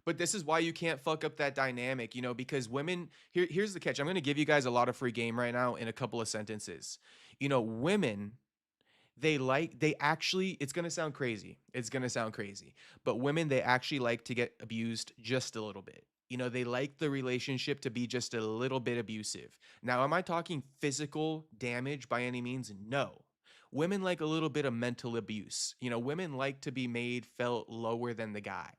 But this is why you can't fuck up that dynamic, because women, here's the catch. I'm going to give you guys a lot of free game right now in a couple of sentences. Women, they actually, it's going to sound crazy. But women, they actually like to get abused just a little bit. They like the relationship to be just a little bit abusive. Now, am I talking physical damage by any means? No. Women like a little bit of mental abuse. Women like to be felt lower than the guy,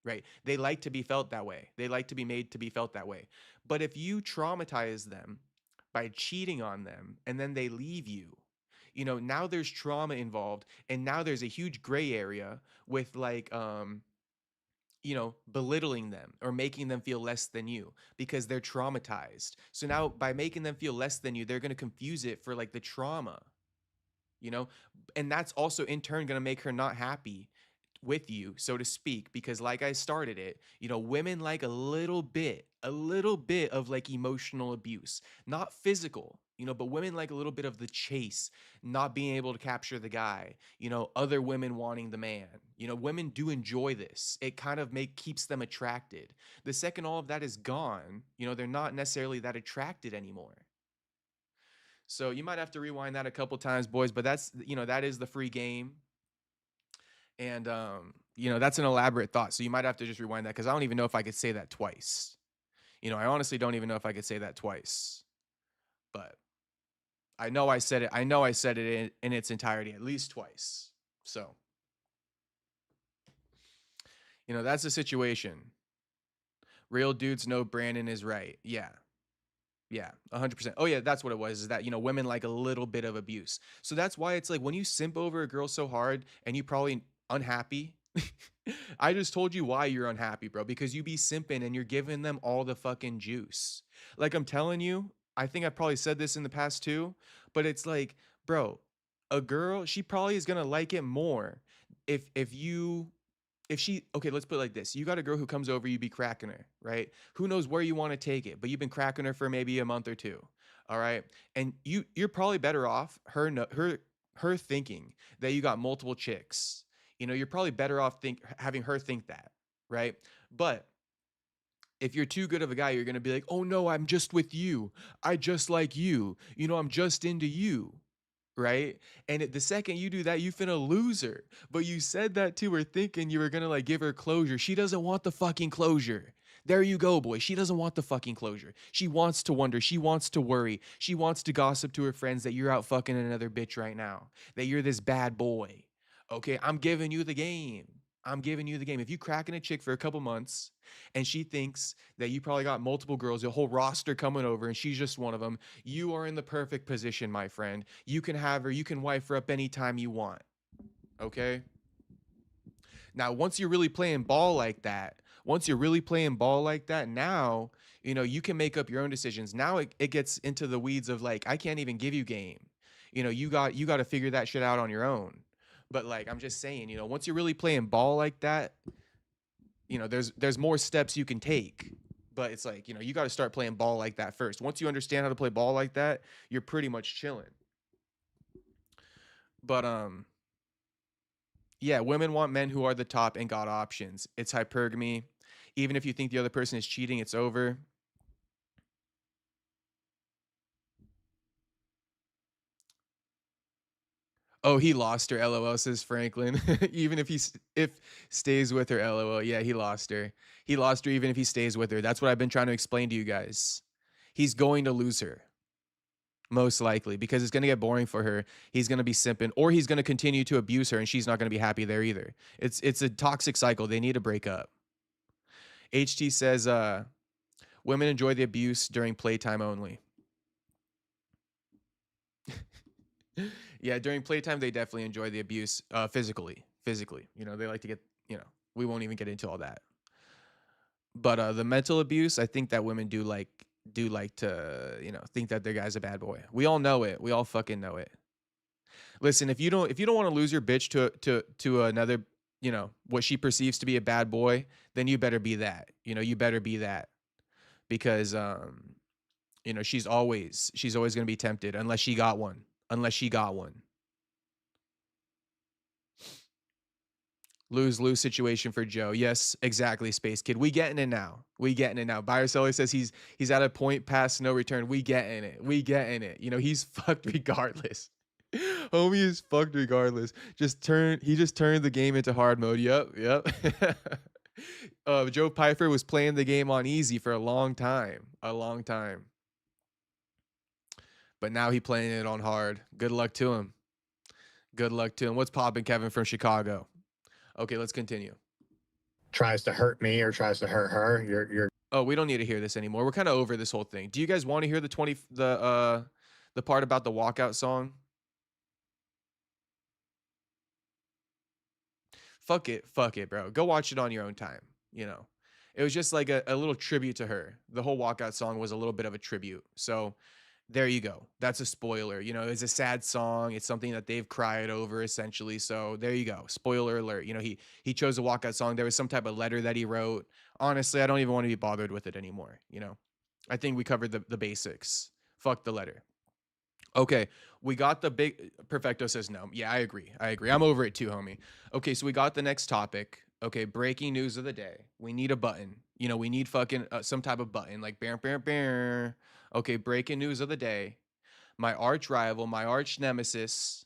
right? They like to be felt that way. They like to be made to be felt that way. But if you traumatize them by cheating on them and then they leave you, now there's trauma involved, and now there's a huge gray area with like, belittling them or making them feel less than you because they're traumatized. So now by making them feel less than you, they're going to confuse it for like the trauma, and that's also in turn going to make her not happy with you, so to speak, because like I started it, women like a little bit of like emotional abuse, not physical, but women like a little bit of the chase, not being able to capture the guy, other women wanting the man. Women do enjoy this. It kind of keeps them attracted. The second all of that is gone, they're not necessarily that attracted anymore. So you might have to rewind that a couple times, boys, but that's, that is the free game. And, that's an elaborate thought. So you might have to just rewind that, because I don't even know if I could say that twice. I honestly don't even know if I could say that twice. But I know I said it in its entirety at least twice. So, that's the situation. Real dudes know Brandon is right. Yeah. Yeah, 100%. Oh yeah, that's what it was, is that, women like a little bit of abuse. So that's why it's like when you simp over a girl so hard and you probably unhappy, I just told you why you're unhappy, bro, because you be simping and you're giving them all the fucking juice. Like, I'm telling you, I think I probably said this in the past too, but it's like, bro, a girl, she probably is going to like it more if she, okay, let's put it like this. You got a girl who comes over, you be cracking her, right? Who knows where you want to take it, but you've been cracking her for maybe a month or two. All right. And you're probably better off her thinking that you got multiple chicks. You're probably better off having her think that, right? But if you're too good of a guy, you're going to be like, oh no, I'm just with you. I just like you. You know, I'm just into you. Right. And the second you do that, you finna lose her. But you said that to her thinking you were going to like give her closure. She doesn't want the fucking closure. There you go, boy. She doesn't want the fucking closure. She wants to wonder. She wants to worry. She wants to gossip to her friends that you're out fucking another bitch right now, that you're this bad boy. Okay. I'm giving you the game. I'm giving you the game. If you cracking a chick for a couple months and she thinks that you probably got multiple girls, a whole roster coming over, and she's just one of them, you are in the perfect position, my friend. You can have her, you can wife her up anytime you want. Okay? Now, once you're really playing ball like that, now, you know, you can make up your own decisions. Now it gets into the weeds of like, I can't even give you game. You know, you got to figure that shit out on your own. But like, I'm just saying, you know, once you're really playing ball like that, you know, there's more steps you can take. But it's like, you know, you got to start playing ball like that first. Once you understand how to play ball like that, you're pretty much chilling. But yeah, women want men who are the top and got options. It's hypergamy. Even if you think the other person is cheating, it's over. Oh, he lost her. LOL, says Franklin. Even if if stays with her. LOL. Yeah, he lost her. He lost her even if he stays with her. That's what I've been trying to explain to you guys. He's going to lose her. Most likely, because it's going to get boring for her. He's going to be simping, or he's going to continue to abuse her, and she's not going to be happy there either. It's a toxic cycle. They need to break up. HT says, women enjoy the abuse during playtime only. Yeah, during playtime, they definitely enjoy the abuse physically. You know, they like to get, you know, we won't even get into all that. But the mental abuse, I think that women do like to, you know, think that their guy's a bad boy. We all know it. We all fucking know it. Listen, if you don't want to lose your bitch to another, you know, what she perceives to be a bad boy, then you better be that. You know, you better be that. Because you know, she's always going to be tempted unless she got one. Lose-lose situation for Joe. Yes, exactly, Space Kid. We getting it now. Buyer seller says he's at a point past no return. We getting it. You know, he's fucked regardless. Homie is fucked regardless. He just turned the game into hard mode. Yep. Joe Pyer was playing the game on easy for a long time. But now he playing it on hard. Good luck to him. What's poppin', Kevin from Chicago? Okay, let's continue. Tries to hurt me or tries to hurt her. You're Oh, we don't need to hear this anymore. We're kind of over this whole thing. Do you guys want to hear the part about the walkout song? Fuck it, bro. Go watch it on your own time. You know, it was just like a little tribute to her. The whole walkout song was a little bit of a tribute. So there you go. That's a spoiler. You know, it's a sad song. It's something that they've cried over essentially. So there you go. Spoiler alert. You know, he chose a walkout song. There was some type of letter that he wrote. Honestly, I don't even want to be bothered with it anymore. You know, I think we covered the basics. Fuck the letter. Okay, we got the big. Perfecto says no. Yeah, I agree. I'm over it too, homie. Okay, so we got the next topic. Okay, breaking news of the day. We need a button. You know, we need fucking some type of button like bam, bam, bam. Okay, breaking news of the day. My arch rival, my arch nemesis,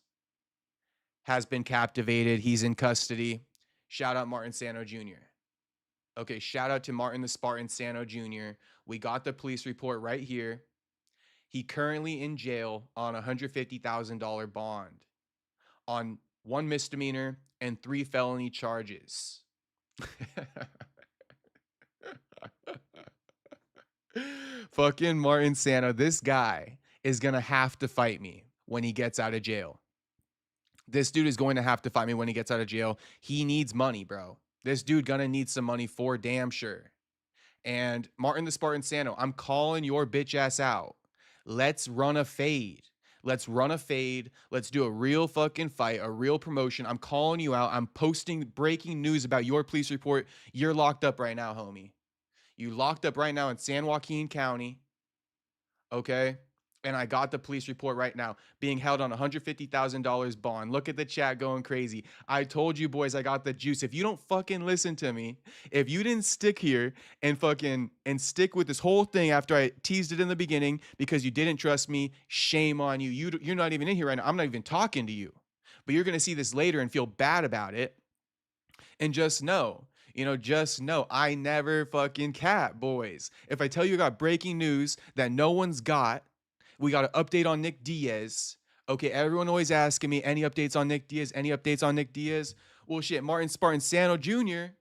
has been captivated. He's in custody. Shout out Martin Sano Jr. Okay, shout out to Martin the Spartan Sano Jr. We got the police report right here. He currently in jail on a $150,000 bond on 1 misdemeanor and 3 felony charges. Fucking Martin Sano, this guy is gonna have to fight me when he gets out of jail. This dude is going to have to fight me when he gets out of jail. He needs money, bro. This dude gonna need some money for damn sure. And Martin the Spartan Sano, I'm calling your bitch ass out. Let's run a fade. Let's do a real fucking fight, a real promotion. I'm calling you out. I'm posting breaking news about your police report. You're locked up right now, homie. You locked up right now in San Joaquin County. Okay? And I got the police report right now, being held on $150,000 bond. Look at the chat going crazy. I told you boys I got the juice. If you don't fucking listen to me, if you didn't stick here and stick with this whole thing after I teased it in the beginning because you didn't trust me, shame on you. You're not even in here right now. I'm not even talking to you. But you're going to see this later and feel bad about it. And just know, I never fucking cap, boys. If I tell you I got breaking news that no one's got, we got an update on Nick Diaz. Okay, everyone always asking me, any updates on Nick Diaz? Any updates on Nick Diaz? Well, shit, Martin Spartan Sano Jr.,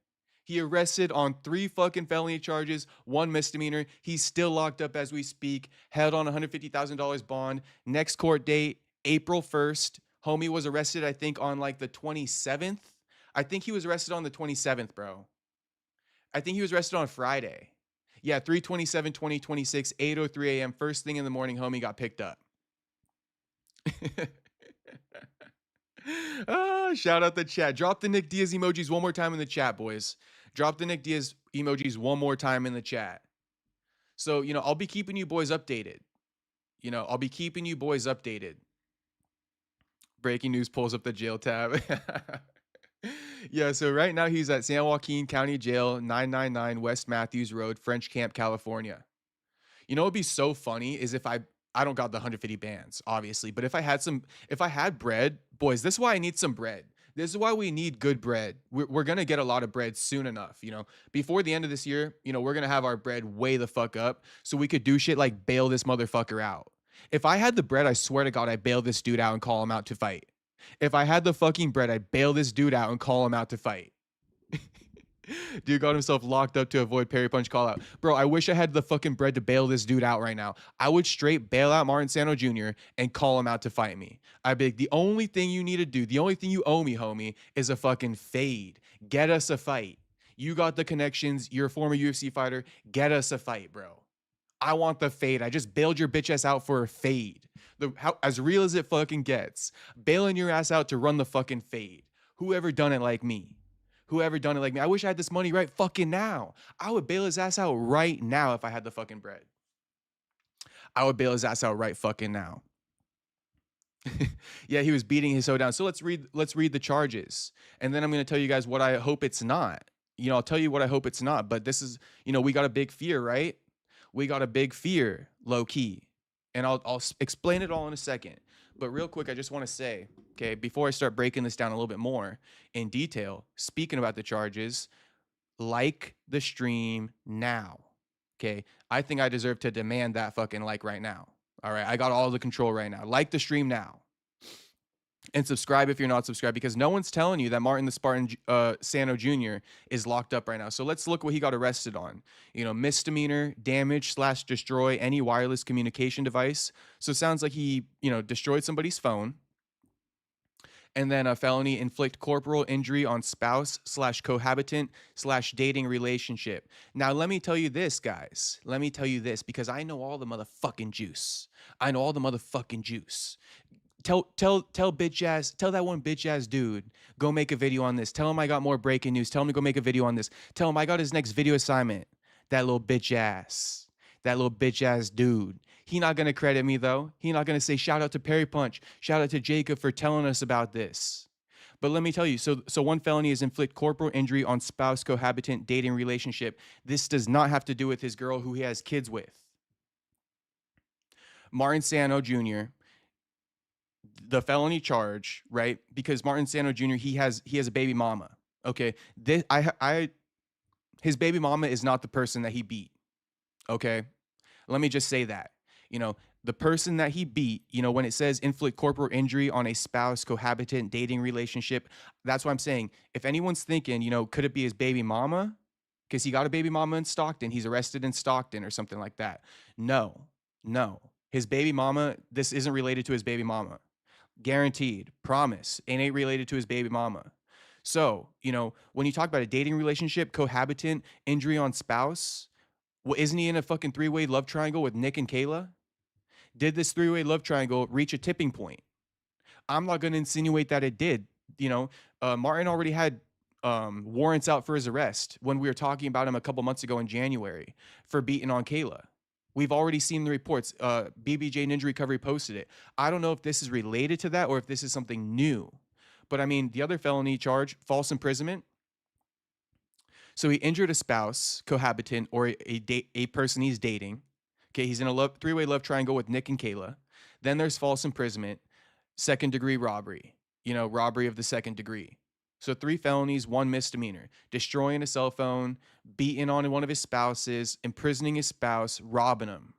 he arrested on 3 fucking felony charges, 1 misdemeanor. He's still locked up as we speak, held on $150,000 bond. Next court date, April 1st. Homie was arrested, I think, on like the 27th. I think he was arrested on the 27th, bro. I think he was arrested on Friday. Yeah, 3/27/2026, 8:03 a.m. First thing in the morning, homie got picked up. Shout out the chat. Drop the Nick Diaz emojis one more time in the chat, boys. Drop the Nick Diaz emojis one more time in the chat. So, I'll be keeping you boys updated. Breaking news pulls up the jail tab. Yeah, so right now he's at San Joaquin County Jail, 999 West Matthews Road, French Camp, California. What would be so funny is if I don't got the 150 bands, obviously, but if I had bread, boys, this is why I need some bread. This is why we need good bread. We're going to get a lot of bread soon enough, Before the end of this year, we're going to have our bread way the fuck up so we could do shit like bail this motherfucker out. If I had the bread, I swear to God, I'd bail this dude out and call him out to fight. If I had the fucking bread, I'd bail this dude out and call him out to fight. Dude got himself locked up to avoid Perry Punch call out. Bro, I wish I had the fucking bread to bail this dude out right now. I would straight bail out Martin Sano Jr. and call him out to fight me. I beg, the only thing you need to do, the only thing you owe me, homie, is a fucking fade. Get us a fight. You got the connections. You're a former UFC fighter. Get us a fight, bro. I want the fade. I just bailed your bitch ass out for a fade. As real as it fucking gets. Bailing your ass out to run the fucking fade. Whoever done it like me? I wish I had this money right fucking now. I would bail his ass out right now if I had the fucking bread. I would bail his ass out right fucking now. Yeah, he was beating his hoe down. So let's read the charges. And then I'm going to tell you guys what I hope it's not. I'll tell you what I hope it's not. But this is, we got a big fear, right? We got a big fear, low key. And I'll explain it all in a second. But real quick, I just want to say, okay, before I start breaking this down a little bit more in detail, speaking about the charges, like the stream now, okay? I think I deserve to demand that fucking like right now. All right, I got all the control right now. Like the stream now. And subscribe if you're not subscribed, because no one's telling you that Martin the Spartan Sano Jr. is locked up right now. So let's look what he got arrested on. Misdemeanor, damage/destroy any wireless communication device. So it sounds like he, destroyed somebody's phone. And then a felony, inflict corporal injury on spouse/cohabitant/dating relationship. Now, let me tell you this, guys. Let me tell you this, because I know all the motherfucking juice. Tell that one bitch ass dude, go make a video on this. Tell him I got more breaking news. Tell him to go make a video on this. Tell him I got his next video assignment. That little bitch ass dude. He not going to credit me though. He not going to say shout out to Perry Punch. Shout out to Jacob for telling us about this. But let me tell you, so one felony is inflict corporal injury on spouse, cohabitant, dating relationship. This does not have to do with his girl who he has kids with. Martin Sano Jr., the felony charge, right? Because Martin Sano Jr., he has a baby mama. Okay. His baby mama is not the person that he beat. Okay. Let me just say that, the person that he beat, when it says inflict corporal injury on a spouse, cohabitant, dating relationship, that's what I'm saying. If anyone's thinking, could it be his baby mama? Because he got a baby mama in Stockton. He's arrested in Stockton or something like that. No. His baby mama, this isn't related to his baby mama. Guaranteed, promise, it ain't related to his baby mama. So, when you talk about a dating relationship, cohabitant, injury on spouse, well, isn't he in a fucking 3-way love triangle with Nick and Kayla? Did this 3-way love triangle reach a tipping point? I'm not going to insinuate that it did. Martin already had warrants out for his arrest when we were talking about him a couple months ago in January for beating on Kayla. We've already seen the reports. BBJ Ninja Recovery posted it. I don't know if this is related to that or if this is something new. But I mean, the other felony charge, false imprisonment. So he injured a spouse, cohabitant, or a person he's dating. Okay, he's in a three-way love triangle with Nick and Kayla. Then there's false imprisonment, second-degree robbery. Robbery of the second degree. So 3 felonies, 1 misdemeanor. Destroying a cell phone, beating on one of his spouses, imprisoning his spouse, robbing him.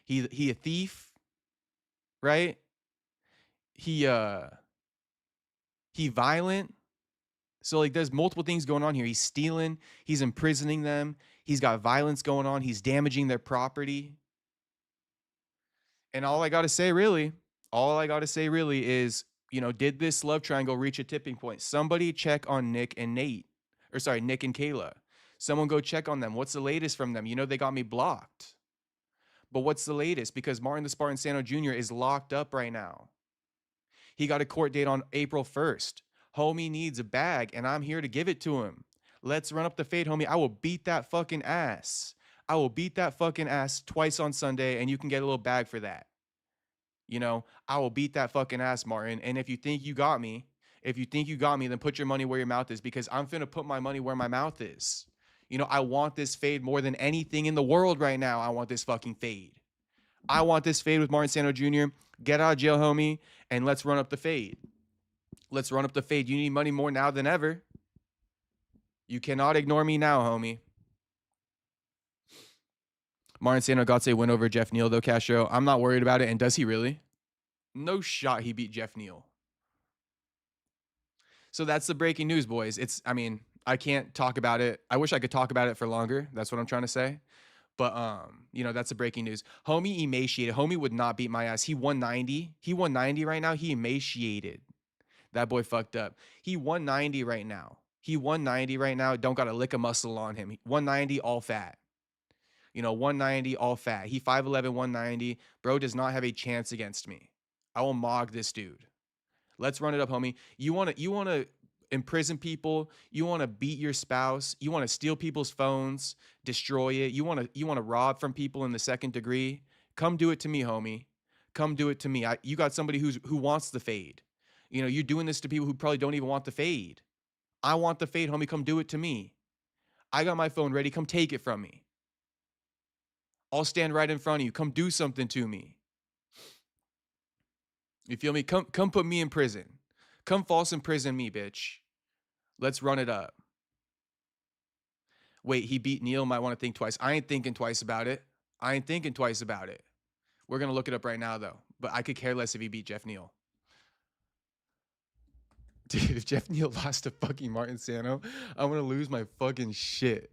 He a thief, right? He violent. So like there's multiple things going on here. He's stealing, he's imprisoning them, he's got violence going on, he's damaging their property. And all I got to say really is, did this love triangle reach a tipping point? Somebody check on Nick and Kayla. Someone go check on them. What's the latest from them? They got me blocked. But what's the latest? Because Martin the Spartan Sano Jr. is locked up right now. He got a court date on April 1st. Homie needs a bag, and I'm here to give it to him. Let's run up the fade, homie. I will beat that fucking ass. I will beat that fucking ass twice on Sunday, and you can get a little bag for that. I will beat that fucking ass, Martin. And if you think you got me, then put your money where your mouth is, because I'm finna put my money where my mouth is. I want this fade more than anything in the world right now. I want this fucking fade. I want this fade with Martin Sano Jr. Get out of jail, homie, and let's run up the fade. Let's run up the fade. You need money more now than ever. You cannot ignore me now, homie. Martin Sano got a win over Jeff Neal, though, Castro. I'm not worried about it. And does he really? No shot he beat Jeff Neal. So that's the breaking news, boys. I can't talk about it. I wish I could talk about it for longer. That's what I'm trying to say. But, that's the breaking news. Homie emaciated. Homie would not beat my ass. He 190. He 190 right now. He emaciated. That boy fucked up. He 190 right now. Don't got a lick of muscle on him. 190 all fat. 190 all fat. He 5'11", 190. Bro does not have a chance against me. I will mog this dude. Let's run it up, homie. You want to imprison people, you want to beat your spouse, you want to steal people's phones, destroy it. You want to rob from people in the second degree. Come do it to me, homie. Come do it to me. You got somebody who wants the fade. You're doing this to people who probably don't even want the fade. I want the fade, homie. Come do it to me. I got my phone ready. Come take it from me. I'll stand right in front of you. Come do something to me. You feel me? Come put me in prison. Come false imprison me, bitch. Let's run it up. Wait, he beat Neil. Might want to think twice. I ain't thinking twice about it. We're going to look it up right now, though. But I could care less if he beat Jeff Neal. Dude, if Jeff Neal lost to fucking Martin Sano, I'm going to lose my fucking shit.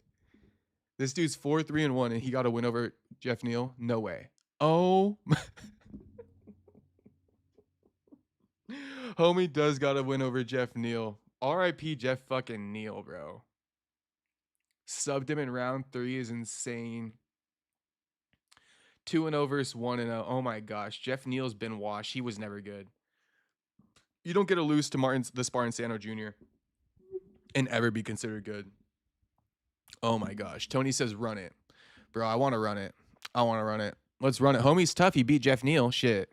This dude's 4-3-1, and he got a win over Jeff Neal? No way. Oh. Homie does got a win over Jeff Neal. R.I.P. Jeff fucking Neal, bro. Subbed him in round 3 is insane. 2-0 versus 1-0. Oh my gosh. Jeff Neal's been washed. He was never good. You don't get to lose to the Spartan Sano Jr. and ever be considered good. Oh my gosh. Tony says run it. Bro, I want to run it. Let's run it. Homie's tough. He beat Jeff Neal. Shit,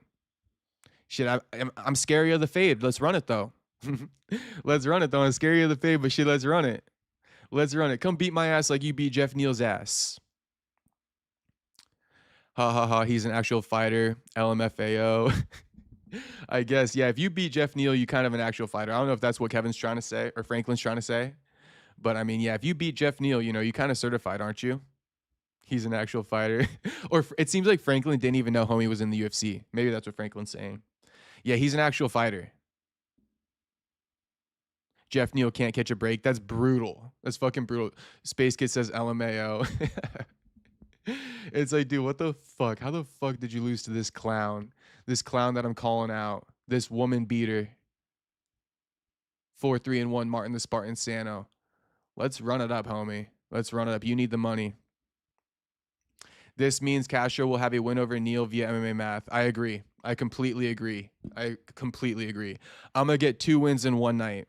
I'm scary of the fade. Let's run it, though. I'm scary of the fade, but shit, let's run it. Come beat my ass like you beat Jeff Neal's ass. Ha ha ha. He's an actual fighter. LMFAO. I guess, yeah, if you beat Jeff Neal, you kind of an actual fighter. I don't know if that's what Kevin's trying to say or Franklin's trying to say. But, I mean, yeah, if you beat Jeff Neal, you kind of certified, aren't you? He's an actual fighter. Or it seems like Franklin didn't even know homie was in the UFC. Maybe that's what Franklin's saying. Yeah, he's an actual fighter. Jeff Neal can't catch a break. That's brutal. That's fucking brutal. Space Kid says LMAO. It's like, dude, what the fuck? How the fuck did you lose to this clown? This clown that I'm calling out. This woman beater. 4-3-1 Martin the Spartan Sano. Let's run it up, homie. Let's run it up. You need the money. This means Castro will have a win over Neal via MMA math. I agree. I completely agree. I'm going to get 2 wins in one night.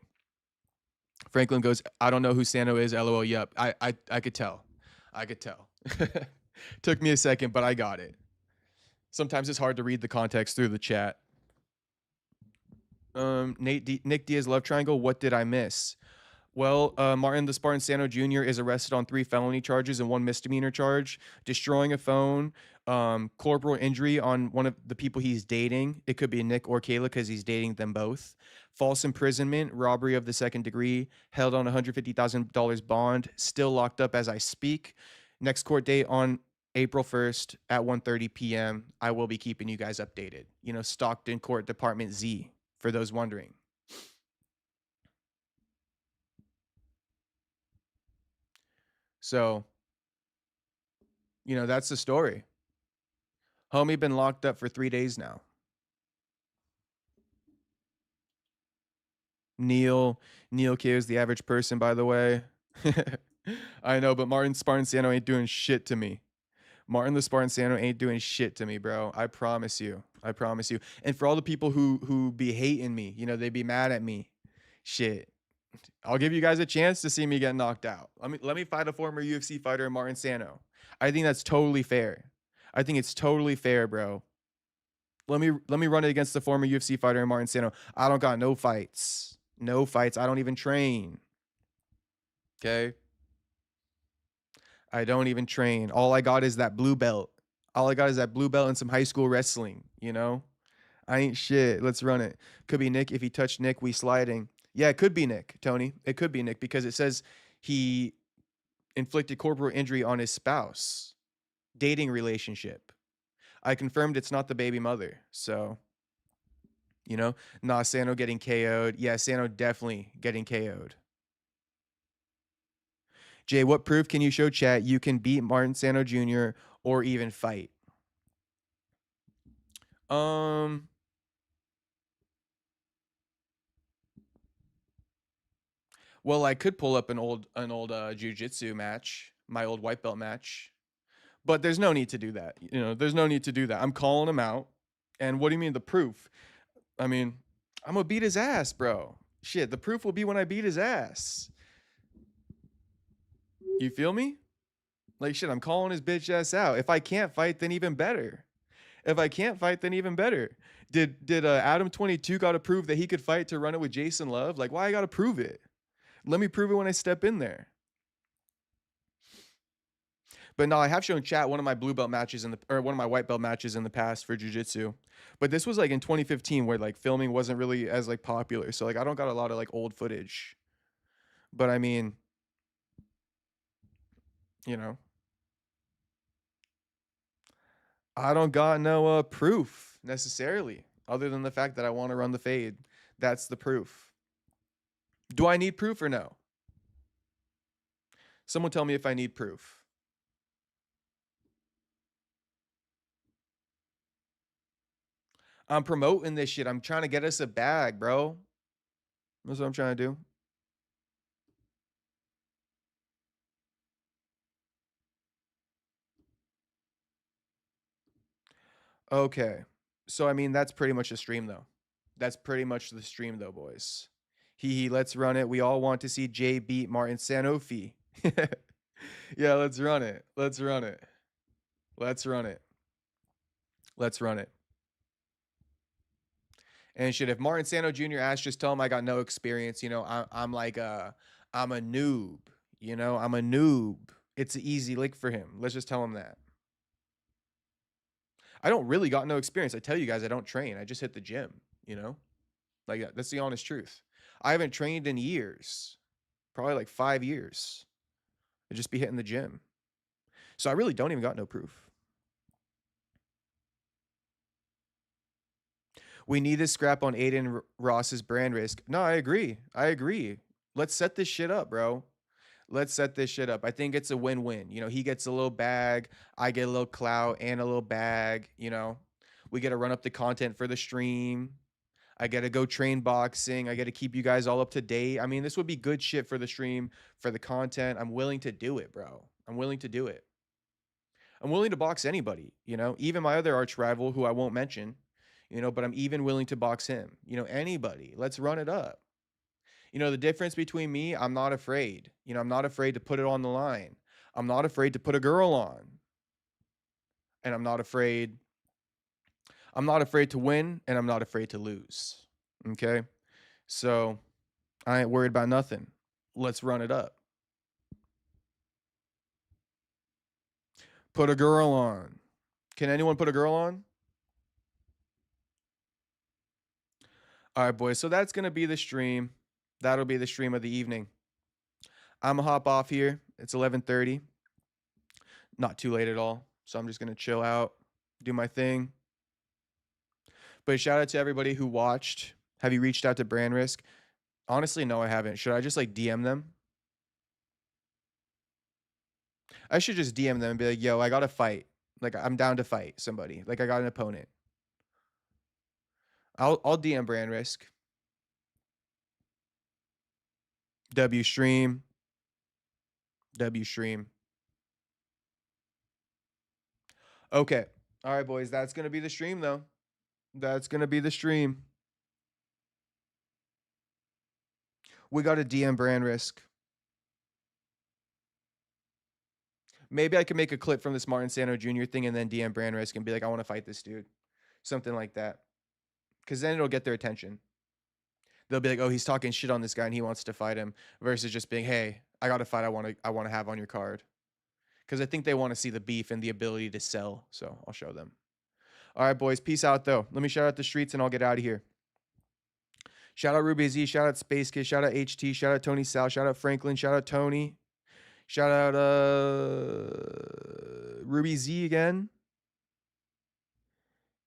Franklin goes, I don't know who Sano is. LOL. Yep. I could tell. Took me a second, but I got it. Sometimes it's hard to read the context through the chat. Nick Diaz love triangle. What did I miss? Well, Martin the Spartan Sano Jr. is arrested on 3 felony charges and 1 misdemeanor charge: destroying a phone, corporal injury on one of the people he's dating. It could be Nick or Kayla because he's dating them both. False imprisonment, robbery of the 2nd degree, held on $150,000 bond, still locked up as I speak. Next court date on April 1st at 1:30 p.m. I will be keeping you guys updated. You know, Stockton Court Department Z, for those wondering. So, you know, that's the story. Homie been locked up for 3 days now. Neil cares the average person, by the way. I know, but Martin Spartan Sano ain't doing shit to me. Martin the Spartan Sano ain't doing shit to me, bro. I promise you. I promise you. And for all the people who be hating me, you know, they be mad at me. Shit. I'll give you guys a chance to see me get knocked out. Let me fight a former UFC fighter, Martin Sano. I think that's totally fair. I think it's totally fair, bro. Let me run it against the former UFC fighter, Martin Sano. I don't got no fights. No fights. I don't even train. Okay? I don't even train. All I got is that blue belt. All I got is that blue belt and some high school wrestling, you know? I ain't shit. Let's run it. Could be Nick. If he touched Nick, we sliding. Yeah, it could be Nick, Tony. It could be Nick because it says he inflicted corporal injury on his spouse. Dating relationship. I confirmed it's not the baby mother. So, you know, nah, Sano getting KO'd. Yeah, Sano definitely getting KO'd. Jay, what proof can you show chat you can beat Martin Sano Jr. or even fight? Well, I could pull up an old jiu-jitsu match, my old white belt match. But there's no need to do that. You know, there's no need to do that. I'm calling him out. And what do you mean the proof? I mean, I'm gonna beat his ass, bro. Shit, the proof will be when I beat his ass. You feel me? Like, shit, I'm calling his bitch ass out. If I can't fight, then even better. If I can't fight, then even better. Did Adam 22 got to prove that he could fight to run it with Jason Love? Like, why I got to prove it? Let me prove it when I step in there. But no, I have shown chat one of my blue belt matches or one of my white belt matches in the past for jiu-jitsu. But this was like in 2015 where like filming wasn't really as like popular. So like I don't got a lot of like old footage. But I mean, you know, I don't got no proof necessarily other than the fact that I want to run the fade. That's the proof. Do I need proof or no? Someone tell me if I need proof. I'm promoting this shit. I'm trying to get us a bag, bro. That's what I'm trying to do. Okay. So, I mean, that's pretty much the stream, though. That's pretty much the stream, though, boys. Let's run it. We all want to see Jay beat Martin Sanofi. Yeah, let's run it. Let's run it. Let's run it. Let's run it. And shit, if Martin Sano Jr. asks, just tell him I got no experience. You know, I'm like I'm a noob. You know, I'm a noob. It's an easy lick for him. Let's just tell him that. I don't really got no experience. I tell you guys, I don't train. I just hit the gym, you know? Like, that's the honest truth. I haven't trained in years. Probably like 5 years. I just be hitting the gym. So I really don't even got no proof. We need to scrap on Aiden Ross's brand risk. No, I agree. I agree. Let's set this shit up, bro. Let's set this shit up. I think it's a win-win. You know, he gets a little bag, I get a little clout and a little bag, you know. We get to run up the content for the stream. I get to go train boxing. I get to keep you guys all up to date. I mean, this would be good shit for the stream, for the content. I'm willing to do it, bro. I'm willing to do it. I'm willing to box anybody, you know, even my other arch rival who I won't mention, you know, but I'm even willing to box him. You know, anybody. Let's run it up. You know, the difference between me, I'm not afraid. You know, I'm not afraid to put it on the line. I'm not afraid to put a girl on. and I'm not afraid. I'm not afraid to win, and I'm not afraid to lose. Okay? So I ain't worried about nothing. Let's run it up. Put a girl on. Can anyone put a girl on? All right, boys. So that's going to be the stream. That'll be the stream of the evening. I'm going to hop off here. It's 11:30. Not too late at all. So I'm just going to chill out, do my thing. But shout out to everybody who watched. Have you reached out to Brand Risk? Honestly, no, I haven't. Should I just like DM them? I should just DM them and be like, yo, I got to fight. Like, I'm down to fight somebody. Like, I got an opponent. I'll DM Brand Risk. W stream. Okay. All right, boys. That's going to be the stream, though. That's going to be the stream. We got a DM Brand Risk. Maybe I could make a clip from this Martin Sano Jr. thing and then DM Brand Risk and be like, I want to fight this dude. Something like that. Because then it'll get their attention. They'll be like, oh, he's talking shit on this guy and he wants to fight him. Versus just being, hey, I got a fight I want to have on your card. Because I think they want to see the beef and the ability to sell. So I'll show them. All right, boys. Peace out, though. Let me shout out the streets and I'll get out of here. Shout out Ruby Z. Shout out Space Kid. Shout out HT. Shout out Tony Sal. Shout out Franklin. Shout out Tony. Shout out Ruby Z again.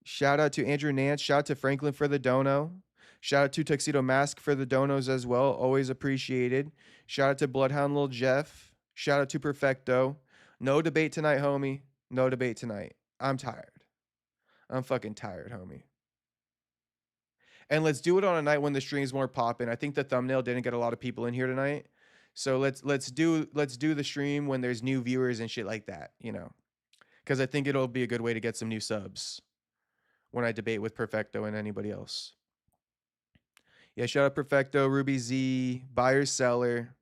Shout out to Andrew Nance. Shout out to Franklin for the dono. Shout out to Tuxedo Mask for the donos as well. Always appreciated. Shout out to Bloodhound Lil Jeff. Shout out to Perfecto. No debate tonight, homie. No debate tonight. I'm tired. I'm fucking tired, homie. And let's do it on a night when the stream's more popping. I think the thumbnail didn't get a lot of people in here tonight. So let's do the stream when there's new viewers and shit like that, you know. Because I think it'll be a good way to get some new subs when I debate with Perfecto and anybody else. Yeah, shout out Perfecto, Ruby Z, Buyer Seller.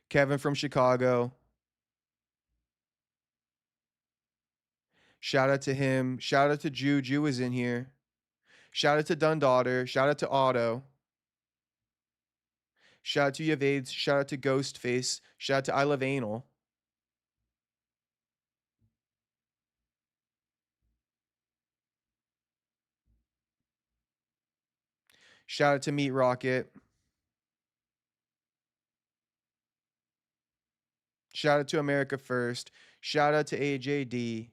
Kevin from Chicago. Shout out to him. Shout out to Jew. Jew is in here. Shout out to Dundaughter. Shout out to Otto. Shout out to Yavades. Shout out to Ghostface. Shout out to I Love Anal. Shout out to Meat Rocket. Shout out to America First. Shout out to AJD.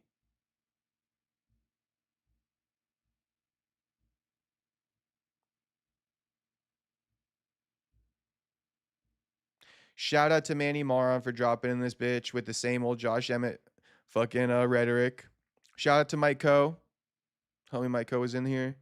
Shout out to Manny Moron for dropping in this bitch with the same old Josh Emmett fucking rhetoric. Shout out to Mike Coe. Homie Mike Coe is in here.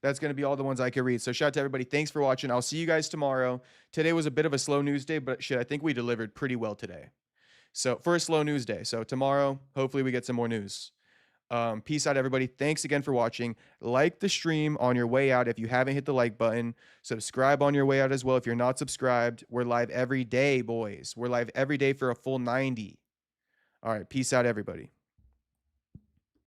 That's going to be all the ones I can read. So shout out to everybody. Thanks for watching. I'll see you guys tomorrow. Today was a bit of a slow news day, but shit, I think we delivered pretty well today. So for a slow news day. So tomorrow, hopefully we get some more news. Peace out, everybody. Thanks again for watching. Like the stream on your way out if you haven't hit the like button. Subscribe on your way out as well if you're not subscribed. We're live every day, boys. We're live every day for a full 90. All right. Peace out, everybody.